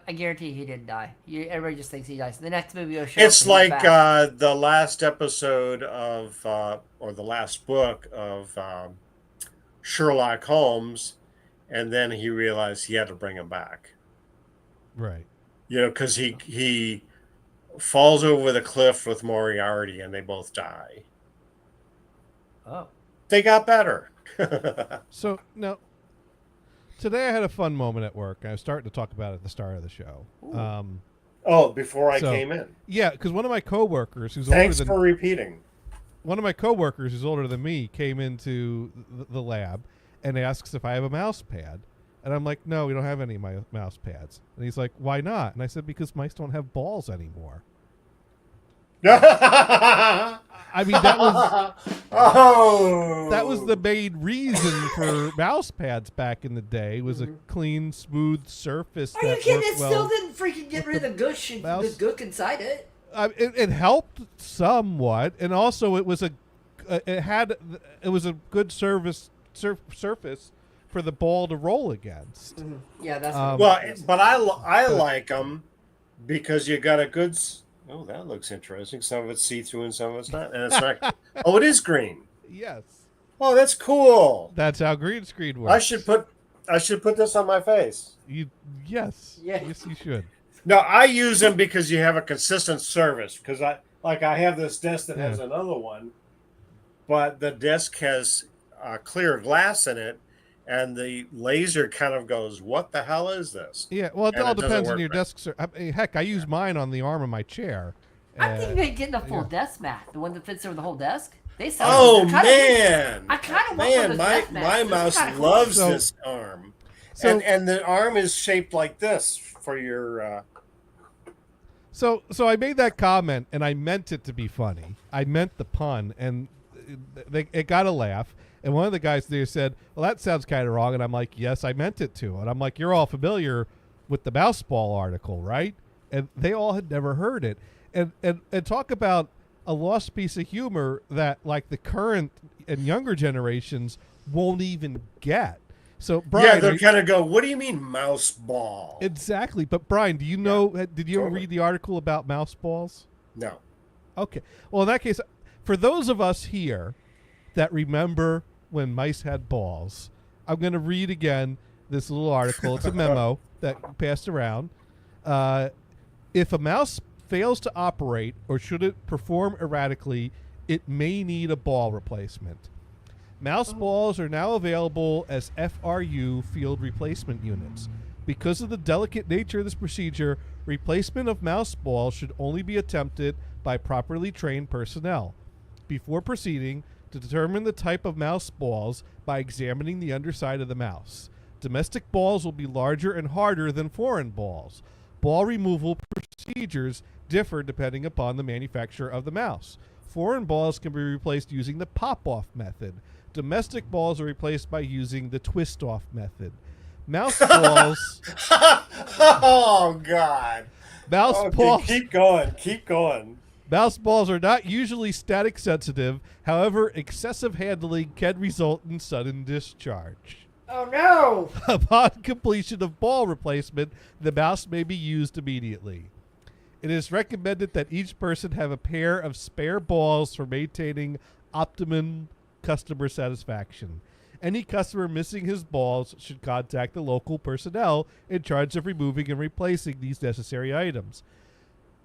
I guarantee he didn't die. Everybody just thinks he dies. The next movie will show It's up and he's like back. the last episode of, or the last book of Sherlock Holmes, and then he realized he had to bring him back. Right. You know, because he falls over the cliff with Moriarty, and they both die. Oh. They got better. So now, today I had a fun moment at work. I was starting to talk about it at the start of the show. Before I came in. Yeah, because one of my coworkers, who's Thanks older than for repeating. One of my coworkers, who's older than me, came into the lab and asks if I have a mouse pad. And I'm like, no, we don't have any mouse pads. And he's like, why not? And I said, because mice don't have balls anymore. I mean, that was the main reason for mouse pads back in the day. Was a clean, smooth surface. Are you that kidding? worked It well still didn't freaking get rid of the gush, the gook inside it. It helped somewhat, and also it was a good surface for the ball to roll against. Yeah, that's but I like them because you got a good. Oh, that looks interesting. Some of it's see-through and some of it's not. And it's not. Oh, it is green. Yes. Oh, that's cool. That's how green screen works. I should put this on my face. Yes, you should. No, I use them because you have a consistent service. Because I have this desk that has another one, but the desk has clear glass in it, and the laser kind of goes, "What the hell is this?" Yeah, well, it And all doesn't depends on work your right. desk. Heck, I use mine on the arm of my chair. I'm thinking of getting a full desk mat, the one that fits over the whole desk. They sell. Oh those. They're kinda man! I kind of want one of those my desk mats. my Those are mouse kinda cool. loves So- this arm, so- and the arm is shaped like this for your. So I made that comment, and I meant it to be funny. I meant the pun, and it got a laugh. And one of the guys there said, "Well, that sounds kind of wrong." And I'm like, "Yes, I meant it to." And I'm like, "You're all familiar with the mouse ball article, right?" And they all had never heard it. And talk about a lost piece of humor that like the current and younger generations won't even get. So Brian, Yeah, they'll kind of go, "What do you mean, mouse ball?" Exactly. But Brian, do you know? Did you ever read the article about mouse balls? No. Okay. Well, in that case, for those of us here that remember when mice had balls, I'm going to read again this little article. It's a memo that passed around. If a mouse fails to operate or should it perform erratically, it may need a ball replacement. Mouse balls are now available as FRU field replacement units. Because of the delicate nature of this procedure, replacement of mouse balls should only be attempted by properly trained personnel. Before proceeding, to determine the type of mouse balls by examining the underside of the mouse. Domestic balls will be larger and harder than foreign balls. Ball removal procedures differ depending upon the manufacturer of the mouse. Foreign balls can be replaced using the pop-off method. Domestic balls are replaced by using the twist-off method. Mouse balls... Oh, God. Mouse Okay, balls... Keep going. Keep going. Mouse balls are not usually static sensitive. However, excessive handling can result in sudden discharge. Oh, no. Upon completion of ball replacement, the mouse may be used immediately. It is recommended that each person have a pair of spare balls for maintaining optimum customer satisfaction. Any customer missing his balls should contact the local personnel in charge of removing and replacing these necessary items.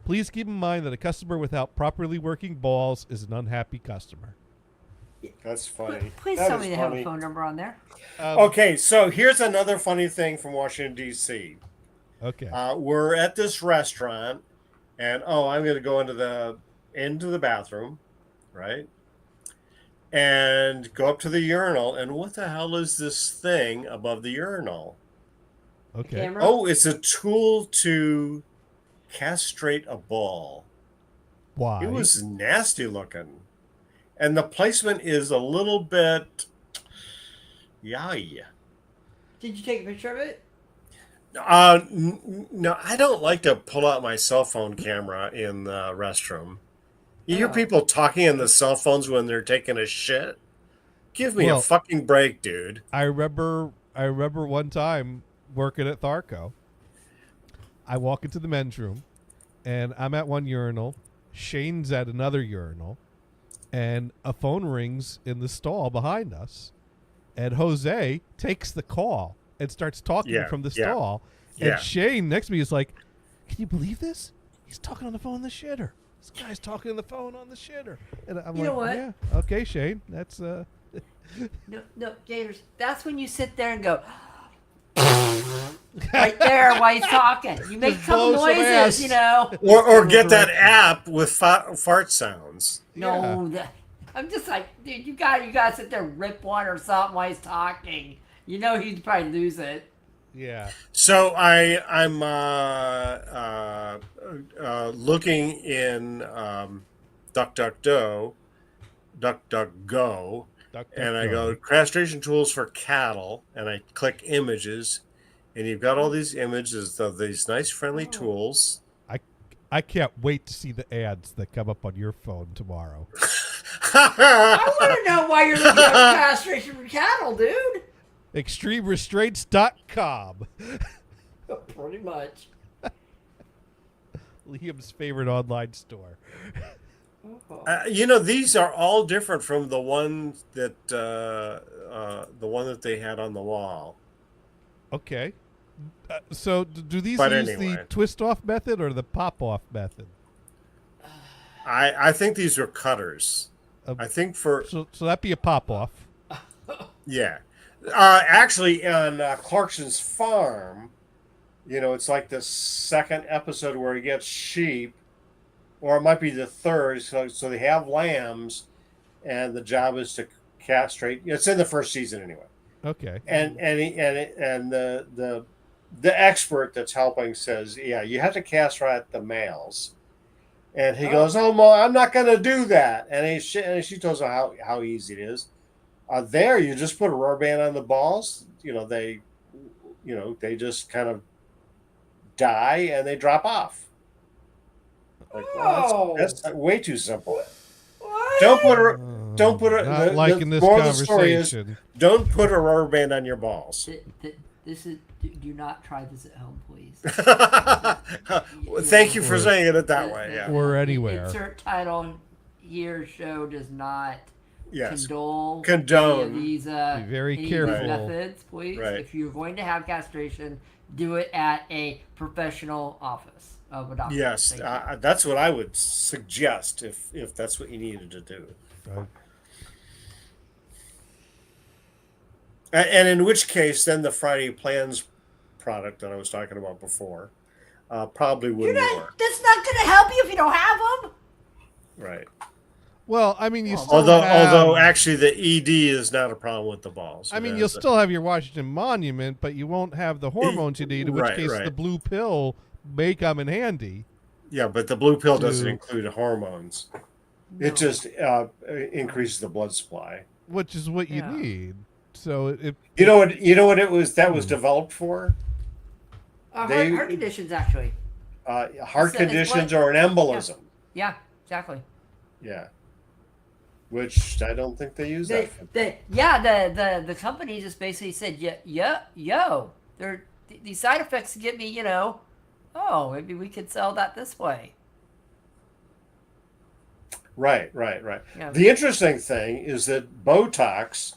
Please keep in mind that a customer without properly working balls is an unhappy customer. That's funny. Please That tell is me they have a funny. phone number on there. Okay, so here's another funny thing from Washington, D.C. Okay. We're at this restaurant, and I'm going to go into the bathroom, right? and go up to the urinal. And what the hell is this thing above the urinal? Okay. Camera? Oh, it's a tool to castrate a bull. Why? It was nasty looking. And the placement is a little bit... Yay. Did you take a picture of it? No, I don't like to pull out my cell phone camera in the restroom. You hear people talking on the cell phones when they're taking a shit? Give me a fucking break, dude. I remember one time working at Tharco. I walk into the men's room, and I'm at one urinal. Shane's at another urinal, and a phone rings in the stall behind us, and Jose takes the call and starts talking from the stall. And Shane next to me is like, "Can you believe this? He's talking on the phone in the shitter. This guy's talking on the phone on the shitter." And I'm You know what? "Yeah, okay, Shane, that's No, Gators. That's when you sit there and go right there while he's talking. You make some blow some noises, ass. you know. Or get that app with fart sounds. No, I'm just like, dude, you gotta sit there and rip one or something while he's talking. You know he'd probably lose it. Yeah. So I'm looking in DuckDuckGo, and I go castration tools for cattle, and I click images, and you've got all these images of these nice friendly tools. I can't wait to see the ads that come up on your phone tomorrow. I want to know why you're looking at castration for cattle, dude. ExtremeRestraints.com. Pretty much. Liam's favorite online store. These are all different from the one that they had on the wall. Okay. So do these But use anyway. the twist off method or the pop off method? I think these are cutters. I think for so that'd be a pop off. Yeah. Actually, on Clarkson's farm, it's like the second episode where he gets sheep, or it might be the third. So they have lambs, and the job is to castrate. It's in the first season anyway. Okay. And the expert that's helping says, yeah, you have to castrate the males. And he goes, "Oh, Mom, I'm not going to do that." And she tells him how easy it is. There, you just put a rubber band on the balls. They just kind of die and they drop off. Like, well, that's way too simple. What? Don't put a. Not liking this moral of the story is, conversation. don't put a rubber band on your balls. This is. Do not try this at home, please. Thank you for saying it that way. Yeah. Or anywhere. Insert title here. Show does not. Yes. Condone Condone. any of these Be very any of these careful. methods, please. Right. If you're going to have castration, do it at a professional office of a doctor. Yes, Thank you. that's what I would suggest if that's what you needed to do. Right. And in which case, then the Friday Plans product that I was talking about before probably wouldn't work. That's not going to help you if you don't have them. Right. Well, I mean, you still Although actually the ED is not a problem with the balls. I mean, It you'll is still have your Washington Monument, but you won't have the hormones you need, in which Right, case right. the blue pill may come in handy. Yeah, but the blue pill doesn't to- include hormones. It just increases the blood supply. Which is what you need. So it You know what it was that was developed for? Heart They- conditions, actually. Heart It's conditions blood- or an embolism. Yeah, exactly. Yeah. Which I don't think they use that for. The company just basically said, these side effects get me, maybe we could sell that this way. Right. Yeah. The interesting thing is that Botox,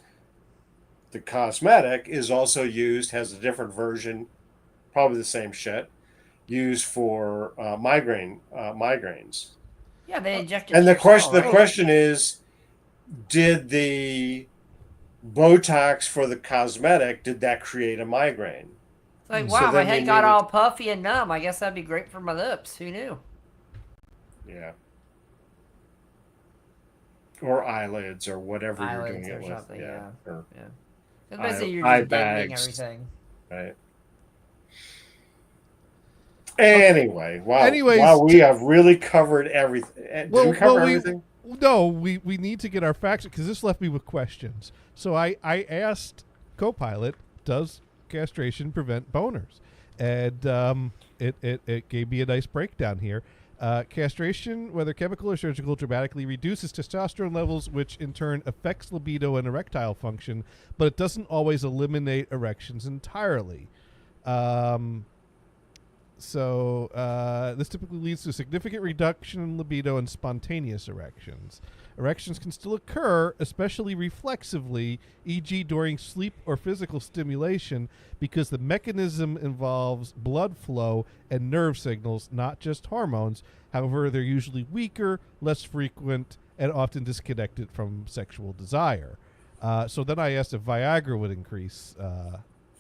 the cosmetic, is also used, has a different version, probably the same shit, used for migraines. Yeah, they injected. And the yourself, right? question is, did the Botox for the cosmetic, did that create a migraine? It's like, So wow, my then they head got needed- all puffy and numb. I guess that'd be great for my lips. Who knew? Yeah. or eyelids or whatever Eyelids you're doing or it with. something, yeah. Or Yeah. 'Cause basically you're eye just deadening bags. everything. Right. Anyway, wow. Anyways, wow, we have really covered everything. Did we cover everything? No, we need to get our facts because this left me with questions. So I asked Copilot, does castration prevent boners? And it gave me a nice breakdown here. Castration, whether chemical or surgical, dramatically reduces testosterone levels, which in turn affects libido and erectile function, but it doesn't always eliminate erections entirely. So this typically leads to a significant reduction in libido and spontaneous erections. Erections can still occur, especially reflexively, e.g. during sleep or physical stimulation, because the mechanism involves blood flow and nerve signals, not just hormones. However, they're usually weaker, less frequent, and often disconnected from sexual desire. So then I asked if Viagra would increase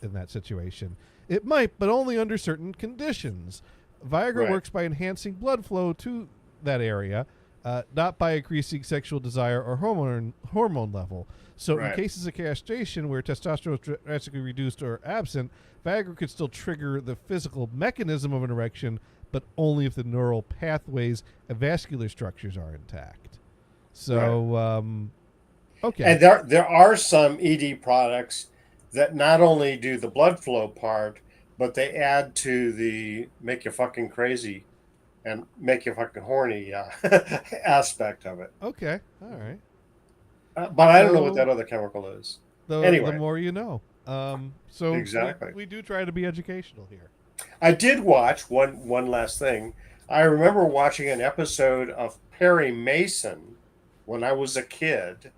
in that situation. It might, but only under certain conditions. Viagra Right. works by enhancing blood flow to that area, not by increasing sexual desire or hormone level. So in Right. cases of castration where testosterone is drastically reduced or absent, Viagra could still trigger the physical mechanism of an erection, but only if the neural pathways and vascular structures are intact. So, okay. And there are some ED products that not only do the blood flow part, but they add to the make you fucking crazy and make you fucking horny aspect of it. Okay, all right. But I don't know what So- that other chemical is. The Anyway. more you know. So Exactly. we do try to be educational here. I did watch one last thing. I remember watching an episode of Perry Mason when I was a kid.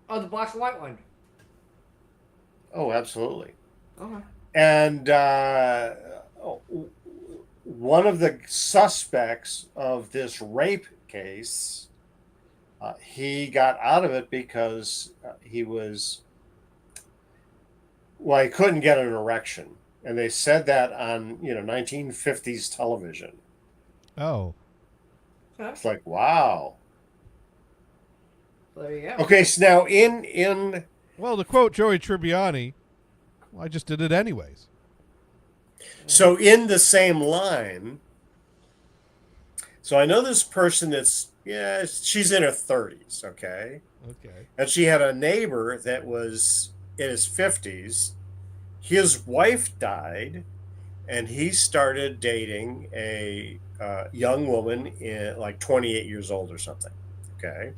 Oh, the black and white one. Oh, absolutely. Okay. And one of the suspects of this rape case, he got out of it because he couldn't get an erection. And they said that on 1950s television. Oh. It's like, wow. There you go. Okay, so now in Well, to quote Joey Tribbiani, well, I just did it anyways. So in the same line, so I know this person she's in her 30s, okay? Okay. And she had a neighbor that was in his 50s. His wife died, and he started dating a young woman in like 28 years old or something, okay?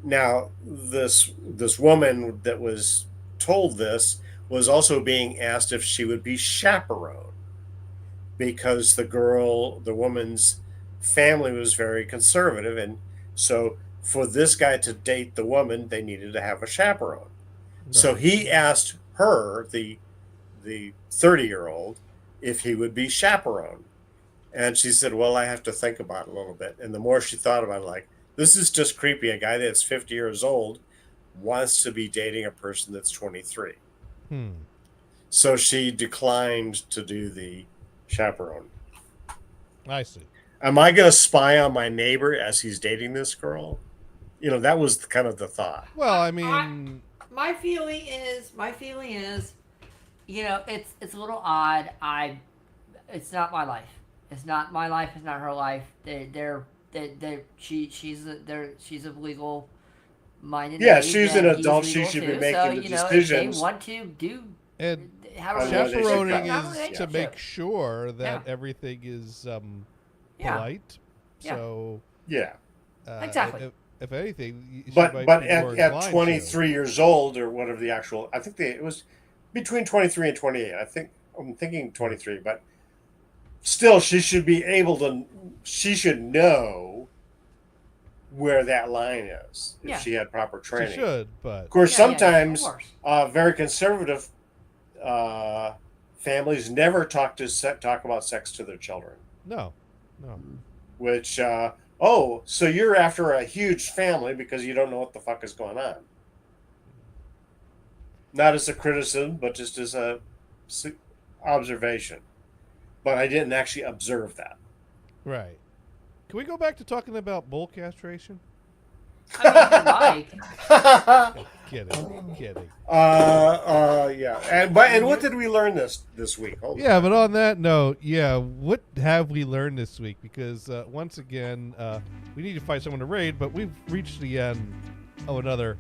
Now, this woman that was told this was also being asked if she would be chaperone because the woman's family was very conservative. And so for this guy to date the woman, they needed to have a chaperone. Right. So he asked her, the 30-year-old, if he would be chaperone. And she said, well, I have to think about it a little bit. And the more she thought about it, like, this is just creepy. A guy that's 50 years old wants to be dating a person that's 23. So she declined to do the chaperone. I see. Am I going to spy on my neighbor as he's dating this girl? That was kind of the thought. Well, I mean, my feeling is, it's a little odd. It's not my life. It's not my life. It's not her life. She's a legal minded. Yeah, she's an adult. She should be making the decisions. If they want to do. And have chaperoning is to make sure that everything is polite. Yeah. So exactly. If anything, but at 23 years old or whatever the actual, I think it was between 23 and 28. I'm thinking 23, but still, she should be able to. She should know where that line is if she had proper training. She should, but of course, sometimes very conservative families never talk about sex to their children. No. Which, so you're after a huge family because you don't know what the fuck is going on. Not as a criticism, but just as a observation. But I didn't actually observe that. Right. Can we go back to talking about bull castration? I mean, Mike. Kidding. Yeah. And what did we learn this week? Hold on. Yeah, but on that note, what have we learned this week? Because once again, we need to find someone to raid, but we've reached the end of another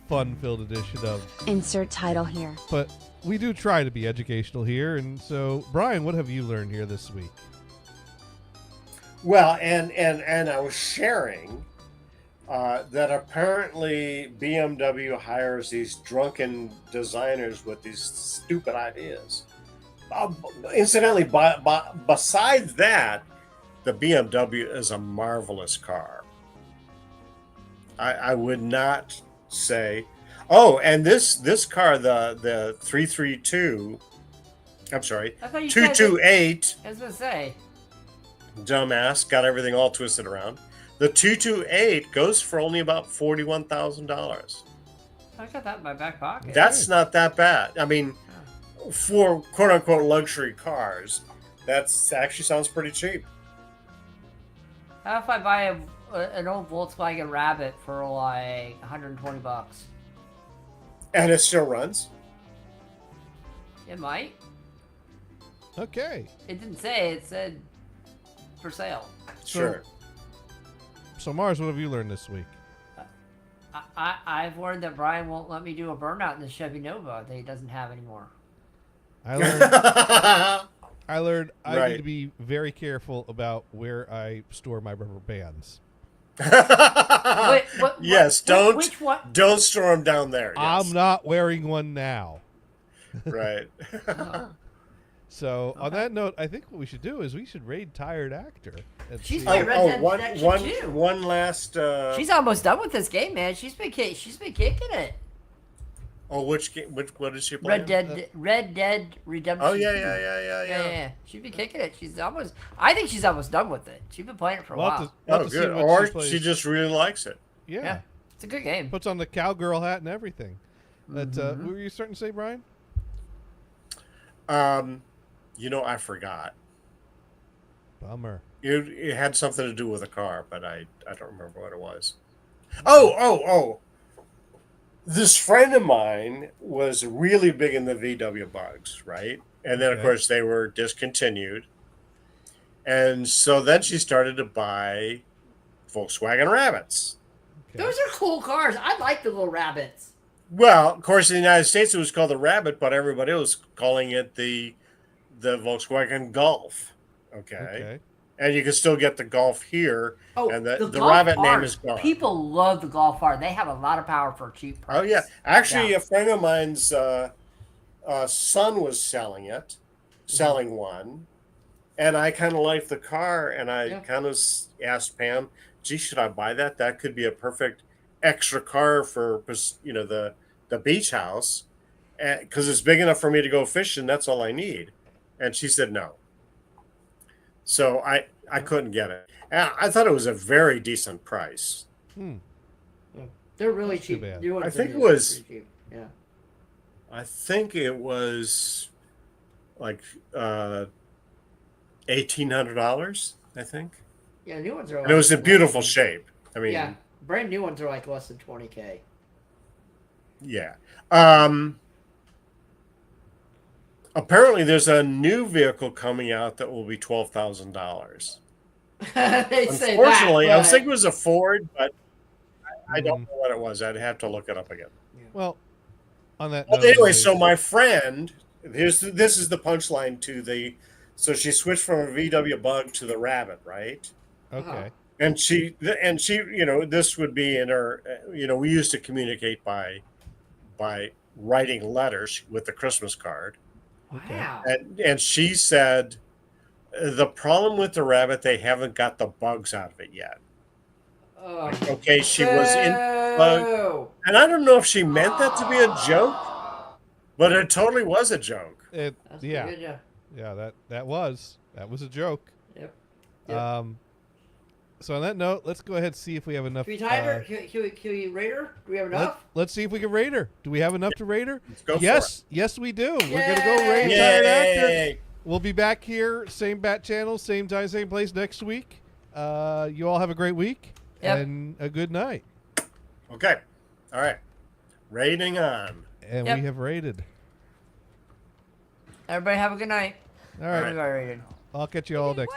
fun-filled edition of Insert title here. But we do try to be educational here, and so Brian, what have you learned here this week? Well, and I was sharing that apparently BMW hires these drunken designers with these stupid ideas. Incidentally, besides that, the BMW is a marvelous car. I would not say. Oh, and this car, the 332. I'm sorry, I thought you said 228. I was gonna say. Dumbass, got everything all twisted around. The 228 goes for only about $41,000. I got that in my back pocket. That's not that bad. I mean, for quote unquote luxury cars, that's actually sounds pretty cheap. How if I buy an old Volkswagen Rabbit for like $120? And it still runs? It might. Okay. It didn't say. It said for sale. Sure. So Mars, what have you learned this week? I've learned that Brian won't let me do a burnout in the Chevy Nova that he doesn't have anymore. I learned I need to be very careful about where I store my rubber bands. Yes, don't store them down there. Yes. I'm not wearing one now. Right. So on that note, I think what we should do is we should raid Tired Actor. She's playing Red Dead Redemption 2. One last. She's almost done with this game, man. She's been kicking it. Oh, which game? What is she playing? Red Dead Redemption. Oh yeah. She's been kicking it. I think she's almost done with it. She's been playing it for a while. Oh, good. Or she just really likes it. Yeah. It's a good game. Puts on the cowgirl hat and everything. What were you starting to say, Brian? I forgot. Bummer. It had something to do with a car, but I don't remember what it was. Oh. This friend of mine was really big in the VW bugs, right? And then, of course, they were discontinued. And so then she started to buy Volkswagen Rabbits. Okay. Those are cool cars. I like the little Rabbits. Well, of course, in the United States, it was called the Rabbit, but everybody was calling it the Volkswagen Golf. Okay. And you can still get the Golf here. Oh, and the Golf Rabbit R. name is gone. People love the Golf R. They have a lot of power for a cheap price. Oh, yeah. Actually, a friend of mine's son was selling one. And I kind of liked the car. And I kind of asked Pam, gee, should I buy that? That could be a perfect extra car for, the beach house. Because it's big enough for me to go fishing. That's all I need. And she said no. So I couldn't get it. And I thought it was a very decent price. They're really cheap. I think it was. Cheap. Yeah. I think it was like $1,800. I think. Yeah, new ones are. And it was in beautiful shape. I mean. Yeah, brand new ones are like less than $20,000. Yeah. Apparently, there's a new vehicle coming out that will be $12,000. They say Unfortunately, that, I was thinking it was a Ford, but I don't know what it was. I'd have to look it up again. Well, on that. Well, anyway, so my friend, this is the punchline to the. So she switched from a VW Bug to the Rabbit, right? Okay. And she, this would be in her. We used to communicate by writing letters with the Christmas card. Wow. And she said, the problem with the Rabbit, they haven't got the bugs out of it yet. Okay, she was in bug, and I don't know if she meant that to be a joke, but it totally was a joke. Good, yeah, that was a joke. Yep. So on that note, let's go ahead and see if we have enough. Can we rate her? Do we have enough? Let's see if we can rate her. Do we have enough to rate her? Let's go yes, yes, we do. We're gonna go rate Tired Actor. We'll be back here, same bat channel, same time, same place next week. You all have a great week and a good night. Okay. All right. Rating on. And Yep. we have rated. Everybody have a good night. All right. Everybody rated. I'll catch you all next